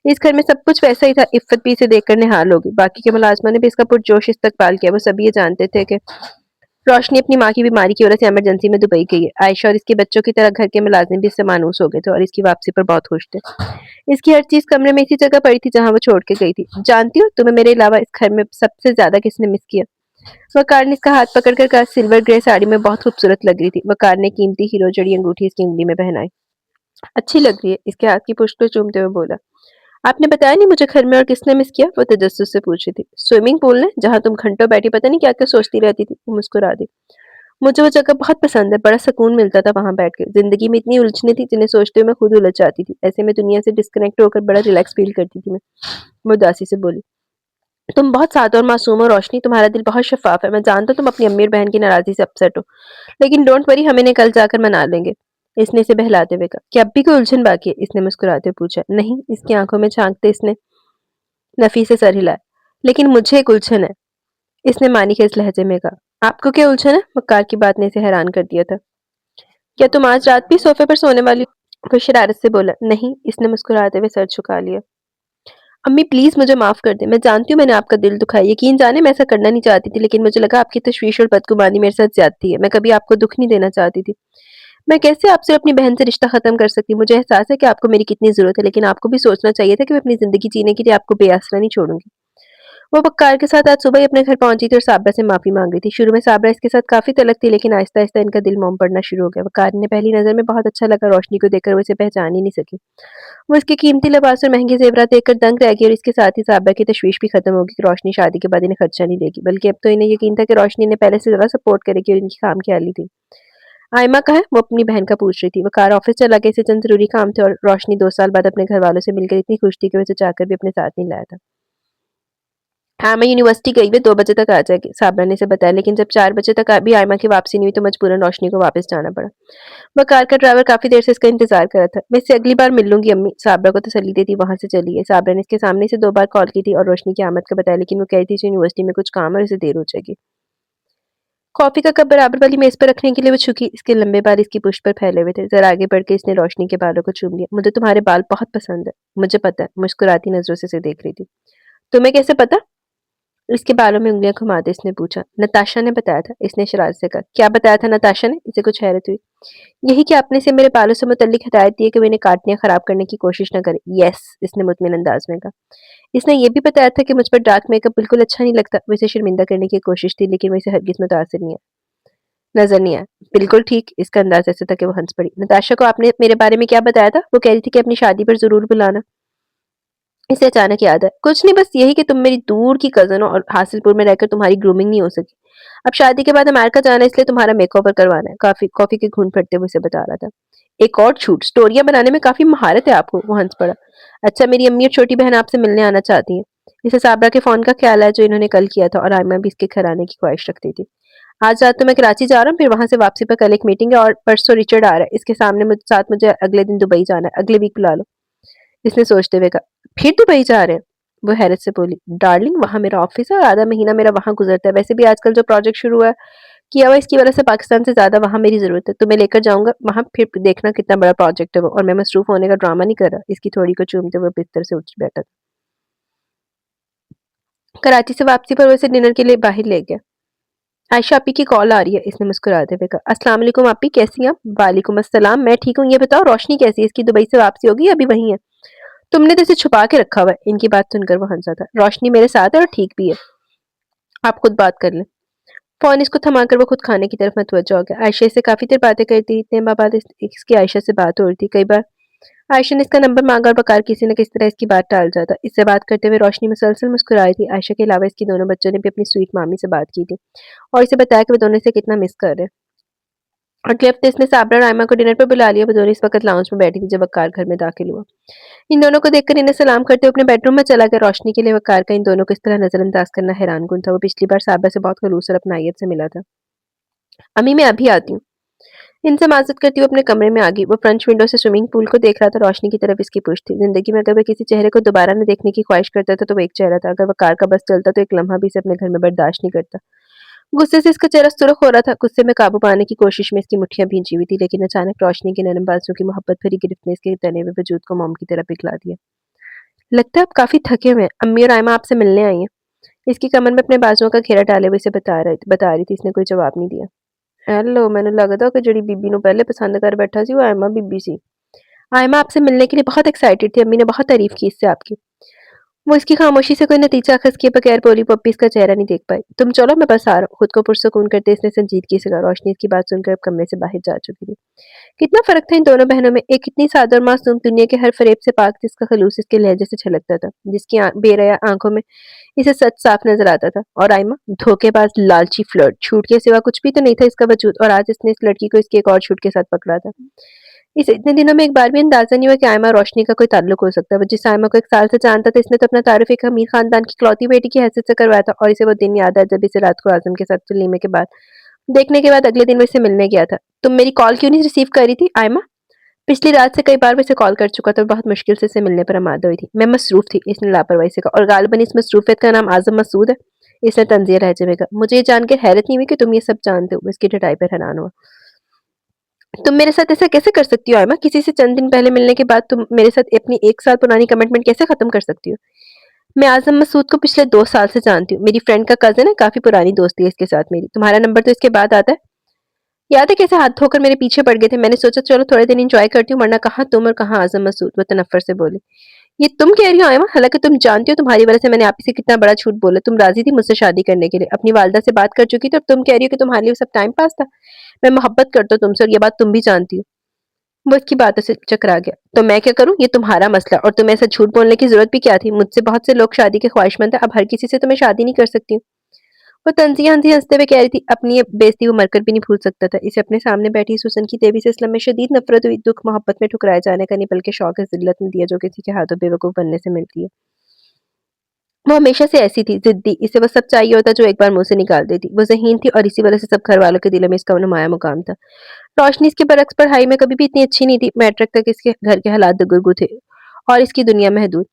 इस घर में सब कुछ वैसा ही था, इफ़्फ़त भी इसे देखकर निहाल हो गई। बाकी के मुलाज़िमों ने भी इसका पुरजोश इस्तकबाल किया। वो सभी ये जानते थे कि रोशनी अपनी माँ की बीमारी की वजह से इमरजेंसी में दुबई गई है। आयशा और इसके बच्चों की तरह घर के मुलाज़िम भी इससे मानूस हो गए थे और इसकी वापसी पर बहुत खुश थे। इसकी हर चीज़ कमरे में इसी जगह पड़ी थी जहाँ वो छोड़ के गई थी। जानती हो तुम्हें मेरे अलावा इस घर में सबसे ज़्यादा किसने मिस किया? वकार ने इसका हाथ पकड़कर कहा। सिल्वर ग्रे साड़ी में बहुत खूबसूरत लग रही थी। वकार ने कीमती हीरो जड़ी अंगूठी इसकी उंगली में पहनाई। अच्छी लग रही है, इसके हाथ की पुष्ट को चूमते हुए बोला। आपने बताया नहीं मुझे घर में और किसने मिस किया? वो तजस्सुस से पूछ रही थी। स्विमिंग पूल ने, जहाँ तुम घंटों बैठी पता नहीं क्या-क्या सोचती रहती थी। वो मुस्कुरा दी। मुझे वो जगह बहुत पसंद है, बड़ा सुकून मिलता था वहाँ बैठ के। ज़िंदगी में इतनी उलझनें थी जिन्हें सोचते हुए मैं खुद उलझ जाती थी। ऐसे में दुनिया से डिस्कनेक्ट होकर बड़ा रिलैक्स फ़ील करती थी मैं। वो उदासी से बोली। तुम बहुत सादा और मासूम हो रोशनी, तुम्हारा दिल बहुत शफ़ाफ़ है। मैं जानता हूँ तुम अपनी अम्मी और बहन की नाराज़गी से अपसेट हो, लेकिन डोंट वरी हम इन्हें कल जाकर मना लेंगे। इसने इसे बहलाते हुए कहा। क्या अब भी कोई उलझन बाकी है? इसने मुस्कुराते हुए पूछा। नहीं, इसकी आँखों में झाँकते इसने नफ़ी से सर हिलाया। लेकिन मुझे एक उलझन है, इसने मानीखेज़ लहज़े में कहा। आपको क्या उलझन है? वक़ार की बात ने इसे हैरान कर दिया था। क्या तुम आज रात भी सोफ़े पर सोने वाली हो? वो शरारत से बोला। नहीं, इसने मुस्कुराते हुए सर झुका लिया। अम्मी प्लीज़ मुझे माफ़ कर दें। मैं जानती हूँ मैंने आपका दिल दुखाया। यकीन जाने मैं ऐसा करना नहीं चाहती थी, लेकिन मुझे लगा आपकी तशवीश और बदगुमानी मेरे साथ ज़्यादती है। मैं कभी आपको दुःख नहीं देना चाहती थी। मैं कैसे आपसे अपनी बहन से रिश्ता ख़त्म कर सकती हूँ? मुझे एहसास है कि आपको मेरी कितनी ज़रूरत है, लेकिन आपको भी सोचना चाहिए था कि मैं अपनी ज़िंदगी जीने के लिए आपको बेआसरा नहीं छोड़ूँगी। वो वक़्कार के साथ आज सुबह ही अपने घर पहुँची थी और साबरा से माफ़ी माँग रही थी। शुरू में साबरा इसके साथ काफ़ी तल्ख़ थी, लेकिन आहिस्ता-आहिस्ता इनका दिल मोम पड़ना शुरू हो गया। वक़ार ने पहली नज़र में बहुत अच्छा लगा, रोशनी को देखकर वो इसे पहचान ही नहीं सकी। वो इसके कीमती लिबास और महँगे ज़ेवरात देखकर दंग रह गई और इसके साथ ही साबरा की तशवीश भी ख़त्म हो गई कि रोशनी शादी के बाद इन्हें खर्चा नहीं देगी, बल्कि अब तो इन्हें यकीन था कि रोशनी इन्हें पहले से ज़्यादा सपोर्ट करेगी और इनकी खामख़याली थी। आयमा कहाँ है? वो अपनी बहन का पूछ रही थी। वक़ार ऑफ़िस चला गया, इसे चंद ज़रूरी काम थे और रोशनी 2 साल बाद अपने घरवालों से मिलकर इतनी खुश थी कि वो इसे चाहकर भी अपने साथ नहीं लाया था। हाँ, मैं यूनिवर्सिटी गई हुई 2 बजे तक आ जाएगी, साबरा ने इसे बताया, लेकिन जब 4 बजे तक भी आयमा की वापसी नहीं हुई तो मजबूरन रोशनी को वापस जाना पड़ा। वह कार का ड्राइवर काफ़ी देर से इसका इंतज़ार कर रहा था। मैं इससे अगली बार मिल लूँगी अम्मी, साबरा को तसल्ली देती वहाँ से चली गई। साबरा ने इसके सामने से 2 बार कॉल की थी और रोशनी की आमद का बताया, लेकिन वो कह रही थी इसे यूनिवर्सिटी में कुछ काम है और इसे देर हो जाएगी। कॉफ़ी का कप बराबर वाली मेज़ पर रखने के लिए वो झुकी, इसके लंबे बाल इसकी पुश्त पर फैले हुए थे। ज़रा आगे बढ़ के इसने रोशनी के बालों को चूम लिया। मुझे तुम्हारे बाल बहुत पसंद है। मुझे पता है, मुस्कुराती नज़रों से इसे देख रही थी। तुम्हें कैसे पता? इसके बालों में उँगलियाँ घुमाते इसने पूछा। नताशा ने बताया था, इसने शरारत से कहा। क्या बताया था नताशा ने? इसे कुछ हैरत हुई। यही कि आपने इसे मेरे बालों से मुतल्लिक हिदायत दी है कि वो इन्हें काटने या खराब करने की कोशिश न करे। यस, इसने मुतमिन अंदाज में कहा। इसने ये भी बताया था कि मुझ पर डार्क मेकअप बिल्कुल अच्छा नहीं लगता। वो इसे शर्मिंदा करने की कोशिश थी, लेकिन वो इसे हरगिज़ मुतासिर नहीं नज़र नहीं आया। बिल्कुल ठीक, इसका अंदाज़ ऐसा था कि वो हँस पड़ी। नताशा को आपने मेरे बारे में क्या बताया था? वो कह रही थी कि अपनी शादी पर ज़रूर बुलाना। इसे अचानक याद आया। कुछ नहीं, बस यही कि तुम मेरी दूर की कज़न हो और हासिलपुर में रहकर तुम्हारी ग्रूमिंग नहीं हो सकी। अब शादी के बाद अमेरिका जाना है, इसलिए तुम्हारा मेकओवर करवाना है। कॉफ़ी के घूंट फटते हुए उसे बता रहा था। एक और छूट, स्टोरियाँ बनाने में काफ़ी महारत है आपको, वो हँस पड़ा। अच्छा, मेरी अम्मी और छोटी बहन आपसे मिलने आना चाहती हैं। इसे साबरा के फ़ोन का ख़्याल आया जो इन्होंने कल किया था और आयमा भी इसके घर आने की ख़्वाहिश रखती थी। आज रात तो मैं कराची जा रहा हूँ, फिर वहाँ से वापसी पर कल एक मीटिंग है और परसों रिचर्ड आ रहा है। इसके सामने साथ मुझे अगले दिन दुबई जाना है। अगले वीक बुला लो। इसने सोचते हुए कहा, फिर दुबई जा रहे हैं? वो हैरत से बोली, डार्लिंग वहाँ मेरा ऑफिस है और आधा महीना मेरा वहाँ गुजरता है। वैसे भी आजकल जो प्रोजेक्ट शुरू हुआ है किया हुआ है, इसकी वजह से पाकिस्तान से ज्यादा वहाँ मेरी जरूरत है। तुम्हें लेकर जाऊंगा वहाँ, फिर देखना कितना बड़ा प्रोजेक्ट है वो। और मैं मसरूफ होने का ड्रामा नहीं कर रहा। इसकी थोड़ी को चूमते हुए बिस्तर से उठ बैठा। कराची से वापसी पर वो इसे डिनर के लिए बाहर ले गया। आयशा आपी की कॉल आ रही है, इसने मुस्कुराते हुए कहा। अस्सलाम वालेकुम आपी, कैसी हैं आप? वालेकुम अस्सलाम, मैं ठीक हूँ। ये बताओ रोशनी कैसी है? इसकी दुबई से वापसी होगी या अभी वहीं है? तुमने तो इसे छुपा के रखा हुआ है। इनकी बात सुनकर वो हंसा था। रोशनी मेरे साथ है और ठीक भी है। आप खुद बात कर लें। फोन इसको थमाकर वो खुद खाने की तरफ मुतवज्जो हो गया। आयशा इससे काफी देर बातें करती, इतने बाद इसकी आयशा से बात हो रही थी। कई बार आयशा ने इसका नंबर मांगा और बकार किसी न किसी तरह इसकी बात टाल जाता। इससे बात करते हुए रोशनी मुसलसल मुस्कुरा रही थी। आयशा के अलावा इसकी दोनों बच्चों ने भी अपनी स्वीट मामी से बात की थी और इसे बताया कि वो दोनों इसे कितना मिस कर रहे हैं। अगले हफ्ते इसने साबरा और आयमा को डिनर पर बुला लिया। वो दोनों इस वक्त लाउंज में बैठी थी जब वकार घर में दाखिल हुआ। इन दोनों को देखकर इन्हें सलाम करते हुए अपने बेडरूम में चला गया। रोशनी के लिए वकार का इन दोनों को इस तरह नजरअंदाज करना हैरानकुन था। वो पिछली बार साबरा से बहुत खलूस और अपनायत से मिला था। अम्मी मैं अभी आती हूँ। इनसे माजत करती हुए अपने कमरे में आ गई। वो फ्रेंच विंडो से स्विमिंग पूल को देख रहा था। रोशनी की तरफ इसकी पुश्त थी। जिंदगी में अगर वह किसी चेहरे को दोबारा न देखने की ख्वाहिश करता था तो वो एक चेहरा था। अगर वह कार का बस चलता तो एक लम्हा भी इसे अपने घर में बर्दाश्त नहीं करता। गुस्से से इसका चेहरा सुर्ख हो रहा था। गुस्से में काबू पाने की कोशिश में इसकी मुट्ठियां भींची हुई थी, लेकिन अचानक रोशनी की नरम बाजू की मोहब्बत भरी गिरफ्त ने इसके तने हुए वजूद को मोम की तरह पिघला दिया। लगता है आप काफी थके हुए हैं। अम्मी और आयमा आपसे मिलने आई हैं। इसकी कमर में अपने बाजुओं का घेरा डाले हुए इसे बता रही थी। इसने कोई जवाब नहीं दिया। हेलो, मैंने लगता कि जड़ी बीबी नु पहले पसंद कर बैठा सी वो आयमा बीबी सी। आयमा आपसे मिलने के लिए बहुत एक्साइटेड थी। अम्मी ने बहुत तारीफ की इससे आपकी। वो इसकी खामोशी से कोई नतीजा अखज़ किए बगैर बोली। पप्पी इसका चेहरा नहीं देख पाई। तुम चलो, मैं बस आ रहा हूँ। खुद को पुरसुकून करते इसने संजीदगी से कहा। रोशनी इसकी बात सुनकर अब कमरे से बाहर जा चुकी थी। कितना फर्क था इन दोनों बहनों में। एक इतनी सादा और मासूम, दुनिया के हर फरेब से पाक, जिसका खलूस इसके लहजे से छलकता था, जिसकी बेरया आंखों में इसे सच साफ नजर आता था। और आयमा धोखेबाज, लालची, फ्लर्ट, झूठ के सिवा कुछ भी तो नहीं था इसका वजूद। और आज इसने इस लड़की को इसके एक और झूठ के साथ पकड़ा था। इस इतने दिनों में एक बार भी अंदाजा नहीं हुआ कि आयमा और रोशनी का कोई ताल्लुक हो सकता है। वो जिस आयमा को 1 साल से जानता था, इसने तो अपना तारुफ एक अमीर खानदान की इकलौती बेटी की हैसियत से करवाया था। और इसे वो दिन याद है जब इसे रात को आजम के साथ वलीमे के बाद देखने के बाद अगले दिन वो इससे मिलने गया था। तुम मेरी कॉल क्यों नहीं रिसीव कर रही थी आयमा? पिछली रात से कई बार वो इसे कॉल कर चुका था और बहुत मुश्किल से इसे मिलने पर आमादा हुई थी। मैं मसरूफ थी, इसने लापरवाही से कहा। और गालिबन इस मसरूफियत का नाम आजम मसूद है, इसने तंजिया लहजे में कहा। मुझे ये जानकर हैरत नहीं हुई कि तुम ये सब जानते हो। इसकी ढटाई पर हैरान हुआ। तुम मेरे साथ ऐसा कैसे कर सकती हो आयमा? किसी से चंद दिन पहले मिलने के बाद तुम मेरे साथ अपनी 1 साल पुरानी कमिटमेंट कैसे खत्म कर सकती हो? मैं आज़म मसूद को पिछले 2 साल से जानती हूँ। मेरी फ्रेंड का कज़िन है, काफ़ी पुरानी दोस्ती है इसके साथ मेरी। तुम्हारा नंबर तो इसके बाद आता है। याद है कैसे हाथ धोकर मेरे पीछे पड़ गए थे? मैंने सोचा चलो थोड़े दिन एन्जॉय करती हूँ, वरना कहाँ तुम और कहाँ आज़म मसूद। वो तनफ़्फ़ुर से बोली। ये तुम कह रही हो आयमा? हालाँकि तुम जानती हो तुम्हारी वज़ह से मैंने आप ही से कितना बड़ा झूठ बोला। तुम राज़ी थी मुझसे शादी करने के लिए। अपनी वालिदा से बात कर चुकी थी, अब तुम कह रही हो कि तुम्हारे लिए वो सब टाइम पास था। मैं मोहब्बत करता हूँ तुमसे और ये बात तुम भी जानती हो। वो इसकी बातों से चकरा गया। तो मैं क्या करूँ? ये तुम्हारा मसला और तुम्हें ऐसा झूठ बोलने की ज़रूरत भी क्या थी? मुझसे बहुत से लोग शादी के ख्वाहिशमंद हैं, अब हर किसी से तो मैं शादी नहीं कर सकती हूँ। वो तंज़िया-हंसी हँसते हुए कह रही थी, अपनी ये बेइज़्ज़ती वो मरकर भी नहीं भूल सकता था। इसे अपने सामने बैठी सुसन की देवी से इस्लाम में शदीद नफ़रत हुई, दुःख मोहब्बत में ठुकराए जाने का नहीं बल्कि शौक है ज़िल्लत में दिया जो किसी के हाथों बेवकूफ़ बनने से मिलती है। वो हमेशा से ऐसी थी, ज़िद्दी, इसे वो सब चाहिए होता जो एक बार मुँह से निकाल देती। वो ज़हीन थी और इसी वजह से सब घरवालों के दिलों में इसका नुमाया मुकाम था। रोशनी इसके बरक्स पढ़ाई में कभी भी इतनी अच्छी नहीं थी, मैट्रिक तक इसके घर के हालात दुगुर्गु थे और इसकी दुनिया महदूद।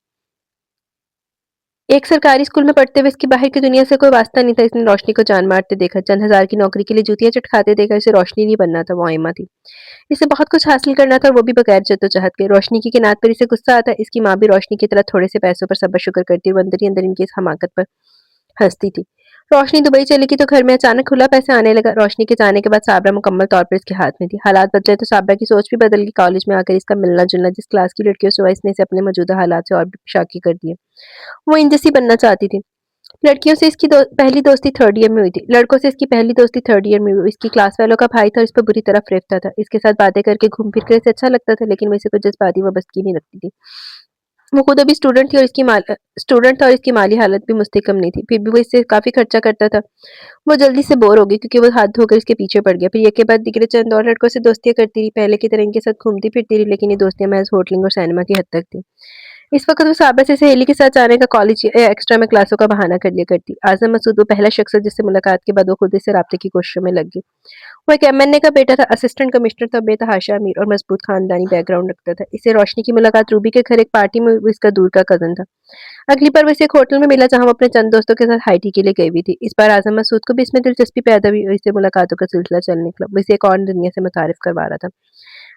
एक सरकारी स्कूल में पढ़ते हुए इसकी बाहर की दुनिया से कोई वास्ता नहीं था। इसने रोशनी को जान मारते देखा, चंद हजार की नौकरी के लिए जूतियां चटखाते देखा। इसे रोशनी नहीं बनना था, वो आइमा थी। इसे बहुत कुछ हासिल करना था और वो भी बगैर जद्दोजहद के। रोशनी की किनात पर इसे गुस्सा आता। इसकी माँ भी रोशनी की तरह थोड़े से पैसों पर सब्र शुक्र करती और वो अंदर ही अंदर इनकी इस हमाकत पर हंसती थी। रोशनी दुबई चली गई तो घर में अचानक खुला पैसा आने लगा। रोशनी के जाने के बाद साबरा मुकम्मल तौर पर इसके हाथ में थी। हालात बदले तो साबरा की सोच भी बदल गई। कॉलेज में आकर इसका मिलना जुलना जिस क्लास की लड़कियों से हुआ, इसने इसे अपने मौजूदा हालात से और भी शाकी कर दिए। वो इन जैसी बनना चाहती थी। लड़कियों से इसकी पहली दोस्ती थर्ड ईयर में हुई थी। लड़कों से इसकी पहली दोस्ती थर्ड ईयर में हुई। इसकी क्लास वालों का भाई था और इस पर बुरी तरह फेंकता था। इसके साथ बातें करके घूम फिर कर इसे अच्छा लगता था, लेकिन वो इसे कुछ जज्बाती वाबस्तगी नहीं रखती थी। वो खुद अभी स्टूडेंट था और इसकी माली हालत भी मुस्तकम नहीं थी। फिर भी वो इससे काफ़ी खर्चा करता था। वो जल्दी से बोर हो गई क्योंकि वो हाथ धोकर इसके पीछे पड़ गया। फिर एक के बाद दिगरे चंद और लड़कों से दोस्तियाँ करती रही। पहले की तरह इनके साथ घूमती-फिरती रही, लेकिन ये दोस्तियाँ महज़ होटलिंग और सिनेमा की हद तक थी। इस वक़्त वो साबा से सहेली के साथ जाने का कॉलेज या एक्स्ट्रा में क्लासों का बहाना कर लिया करती। आज़म मसूद वो पहला शख्स है जिससे मुलाकात के बाद वो खुद इससे राब्ते की कोशिशों में लग गई। वो एक एमएनए का बेटा था, असिस्टेंट कमिश्नर था, बेतहाशा अमीर और मजबूत खानदानी बैकग्राउंड रखता था। इसे रोशनी की मुलाकात रूबी के घर एक पार्टी में हुई, इसका दूर का कज़न था। अगली बार वो इसे एक होटल में मिला जहाँ वो अपने चंद दोस्तों के साथ हाई टी के लिए गई हुई थी। इस बार आज़म मसूद को भी इसमें दिलचस्पी पैदा हुई और इससे मुलाकातों का सिलसिला चल निकला। वो इसे एक और दुनिया से मुतारिफ करवा रहा था।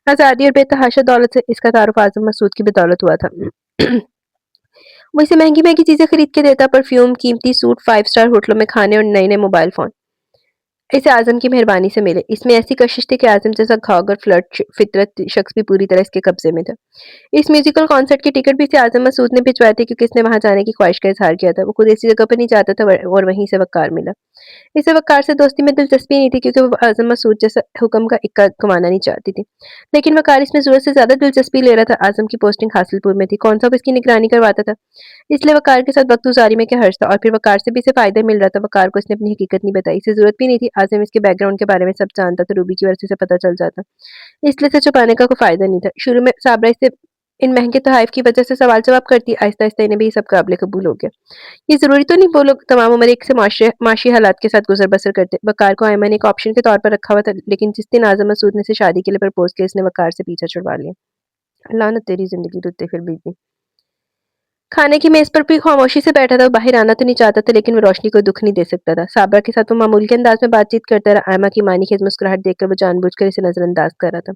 आज़ादी और बेतहाशा दौलत से इसका तारुफ आज़म मसूद की बदौलत हुआ था। वो इसे महँगी-महँगी चीज़ें खरीद के देता, परफ्यूम, कीमती सूट, 5 स्टार होटलों में खाने और नए-नए मोबाइल फ़ोन। इसे आज़म की मेहरबानी से मिले। इसमें ऐसी कशिश थी कि आज़म जैसा घाव और फितरत शख्स भी पूरी तरह इसके कब्ज़े में था। इस म्यूज़िकल कॉन्सर्ट की टिकट भी इसे आज़म मसूद ने भिजवाए थे क्योंकि इसने वहाँ जाने की ख्वाहिश का इज़हार किया था। वो खुद ऐसी जगह पर नहीं जाता था और वहीं से वक़्कार मिला। इसे वक़्कार से दोस्ती में दिलचस्पी नहीं थी क्योंकि वो आज़म मसूद जैसा हुक्म का इक्का कमाना नहीं चाहती थी। लेकिन वक़ार इसमें ज़रूरत से ज़्यादा दिलचस्पी ले रहा था। आज़म की पोस्टिंग हासिलपुर में थी। कौन-सा वो इसकी निगरानी करवाता था। इसलिए वक़ार के साथ वक़्त-गुज़ारी में क्या हर्ज था और फिर वक़ार से भी इसे फ़ायदा मिल रहा था। वक़ार को इसने अपनी हकीकत नहीं बताई। इसे ज़रूरत भी नहीं थी। आज़म इसके बैकग्राउंड के बारे में सब जानता था। रूबी की वजह से इसे पता चल जाता। इसलिए इसे छुपाने का कोई फ़ायदा नहीं था। शुरू में साबरा इससे इन महँगे तोहफ़ की वजह से सवाल-जवाब करती। आहिस्ता-आहिस्ता इन्हें भी ये सब काबिल कबूल हो गया। ये ज़रूरी तो नहीं वो लोग तमाम उम्र एक से माशी हालात के साथ गुज़र-बसर करते। वक़ार को अयमन ने एक ऑप्शन के तौर पर रखा हुआ था, लेकिन जिस दिन आज़म मसूद ने इसे शादी के लिए प्रपोज़ किया, इसने वक़ार से पीछा छुड़वा लिया। लानत तेरी ज़िंदगी रुत्ते फिर बीती। खाने की मेज़ पर भी खामोशी से बैठा था। वो बाहर आना तो नहीं चाहता था, लेकिन वो रोशनी को दुःख नहीं दे सकता था। साबरा के साथ वो मामूली के अंदाज़ में बातचीत करता रहा। आयमा की मानीखेज़ मुस्कुराहट देखकर वो जानबूझकर इसे नज़रअंदाज कर रहा था।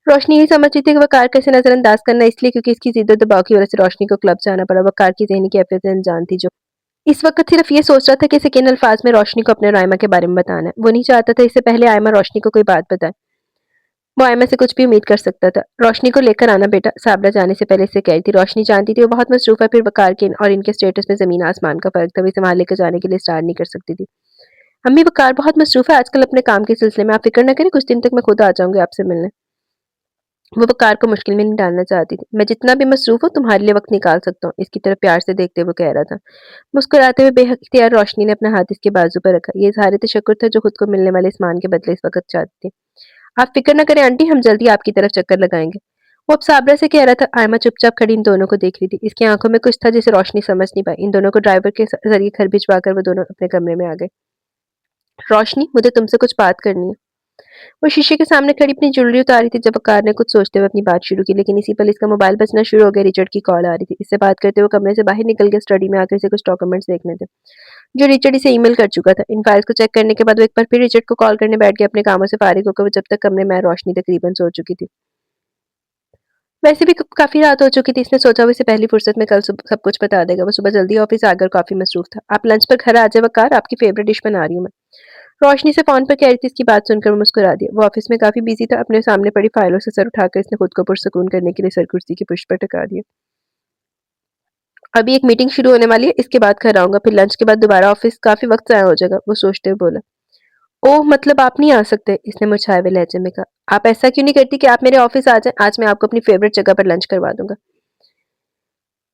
रोशनी ये समझती थी कि वक़ार को इसे नज़रअंदाज करना इसलिए क्योंकि इसकी ज़िद और दबाव की वज़ह से रोशनी को क्लब जाना पड़ा। वक़ार की ज़हनी कैफ़ियत से अनजान थी जो इस वक़्त सिर्फ़ ये सोच रहा था कि इसे किन अल्फ़ाज़ में रोशनी को अपने और आयमा के बारे में बताना है। वो नहीं चाहता था इससे पहले आयमा रोशनी को कोई बात बताए। वो आयमा से कुछ भी उम्मीद कर सकता था। रोशनी को लेकर आना बेटा, साबरा जाने से पहले इससे कह रही थी। रोशनी जानती थी वो बहुत मसरूफ़ है, फिर वक़ार के और इनके स्टेटस में ज़मीन आसमान का फ़र्क था। वो इसे वहाँ लेकर जाने के लिए इस्रार नहीं कर सकती थी। अम्मी वक़ार बहुत मसरूफ़ है आजकल अपने काम के सिलसिले में, आप फ़िक्र ना करें, कुछ दिन तक मैं खुद आ जाऊँगी आपसे मिलने। वो वक़ार को मुश्किल में नहीं डालना चाहती थी। मैं जितना भी मसरूफ़ हूँ तुम्हारे लिए वक़्त निकाल सकता हूँ, इसकी तरफ प्यार से देखते हुए कह रहा था। मुस्कुराते हुए बेइख्तियार रोशनी ने अपना हाथ इसके बाजू पर रखा। ये इज़हार तशक्कुर था जो खुद को मिलने वाले इस मान के बदले इस वक़्त चाहती थी। आप फ़िक्र ना करें आंटी, हम जल्दी आपकी तरफ चक्कर लगाएँगे। वो अब साबरा से कह रहा था। आयमा चुपचाप खड़ी इन दोनों को देख रही थी। इसकी आँखों में कुछ था जिसे रोशनी समझ नहीं पाई। इन दोनों को ड्राइवर के ज़रिए घर भिजवाकर वो दोनों अपने कमरे में आ गए। रोशनी, मुझे तुमसे कुछ बात करनी है। वो शीशे के सामने खड़ी अपनी ज्वेलरी उतारी थी जब वकार ने कुछ सोचते हुए अपनी बात शुरू की, लेकिन इसी पल इसका मोबाइल बजना शुरू हो गया। रिचर्ड की कॉल आ रही थी। इससे बात करते हुए कमरे से बाहर निकल गया। स्टडी में आकर इसे कुछ डॉक्यूमेंट्स देखने थे जो रिचर्ड इसे ईमेल कर चुका था। इन फाइल्स को चेक करने के बाद वो एक बार फिर रिचर्ड को कॉल करने बैठ गया। अपने कामों से फारिग होकर वो जब तक कमरे में आए, रोशनी तकरीबन सो चुकी थी। वैसे भी क काफ़ी रात हो चुकी थी, इसने सोचा वो इसे पहली फुर्सत में कल सब कुछ बता देगा। वो सुबह जल्दी ऑफ़िस आकर काफ़ी मसरूफ़ था। "आप लंच पर घर आ जाएँ वक़ार, आपकी फ़ेवरेट डिश बना रही हूँ मैं।" रोशनी से फ़ोन पर कह रही थी, इसकी बात सुनकर वो मुस्कुरा दिया। वो ऑफ़िस में काफ़ी बिज़ी था, अपने सामने पड़ी फ़ाइलों से सर उठाकर इसने खुद को पुरसुकून करने के लिए सर कुर्सी की पुष्ट पर टिका दिया। "अभी एक मीटिंग शुरू होने वाली है, इसके बाद घर आऊँगा, फिर लंच के बाद दोबारा ऑफ़िस, काफ़ी वक़्त ज़ाया हो जाएगा।" वो सोचते हुए बोला। "ओह! मतलब आप नहीं आ सकते?" इसने मुरझाए हुए लहजे में कहा। "आप ऐसा क्यों नहीं करती कि आप मेरे ऑफ़िस आ जाएँ? आज मैं आपको अपनी फ़ेवरेट जगह पर लंच करवा दूँगा।"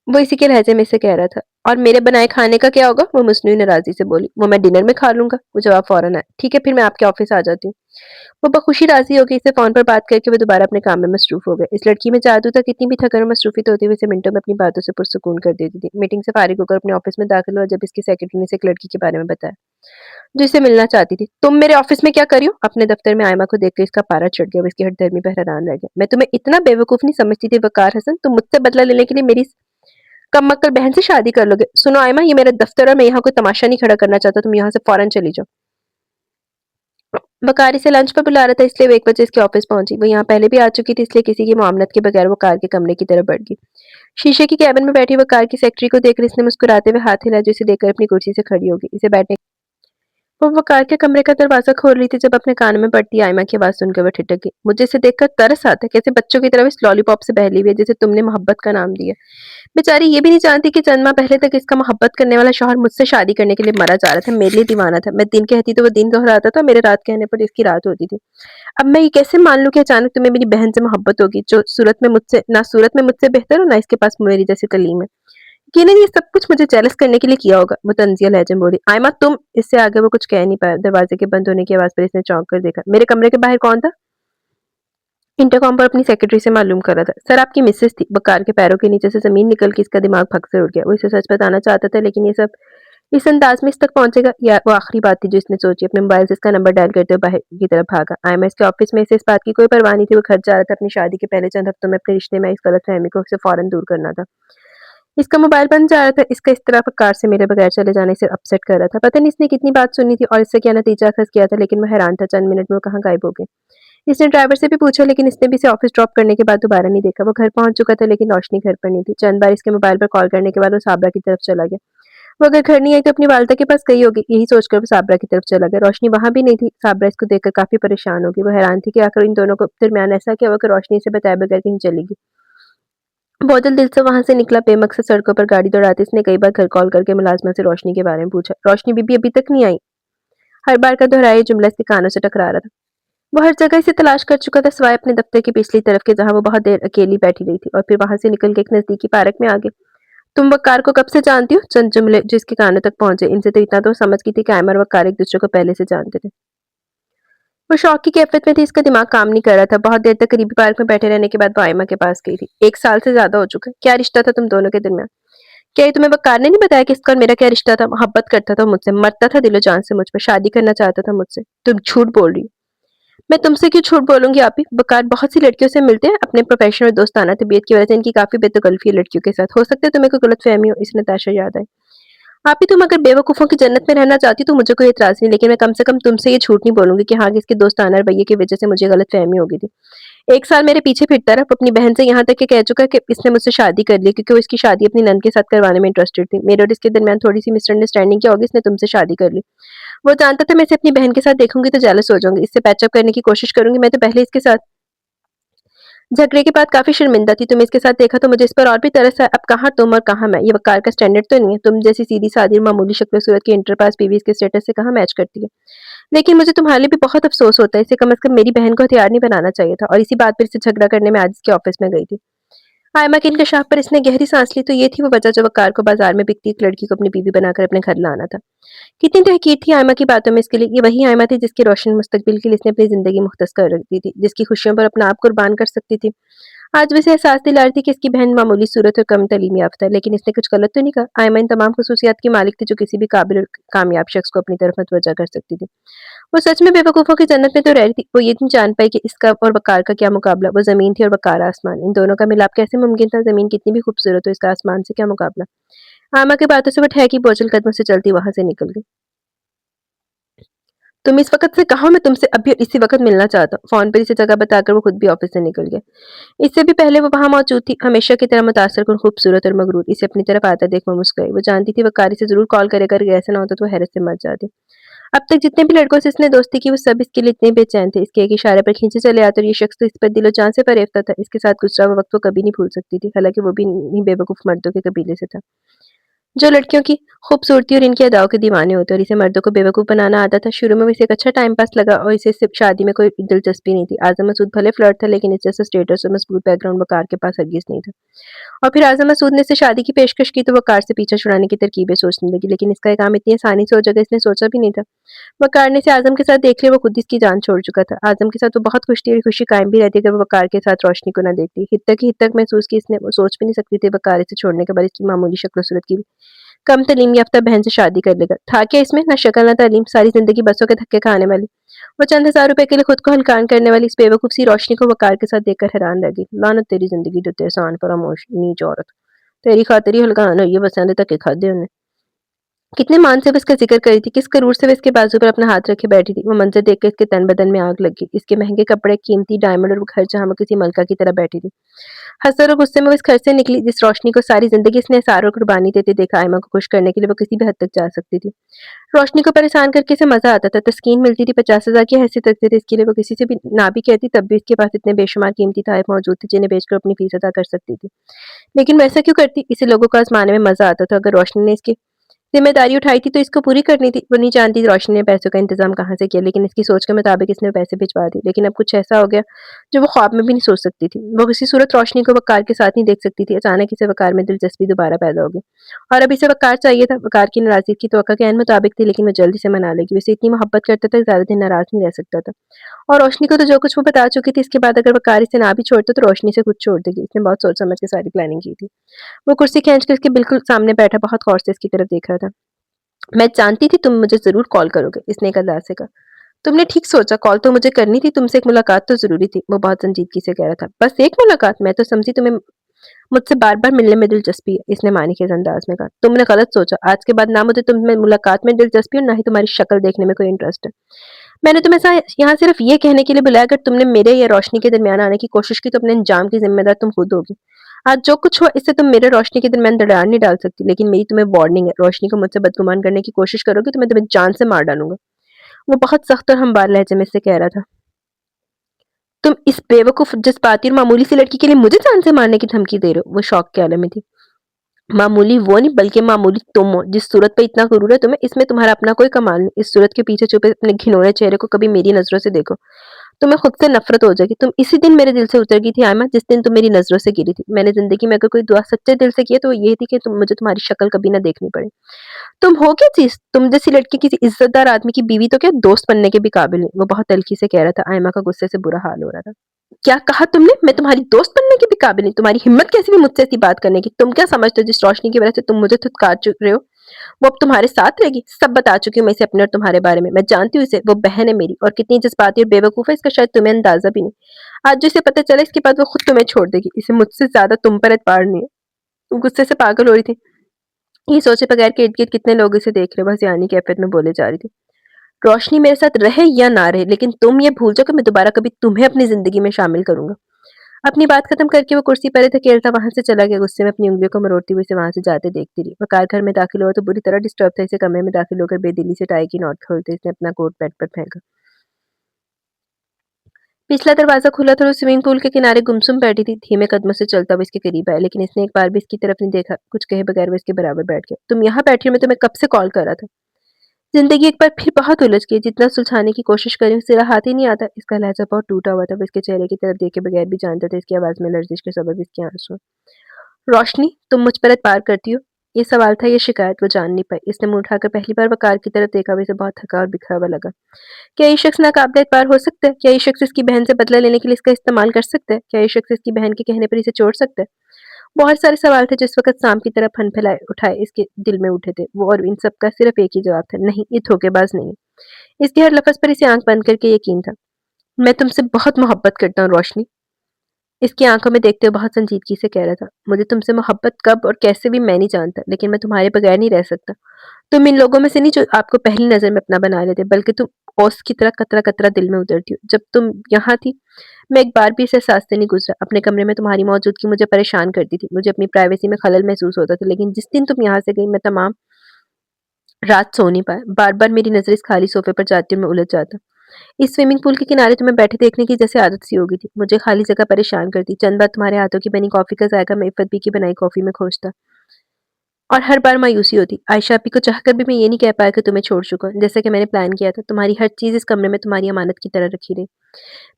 वो इसी के लहजे में इसे कह रहा था। "और मेरे बनाए खाने का क्या होगा?" वो मुस्नुई नाराज़गी से बोली। "वो मैं डिनर में खा लूँगा।" वो जवाब फ़ौरन आया। "ठीक है, फिर मैं आपके ऑफ़िस आ जाती हूँ।" वो बखुशी राज़ी हो गई, इससे फ़ोन पर बात करके वो दोबारा अपने काम में मसरूफ़ हो गए। इस लड़की में जादू था, कितनी भी थकन और मसरूफ़ियत होती हुई इसे मिनटों में अपनी बातों से पुरसुकून कर देती थी। मीटिंग से फ़ारिग होकर अपने ऑफ़िस में दाखिल हुआ जब इसकी सेक्रेटरी ने इसे एक लड़की के बारे में बताया, जो इससे मिलना चाहती थी। "तुम मेरे ऑफ़िस में क्या कर रही हो?" अपने दफ़्तर में आयमा को देखकर इसका पारा चढ़ गया, वो इसकी हठधर्मी पर हैरान रह गया। "मैं तुम्हें इतना बेवकूफ़ नहीं समझती थी वक़ार हसन, तुम मुझसे बदला लेने के लिए मेरी कम-अक्ल बहन से शादी कर लोगे। सुनो आयमा, ये मेरा दफ़्तर है, मैं यहाँ कोई तमाशा नहीं खड़ा करना चाहता, तुम यहाँ से फ़ौरन चली जाओ।" वकार इसे लंच पर बुला रहा था, इसलिए वो 1 बजे इसके ऑफिस पहुंची। वो यहाँ पहले भी आ चुकी थी, इसलिए किसी की मामलत के बगैर वो कार के कमरे की तरफ बढ़ गई। शीशे की कैबिन में बैठी वो कार की सेक्रेटरी को देखकर इसने मुस्कुराते हुए हाथ हिलाया, जो इसे देखकर अपनी कुर्सी से खड़ी हो गई। इसे बैठने वो कार के कमरे का दरवाज़ा खोल रही थी जब अपने कान में पड़ती आयमा की आवाज़ सुनकर वो ठिठक गई। मुझे इसे देखकर तरस आता है, कैसे बच्चों की तरह इस लॉलीपॉप से बहली हुई है जिसे तुमने मोहब्बत का नाम दिया। बेचारी ये भी नहीं जानती कि चंद माह पहले तक इसका मोहब्बत करने वाला शौहर मुझसे शादी करने के लिए मरा जा रहा था, मेरे लिए दीवाना था। मैं दिन कहती तो वो दिन दोहराता था, मेरे रात कहने पर इसकी रात होती थी। अब मैं ये कैसे मान लूँ कि अचानक तुम्हें मेरी बहन से मोहब्बत होगी, जो सूरत में मुझसे बेहतर और ना इसके पास मेरी जैसी तलीम है। यकीनन ये सब कुछ मुझे जेलस करने के लिए किया होगा, वो तंज़िया लहजे में बोली। आयमा तुम, इससे आगे वो कुछ कह नहीं पाया। दरवाज़े के बंद होने की आवाज़ पर इसने चौंक कर देखा। मेरे कमरे के बाहर कौन था? इंटरकॉम पर अपनी सेक्रेटरी से मालूम कर रहा था। सर आपकी मिसेज़ थी। बकार के पैरों के नीचे से ज़मीन निकल के इसका दिमाग फक से उड़ गया। वो इसे सच बताना चाहता था, लेकिन ये सब इस अंदाज में इस तक पहुंचेगा, या वो आखिरी बात थी जो इसने सोची। अपने मोबाइल से इसका नंबर डायल करते हुए बाहर की तरफ भागा। आयमा इसके ऑफिस में इसे इस बात की कोई परवाह नहीं थी। वो घर जा रहा था, अपनी शादी के पहले चंद हफ्तों में अपने रिश्ते में इस गलतफहमी को उसे फौरन दूर करना था। इसका मोबाइल बन जा रहा था, इसका इस तरह कार से मेरे बगैर चले जाने से अपसेट कर रहा था। पता नहीं इसने कितनी बात सुनी थी और इससे क्या नतीजा अख़ज़ किया था, लेकिन वो हैरान था, चंद मिनट में वो कहाँ गायब हो गए। इसने ड्राइवर से भी पूछा, लेकिन इसने भी इसे ऑफिस ड्रॉप करने के बाद दोबारा नहीं देखा। वो घर पहुंच चुका था, लेकिन रोशनी घर पर नहीं थी। चंद बार इसके मोबाइल पर कॉल करने के बाद वो साबरा की तरफ चला गया। वो अगर घर नहीं आई तो अपनी वालिदा के पास गई होगी, यही सोचकर वो साबरा की तरफ चला गया। रोशनी वहाँ भी नहीं थी। साबरा इसको देखकर काफ़ी परेशान हो गई। वो हैरान थी कि आखिर इन दोनों को दरमियान ऐसा क्या हुआ कि रोशनी इसे बताए बगैर कहीं चली गई। बहुत दिल से वहाँ से निकला, बेमकसद सड़कों पर गाड़ी दौड़ाते इसने कई बार घर कॉल करके मुलाज़िमा से रोशनी के बारे में पूछा। रोशनी बीबी अभी तक नहीं आई। हर बार का दोहराया जुमला इसके कानों से टकरा रहा था। वो हर जगह इसे तलाश कर चुका था, सिवाय अपने दफ्तर की पिछली तरफ के, जहाँ वो बहुत देर अकेली बैठी रही थी, और फिर वहाँ से निकल के एक नज़दीकी पार्क में आ गई। तुम वक़ार को कब से जानती हो? चंद जुमले जो इसके कानों तक पहुँचे। इनसे तो इतना तो समझ गई थी कि आयमर और वक़ार एक-दूसरे को पहले से जानते थे। वो शौक की कैफ़ियत में थी, इसका दिमाग काम नहीं कर रहा था। बहुत देर तक करीबी पार्क में बैठे रहने के बाद वो आयमा के पास गई थी। 1 साल से ज़्यादा हो चुका है। क्या रिश्ता था तुम दोनों के दरमियान? क्या ये तुम्हें वक़ार ने नहीं बताया कि इसका और मेरा क्या रिश्ता था? मोहब्बत करता था मुझसे, मरता था दिलो-जान से मुझ पे, शादी करना चाहता था मुझसे। तुम झूठ बोल रही हो। मैं तुमसे क्यों झूठ बोलूँगी आप ही? वक़ार बहुत सी लड़कियों से मिलते हैं, अपने प्रोफ़ेशन और दोस्ताना तबीयत की वज़ह से इनकी काफ़ी बेतकल्लुफ़ी है लड़कियों के साथ। हो सकता है तुम्हें कोई गलतफ़हमी हो, इसे नताशा याद आई। आप ही, तुम अगर बेवकूफ़ों की जन्नत में रहना चाहती तो मुझे कोई एतराज़ नहीं, लेकिन मैं कम से कम तुमसे ये झूठ नहीं बोलूँगी कि हाँ, कि इसके दोस्ताना रवैये की वज़ह से मुझे गलतफ़हमी हो गई थी। 1 साल मेरे पीछे फिरता रहा, अपनी बहन से यहाँ तक कि कह चुका है कि इसने मुझसे शादी कर ली, क्योंकि वो इसकी शादी अपनी नंद के साथ करवाने में इंटरेस्टेड थी। मेरे और इसके दरमियान थोड़ी-सी मिसअंडरस्टैंडिंग क्या होगी, इसने तुमसे शादी कर ली। वो जानता था मैं इसे अपनी बहन के साथ देखूँगी तो जेलस हो जाऊँगी, इससे पैचअप करने की कोशिश करूँगी। मैं तो पहले इसके साथ झगड़े के बाद काफ़ी शर्मिंदा थी। तुम्हें इसके साथ देखा तो मुझे इस पर और भी तरस आया। अब कहाँ तुम और कहाँ मैं, ये वक़ार का स्टैंडर्ड तो नहीं है। तुम जैसी सीधी-सादी मामूली शक्ल-सूरत की इंटर पास बीवी इसके स्टेटस से कहाँ मैच करती है। लेकिन मुझे तुम्हारे लिए भी बहुत अफ़सोस होता है। इसे कम से कम मेरी बहन को हथियार नहीं बनाना चाहिए था, और इसी बात पर इससे झगड़ा करने मैं आज इसके ऑफ़िस में गई थी। आयमा के इंकशाफ पर इसने गहरी सांस ली, तो ये थी वो वजह जो वक़ार को बाज़ार में बिकती एक लड़की को अपनी बीवी बनाकर अपने घर लाना था। कितनी तहक़ीर थी आयमा की बातों में इसके लिए। ये वही आयमा थी जिसके रोशन मुस्तकबिल के लिए इसने अपनी ज़िंदगी मुख़्तस कर रखी थी, जिसकी खुशियों पर अपना आप कुर्बान कर सकती थी। आज वो इसे एहसास दिला रही थी कि इसकी बहन मामूली सूरत और कम तलीम याफ़्ता है, लेकिन इसने कुछ गलत तो नहीं कहा। आयमा इन तमाम ख़ुसूसियात की मालिक थी जो किसी भी काबिल और कामयाब शख़्स को अपनी तरफ मतवज्जा कर सकती थी। वो सच में बेवकूफ़ों की जन्नत में तो रह रही थी। वो ये नहीं जान पाई कि इसका और वक़ार का क्या मुकाबला। वो ज़मीन थी और वक़ार आसमान। इन दोनों का मिलाप कैसे मुमकिन था? ज़मीन कितनी भी खूबसूरत हो, इसका आसमान से क्या मुकाबला? आयमा की बातों से वो ठहकी बोझिल कदमों से चलती वहाँ से निकल गई। तुम इस वक़्त से कहाँ, मैं तुमसे अभी इसी वक़्त मिलना चाहता हूँ। फ़ोन पर इसे जगह बताकर वो खुद भी ऑफ़िस से निकल गया। इससे भी पहले वो वहाँ मौजूद थी, हमेशा की तरह मुतासिर कुन, खूबसूरत और मगरूर। इसे अपनी तरफ आता देख वो मुस्कुराई। वो जानती थी वक़ार इसे ज़रूर कॉल करेगा, अगर ऐसा ना होता तो वो हैरत से मर जाती। अब तक जितने भी लड़कों से इसने दोस्ती की वो सब इसके लिए इतने बेचैन थे। इसके एक इशारे पर खींचे चले आते और ये शख्स तो इस पर दिलो-जान से फ़रेबता था। इसके साथ गुज़रा हुआ वक़्त वो कभी नहीं भूल सकती थी। हालाँकि वो भी इन्हीं बेवकूफ़ मर्दों के कबीले से था, जो लड़कियों की खूबसूरती और इनकी अदाओं के दीवाने होते, और इसे मर्दों को बेवकूफ़ बनाना आता था। शुरू में वो इसे एक अच्छा टाइम पास लगा और इसे सिर्फ़ शादी में कोई दिलचस्पी नहीं थी। आज़म मसूद भले फ्लर्ट था, लेकिन इस जैसा स्टेटस और मज़बूत बैकग्राउंड वक़ार के पास हरगिज़ नहीं था। और फिर आज़म मसूद ने इसे शादी की पेशकश की तो वो कार से पीछा छुड़ाने की तरकीबें सोचने लगी, लेकिन इसका ये काम इतनी आसानी से हो जाएगा इसने सोचा भी नहीं था। वक़ार ने इसे आज़म के साथ देख लिया, वो खुद ही इसकी जान छोड़ चुका था। आज़म के साथ वो बहुत खुश थी और खुशी कायम भी रहती अगर वो वक़ार के साथ रोशनी को ना देखती। हित तक महसूस की इसने, वो सोच भी नहीं सकती थी वक़ार इसे छोड़ने के बाद इसकी मामूली शक्ल-सूरत की कम तलीम याफ्ता बहन से शादी कर लेगा। था क्या इसमें? ना शक्ल ना तालीम, सारी ज़िंदगी बसों के धक्के खाने वाली। वो चंद हज़ार रुपए के लिए खुद को हलकान करने वाली इस बेवकूफ़ सी रोशनी को वक़ार के साथ देखकर हैरान रह गई। लानत तेरी ज़िंदगी ते उत्ते एहसान फरामोश नीच औरत। तेरी खातिर ही हलकान होई है, बस ऐंदे धक्के खाधे उन्हें। कितने मान से वो इसका ज़िक्र करी थी, किस करूर से वो इसके बाजू पर अपना हाथ रखे बैठी थी। वो मंज़र देख के इसके तन-बदन में आग लग गई। इसके महँगे कपड़े, कीमती डायमंड और वो घर जहाँ वो किसी मलका की तरह बैठी थी। हँसते और गुस्से में वो इस घर से निकली, जिस रोशनी को सारी ज़िंदगी इसने एहसार और कुर्बानी देते देखा। आयमा को खुश करने के लिए वो किसी भी हद तक जा सकती थी। रोशनी को परेशान करके इसे मज़ा आता था, तस्कीन मिलती थी, 50,000 की हैसियत रखते थे इसके लिए। वो किसी से भी ना भी कहती, तब भी इसके पास इतने बेशुमार कीमती तोहफ़े मौजूद थे, जिन्हें बेचकर अपनी फीस अदा कर सकती थी। लेकिन वैसा क्यों करती? इसे लोगों को आज़माने में मज़ा आता था। अगर रोशनी ने इसकी ज़िम्मेदारी उठाई थी तो इसको पूरी करनी थी। वो नहीं जानती रोशनी ने पैसों का इंतज़ाम कहाँ से किया, लेकिन इसकी सोच के मुताबिक इसने पैसे भिजवा दिए। लेकिन अब कुछ ऐसा हो गया जो वो ख्वाब में भी नहीं सोच सकती थी। वो किसी सूरत रोशनी को वक़ार के साथ नहीं देख सकती थी। अचानक इसे वक़ार में दिलचस्पी दोबारा पैदा हो गई और अब इसे वक़ार चाहिए था। वक़ार की नाराज़गी की तवक्को के ऐन मुताबिक थी, लेकिन वो जल्दी से मना लेगी। वो इसे इतनी मोहब्बत करता था, ज़्यादा दिन नाराज़ नहीं रह सकता था। और रोशनी को तो जो कुछ वो बता चुकी थी, इसके बाद अगर वक़ार इसे ना भी छोड़ता तो रोशनी से खुद छोड़ देगी। इसने बहुत सोच समझ के सारी प्लानिंग की थी। वो कुर्सी खींच कर इसके बिल्कुल सामने बैठा बहुत गौर से इसकी तरफ देख रहा था। मैं जानती थी तुम मुझे ज़रूर कॉल करोगे, इसने एक अंदाज़ से कहा। तुमने ठीक सोचा, कॉल तो मुझे करनी थी, तुमसे एक मुलाकात तो ज़रूरी थी, वो बहुत संजीदगी से कह रहा था। बस एक मुलाकात? मैं तो समझी तुम्हें मुझसे बार-बार मिलने में दिलचस्पी है, इसने मानीखेज़ अंदाज़ में कहा। तुमने गलत सोचा, आज के बाद ना मुझे तुम मुलाकात में दिलचस्पी और ना ही तुम्हारी शक्ल देखने में कोई इंटरेस्ट है। मैंने तुम्हें यहाँ सिर्फ ये कहने के लिए बुलाया, अगर तुमने मेरे या रोशनी के दरमियान आने की कोशिश की तो अपने अंजाम की ज़िम्मेदार तुम खुद होगी। आज जो कुछ हुआ इससे तुम मेरे रोशनी के दरमियान दरार नहीं डाल सकती, लेकिन मेरी तुम्हें वार्निंग है, रोशनी को मुझसे बदगुमान करने की कोशिश करोगी तो मैं तुम्हें जान से मार डालूँगा। वो बहुत सख्त और हमवार लहज़े में इससे कह रहा था। तुम इस बेवकूफ़, जज़्बाती और मामूली सी लड़की के लिए मुझे जान से मारने की धमकी दे रहे हो? वो शॉक के आलम में थी। मामूली वो नहीं, बल्कि मामूली तुम हो। जिस सूरत पे इतना गुरूर है तुम्हें, इसमें तुम्हारा अपना कोई कमाल नहीं। इस सूरत के पीछे छुपे अपने घिनौने चेहरे को कभी मेरी नज़रों से देखो। तुम्हें खुद से नफ़रत हो जाएगी। तुम इसी दिन मेरे दिल से उतर गई थी आयमा, जिस दिन तुम मेरी नज़रों से गिरी थी। मैंने ज़िंदगी में अगर कोई दुआ सच्चे दिल से की है तो वो ये थी कि मुझे तुम्हारी शक्ल कभी ना देखनी पड़े। तुम हो क्या चीज़? तुम जैसी लड़की किसी इज़्ज़तदार आदमी की बीवी तो क्या, दोस्त बनने के भी काबिल नहीं। वो बहुत तल्ख़ी से कह रहा था। आयमा का गुस्से से बुरा हाल हो रहा था। क्या कहा तुमने? मैं तुम्हारी दोस्त बनने की भी काबिल नहीं? तुम्हारी हिम्मत कैसी हुई मुझसे ऐसी बात करने की? तुम क्या समझते हो जिस रोशनी की वज़ह से तुम मुझे धुतकार चुक रहे हो, वो अब तुम्हारे साथ रहेगी? सब बता चुकी हूँ मैं इसे अपने और तुम्हारे बारे में। मैं जानती हूँ इसे, वो बहन है मेरी, और कितनी जज़्बाती और बेवकूफ़ है इसका शायद तुम्हें अंदाज़ा भी नहीं। आज जो इसे पता चला इसके बाद वो खुद तुम्हें छोड़ देगी। इसे मुझसे ज़्यादा तुम पर एतबार नहीं है। तुम गुस्से से पागल हो रही थी। ये सोचे बगैर कि इर्द-गिर्द कितने लोग इसे देख रहे हैं, बस यानी कैफ़ियत में बोले जा रही थी। रोशनी मेरे साथ रहे या ना रहे, लेकिन तुम ये भूल जाओ कि मैं दोबारा कभी तुम्हें अपनी ज़िंदगी में शामिल करूँगा। अपनी बात खत्म करके वो कुर्सी पर ही धकेलता वहां से चला गया। गुस्से में अपनी उंगलियों को मरोड़ती हुई उसे वहां से जाते देखती रही। वकार घर में दाखिल हुआ तो बुरी तरह डिस्टर्ब था। इसे कमरे में दाखिल होकर बेदिली से टाई की नॉट खोलते इसने अपना कोट बेड पर फेंका। पिछला दरवाजा खुला था और स्विमिंग पूल के किनारे गुमसुम बैठी थी। धीमे कदमों से चलता हुआ इसके करीब आया, लेकिन इसने एक बार भी इसकी तरफ नहीं देखा। कुछ कहे बगैर वो इसके बराबर बैठ गया। तुम यहाँ बैठी हो, मैं तुम्हें कब से कॉल कर रहा था। जिंदगी एक बार फिर बहुत उलझ गई। जितना सुलझाने की कोशिश करी उसे हाथ ही नहीं आता। इसका लहजा बहुत टूटा हुआ था। वो इसके चेहरे की तरफ देखे बगैर भी जानता था इसकी आवाज में लर्जिश के सबब इसके आंसू। रोशनी, तुम मुझ पर एतबार करती हो? ये सवाल था, ये शिकायत वो जान नहीं पाई। इसने मुंह उठाकर पहली बार वकार की तरफ देखा। वैसे बहुत थका और बिखरा हुआ लगा। क्या ये शख्स नाकाबिल एतबार हो सकता है? क्या ये शख्स इसकी बहन से बदला लेने के लिए इसका इस्तेमाल कर सकता है? क्या ये शख्स इसकी बहन के कहने पर इसे छोड़ सकता है? बहुत सारे सवाल थे जिस वक़्त सांप की तरह फन फैलाए उठाए इसके दिल में उठे थे। वो और इन सब का सिर्फ़ एक ही जवाब था, नहीं, ये धोखेबाज़ नहीं है। इसके हर लफ़्ज़ पर इसे आँख बंद करके यकीन था। मैं तुमसे बहुत मोहब्बत करता हूँ रोशनी। इसकी आँखों में देखते हुए बहुत संजीदगी से कह रहा था, मुझे तुमसे मोहब्बत कब और कैसे हुई मैं नहीं जानता, लेकिन मैं तुम्हारे बगैर नहीं रह सकता। तुम इन लोगों में से नहीं जो आपको पहली नज़र में अपना बना लेते, बल्कि तुम ओस की तरह कतरा-कतरा दिल में उतरती हो। जब तुम यहाँ थी, मैं एक बार भी इस एहसास से नहीं गुज़रा। अपने कमरे में तुम्हारी मौजूदगी मुझे परेशान करती थी। मुझे अपनी प्राइवेसी में खलल महसूस होता था, लेकिन जिस दिन तुम यहाँ से गई, मैं तमाम रात सो नहीं पाया। बार-बार मेरी नज़र इस खाली सोफ़े पर जाती और मैं उलझ जाता। इस स्विमिंग पूल के किनारे तुम्हें बैठे देखने की जैसे आदत सी हो गई थी। मुझे खाली जगह परेशान करती। चंद बार तुम्हारे हाथों की बनी कॉफ़ी का ज़ायक़ा मैं इफ़्फ़त बी की बनाई कॉफ़ी में खोजता और हर बार मायूसी होती। आयशा आपी को चाहकर भी मैं ये नहीं कह पाया कि तुम्हें छोड़ चुका हूँ, जैसे कि मैंने प्लान किया था। तुम्हारी हर चीज़ इस कमरे में तुम्हारी अमानत की तरह रखी रही।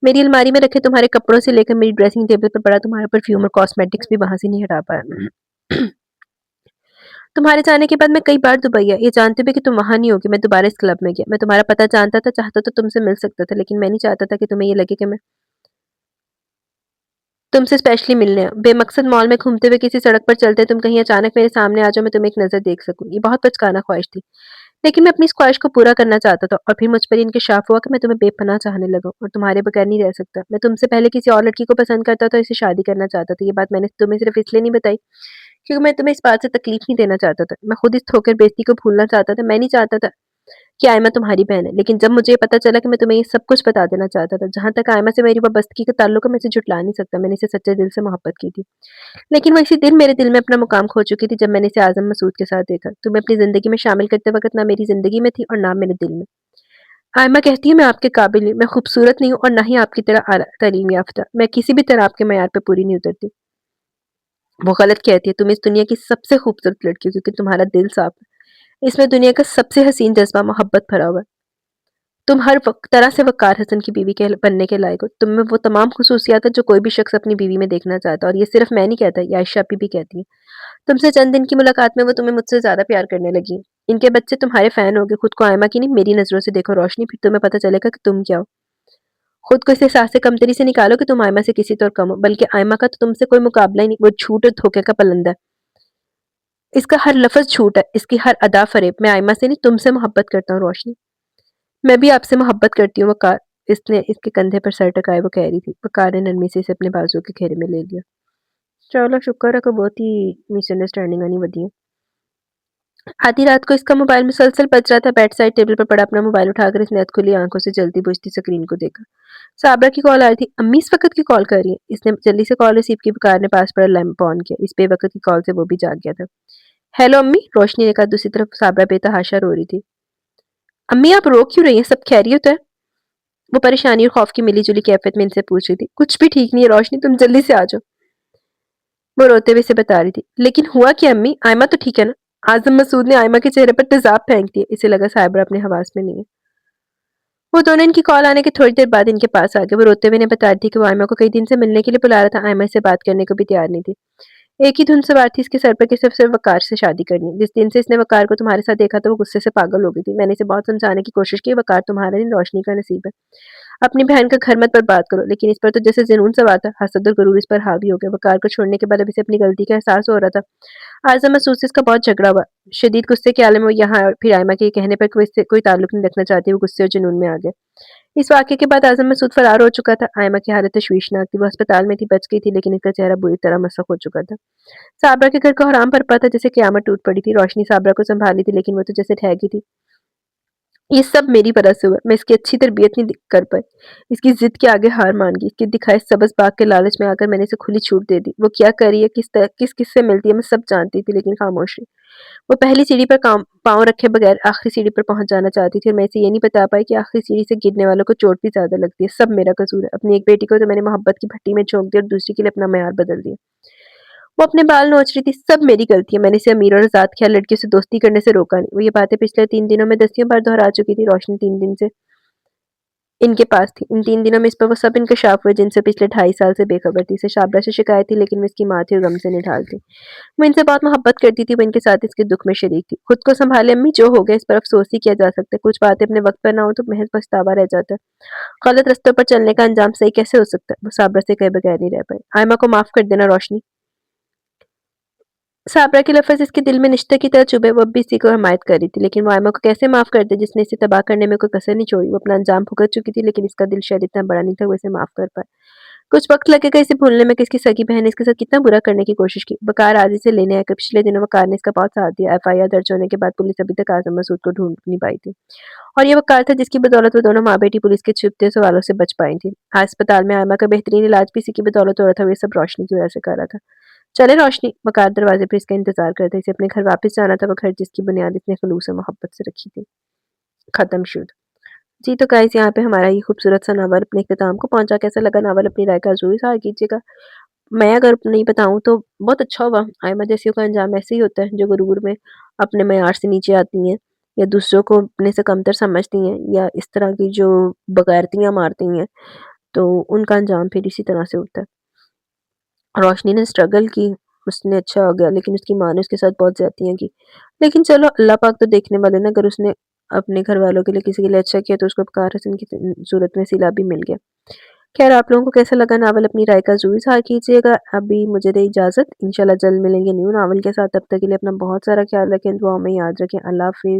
मेरी अलमारी में रखे तुम्हारे कपड़ों से लेकर मेरी ड्रेसिंग टेबल पर पड़ा तुम्हारा परफ्यूम और कॉस्मेटिक्स भी वहाँ से नहीं हटा पाया। तुम्हारे जाने के बाद मैं कई बार दुबई आई, ये जानते हुए कि तुम वहाँ नहीं होगी, मैं दोबारा इस क्लब में गया। मैं तुम्हारा पता जानता था, चाहता तो तुमसे मिल सकता था, लेकिन मैं नहीं चाहता था कि तुम्हें ये लगे कि मैं तुमसे स्पेशली मिलने आया। बेमकसद मॉल में घूमते हुए किसी सड़क पर चलते तुम कहीं अचानक मेरे सामने आ जाओ, मैं तुम्हें एक नज़र देख सकूँ। ये बहुत बचकाना ख्वाहिश थी, लेकिन मैं अपनी इस ख्वाहिश को पूरा करना चाहता था और फिर मुझ पर इंकशाफ हुआ कि मैं तुम्हें बेपनाह चाहने लगा और तुम्हारे बगैर नहीं रह सकता। मैं तुमसे पहले किसी और लड़की को पसंद करता था, इससे शादी करना चाहता था। ये बात मैंने तुम्हें सिर्फ इसलिए नहीं बताई क्योंकि मैं तुम्हें इस बात से तकलीफ नहीं देना चाहता था। मैं खुद इस ठोकर बेइज्जती को भूलना चाहता था। मैं नहीं चाहता था कि आयमा तुम्हारी बहन है, लेकिन जब मुझे ये पता चला कि मैं तुम्हें ये सब कुछ बता देना चाहता था। जहाँ तक आयमा से मेरी वाबस्तगी का ताल्लुक है, मैं इसे झुठला नहीं सकता। मैंने इसे सच्चे दिल से मोहब्बत की थी। लेकिन वो इसी दिन मेरे दिल में अपना मुकाम खो चुकी थी जब मैंने इसे आज़म मसूद के साथ देखा। तुम्हें अपनी ज़िंदगी में शामिल करते वक़्त ना मेरी ज़िंदगी में थी और ना मेरे दिल में। आयमा कहती है मैं आपके काबिल नहीं, मैं खूबसूरत नहीं हूँ और ना ही आपकी तरह आला तालीम याफ़्ता। मैं किसी भी तरह आपके मयार पे पूरी नहीं उतरती। वो गलत कहती है, तुम इस दुनिया की सबसे खूबसूरत लड़की हो क्योंकि तुम्हारा दिल साफ़ है। इसमें दुनिया का सबसे हसीन जज़्बा मोहब्बत भरा हुआ है। तुम हर तरह से वक़ार हसन की बीवी के बनने के लायक हो। तुम में वो तमाम ख़ुसूसियात हैं जो कोई भी शख़्स अपनी बीवी में देखना चाहता है और ये सिर्फ़ मैं नहीं कहता, ये आयशा बीबी कहती है। तुमसे चंद दिन की मुलाकात में वो तुम्हें मुझसे ज़्यादा प्यार करने लगी। इनके बच्चे तुम्हारे फ़ैन हो गए। खुद को आयमा की नहीं मेरी नज़रों से देखो रोशनी, फिर तुम्हें पता चलेगा कि तुम क्या हो। खुद को इस एहसास से कमतरी से निकालो कि तुम आयमा से किसी तौर कम हो, बल्कि आयमा का तो तुमसे कोई मुकाबला ही नहीं, वो झूठ और धोखे का पलंदा है। इसका हर लफ़्ज़ झूठ है, इसकी हर अदा फ़रेब। मैं आयमा से नहीं तुमसे मोहब्बत करता हूँ रोशनी। मैं भी आपसे मोहब्बत करती हूँ वक़ार। इसने इसके कंधे पर सर टिकाए वो कह रही थी। वक़ार ने नरमी से इसे अपने बाजुओं के घेरे में ले लिया। चलो शुक्र है कि बहुत ही मिसअंडरस्टैंडिंग नहीं वधी है। आधी रात को इसका मोबाइल मुसलसल बज रहा था। बेड साइड टेबल पर पड़ा अपना मोबाइल उठाकर इसने अधखुली आंखों से जलती बुझती स्क्रीन को देखा। साबरा की कॉल आ रही थी। अम्मी इस वक्त की कॉल कर रही है। इसने जल्दी से कॉल रिसीव की। वकार ने पास पड़ा लैंप ऑन किया। इस बेवक्त की कॉल से वो भी जाग गया था। हेलो अम्मी, रोशनी ने कहा। दूसरी तरफ साबरा बेतहाशा रो रही थी। अम्मी आप रो क्यों रही हैं? सब खैरियत है? वो परेशानी और खौफ की मिली-जुली कैफियत में इनसे पूछ रही थी। कुछ भी ठीक नहीं है रोशनी, तुम जल्दी से आ जाओ। वो रोते हुए इसे बता रही थी। लेकिन हुआ क्या अम्मी? आयमा तो ठीक है ना? आज़म मसूद ने आयमा के चेहरे पर तेज़ाब फेंक दिए। इसे लगा साइबर अपने हवास में नहीं है। वो दोनों इनकी कॉल आने के थोड़ी देर बाद इनके पास आ गए। वो रोते हुए इन्हें बता रही थी कि वो आयमा को कई दिन से मिलने के लिए बुला रहा था। आयमा इससे बात करने को भी तैयार नहीं थी। एक ही धुन सवार थी इसके सर पर कि सिर्फ वकार से शादी करनी है। जिस दिन से इसने वकार को तुम्हारे साथ देखा था वो गुस्से से पागल हो गई थी। मैंने इसे बहुत समझाने की कोशिश की, वकार तुम्हारा नहीं रोशनी का नसीब है। अपनी बहन का घर मत बर्बाद करो, लेकिन इस पर तो जैसे जुनून सवार था। हसद और गुरूर इस पर हावी हो गया। वकार को छोड़ने के बाद अब इसे अपनी गलती का एहसास हो रहा था। आज़म मसूद से इसका बहुत झगड़ा हुआ। शदीद गुस्से के आलम में वो यहाँ आया और फिर आयमा के कहने पर कि वो इससे कोई ताल्लुक नहीं रखना चाहती। वो गुस्से और जुनून में आ गया। इस वाक़ये के बाद आज़म मसूद फरार हो चुका था। आयमा की हालत तशवीशनाक थी। वो अस्पताल में थी, बच गई थी, लेकिन इसका चेहरा बुरी तरह मसख़ हो चुका था। साबरा के घर को हराम बरपा था, जैसे क़यामत टूट पड़ी थी। रोशनी साबरा को सँभाली थी, लेकिन वो तो जैसे ढह गई थी। ये सब मेरी वजह से हुआ। मैं इसकी अच्छी तरबियत नहीं कर पाई। इसकी ज़िद के आगे हार मान गई। इसके दिखाए सबज़ बाग के लालच में आकर मैंने इसे खुली छूट दे दी। वो क्या कर रही है, किस-किस से मिलती है, मैं सब जानती थी, लेकिन खामोश रही। वो पहली सीढ़ी पर काम पाँव रखे बगैर आखिरी सीढ़ी पर पहुँच जाना चाहती थी और मैं इसे ये नहीं बता पाई कि आखिरी सीढ़ी से गिरने वालों को चोट भी ज़्यादा लगती है। सब मेरा कसूर है। अपनी एक बेटी को तो मैंने मोहब्बत की भट्टी में झोंक दिया और दूसरी के लिए अपना मयार बदल दिया। वो अपने बाल नोच रही थी। सब मेरी गलती है। मैंने इसे अमीर और आज़ाद ख़याल लड़कियों से दोस्ती करने से रोका नहीं। वो ये बातें पिछले 3 दिनों में दसियों बार दोहरा चुकी थी। रोशनी 3 दिन से इनके पास थी। इन 3 दिनों में इस पर वो सब इंकशाफ हुए जिनसे पिछले 2.5 साल से बेखबर थी। इसे शाबरा से शिकायत थी, लेकिन वो इसकी माँ थी और गम से निढाल थी। वो इनसे बहुत मोहब्बत करती थी। वो इनके साथ इसके दुःख में शरीक थी। खुद को सँभाले अम्मी, जो हो गया इस पर अफ़सोस ही किया जा सकता है। कुछ बातें अपने वक़्त पर ना हो तो महज़ पछतावा रह जाता है। गलत रास्तों पर चलने का अंजाम सही कैसे हो सकता है? वो साबरा से कहे बगैर नहीं रह पाई। आयमा को माफ़ कर देना रोशनी। साबरा के लफ़्ज़ इसके दिल में निश्ते की तरह चुभे। वो अब भी इसी को हिमायत कर रही थी, लेकिन वो आयमा को कैसे माफ़ कर दे जिसने इसे तबाह करने में कोई कसर नहीं छोड़ी। वो अपना अंजाम भुगत चुकी थी, लेकिन इसका दिल शायद इतना बड़ा नहीं था वो इसे माफ़ कर पाए। कुछ वक़्त लगेगा इसे भूलने में कि इसकी सगी बहन ने इसके साथ कितना बुरा करने की कोशिश की। वक़ार आज इसे लेने आकर पिछले दिनों वक़ार ने इसका बहुत साथ दिया। एफआईआर दर्ज होने के बाद पुलिस अभी तक आज़म मसूद को ढूँढ नहीं पाई थी। और ये वक़ार था जिसकी बदौलत वो दोनों माँ-बेटी पुलिस के छुपते सवालों से बच पाई थी। अस्पताल में आयमा का बेहतरीन इलाज भी इसी की बदौलत हो रहा था, वो ये सब रोशनी की वजह से कर रहा था। चले रोशनी, वक़ार दरवाज़े पे इसका इंतज़ार कर रही थी। इसे अपने घर वापस जाना था, वो घर जिसकी बुनियाद इसने ख़ुलूस और मोहब्बत से रखी थी। ख़त्म शुद। जी, तो गाइज़ यहाँ पे हमारा ये खूबसूरत सा नावल अपने इख्तिताम को पहुँचा। कैसा लगा नावल अपनी राय का ज़रूर इज़हार कीजिएगा। मैं अगर नहीं बताऊँ तो बहुत अच्छा हुआ। आयमा जैसियों का अंजाम ऐसे ही होता है जो गुरूर में अपने मयार से नीचे आती हैं या दूसरों को अपने से कमतर समझती हैं या इस तरह की जो बग़ैरतियाँ मारती हैं, तो उनका अंजाम फिर इसी तरह से होता है। रोशनी ने स्ट्रगल की, उसने अच्छा हो गया, लेकिन उसकी माँ ने उसके साथ बहुत ज़्यादतियाँ की। लेकिन चलो अल्लाह पाक तो देखने वाले ना, अगर उसने अपने घरवालों के लिए किसी के लिए अच्छा किया तो उसको वक़ार हसन की सूरत में सिला भी मिल गया। ख़ैर आप लोगों को कैसा लगा नावल अपनी राय का ज़रूर इज़हार कीजिएगा। अभी मुझे दें इजाज़त, इंशाल्लाह जल्द मिलेंगे न्यू नावल के साथ। तब तक के लिए अपना बहुत सारा ख़्याल रखें, दुआओं में याद रखें। अल्लाह हाफ़िज़।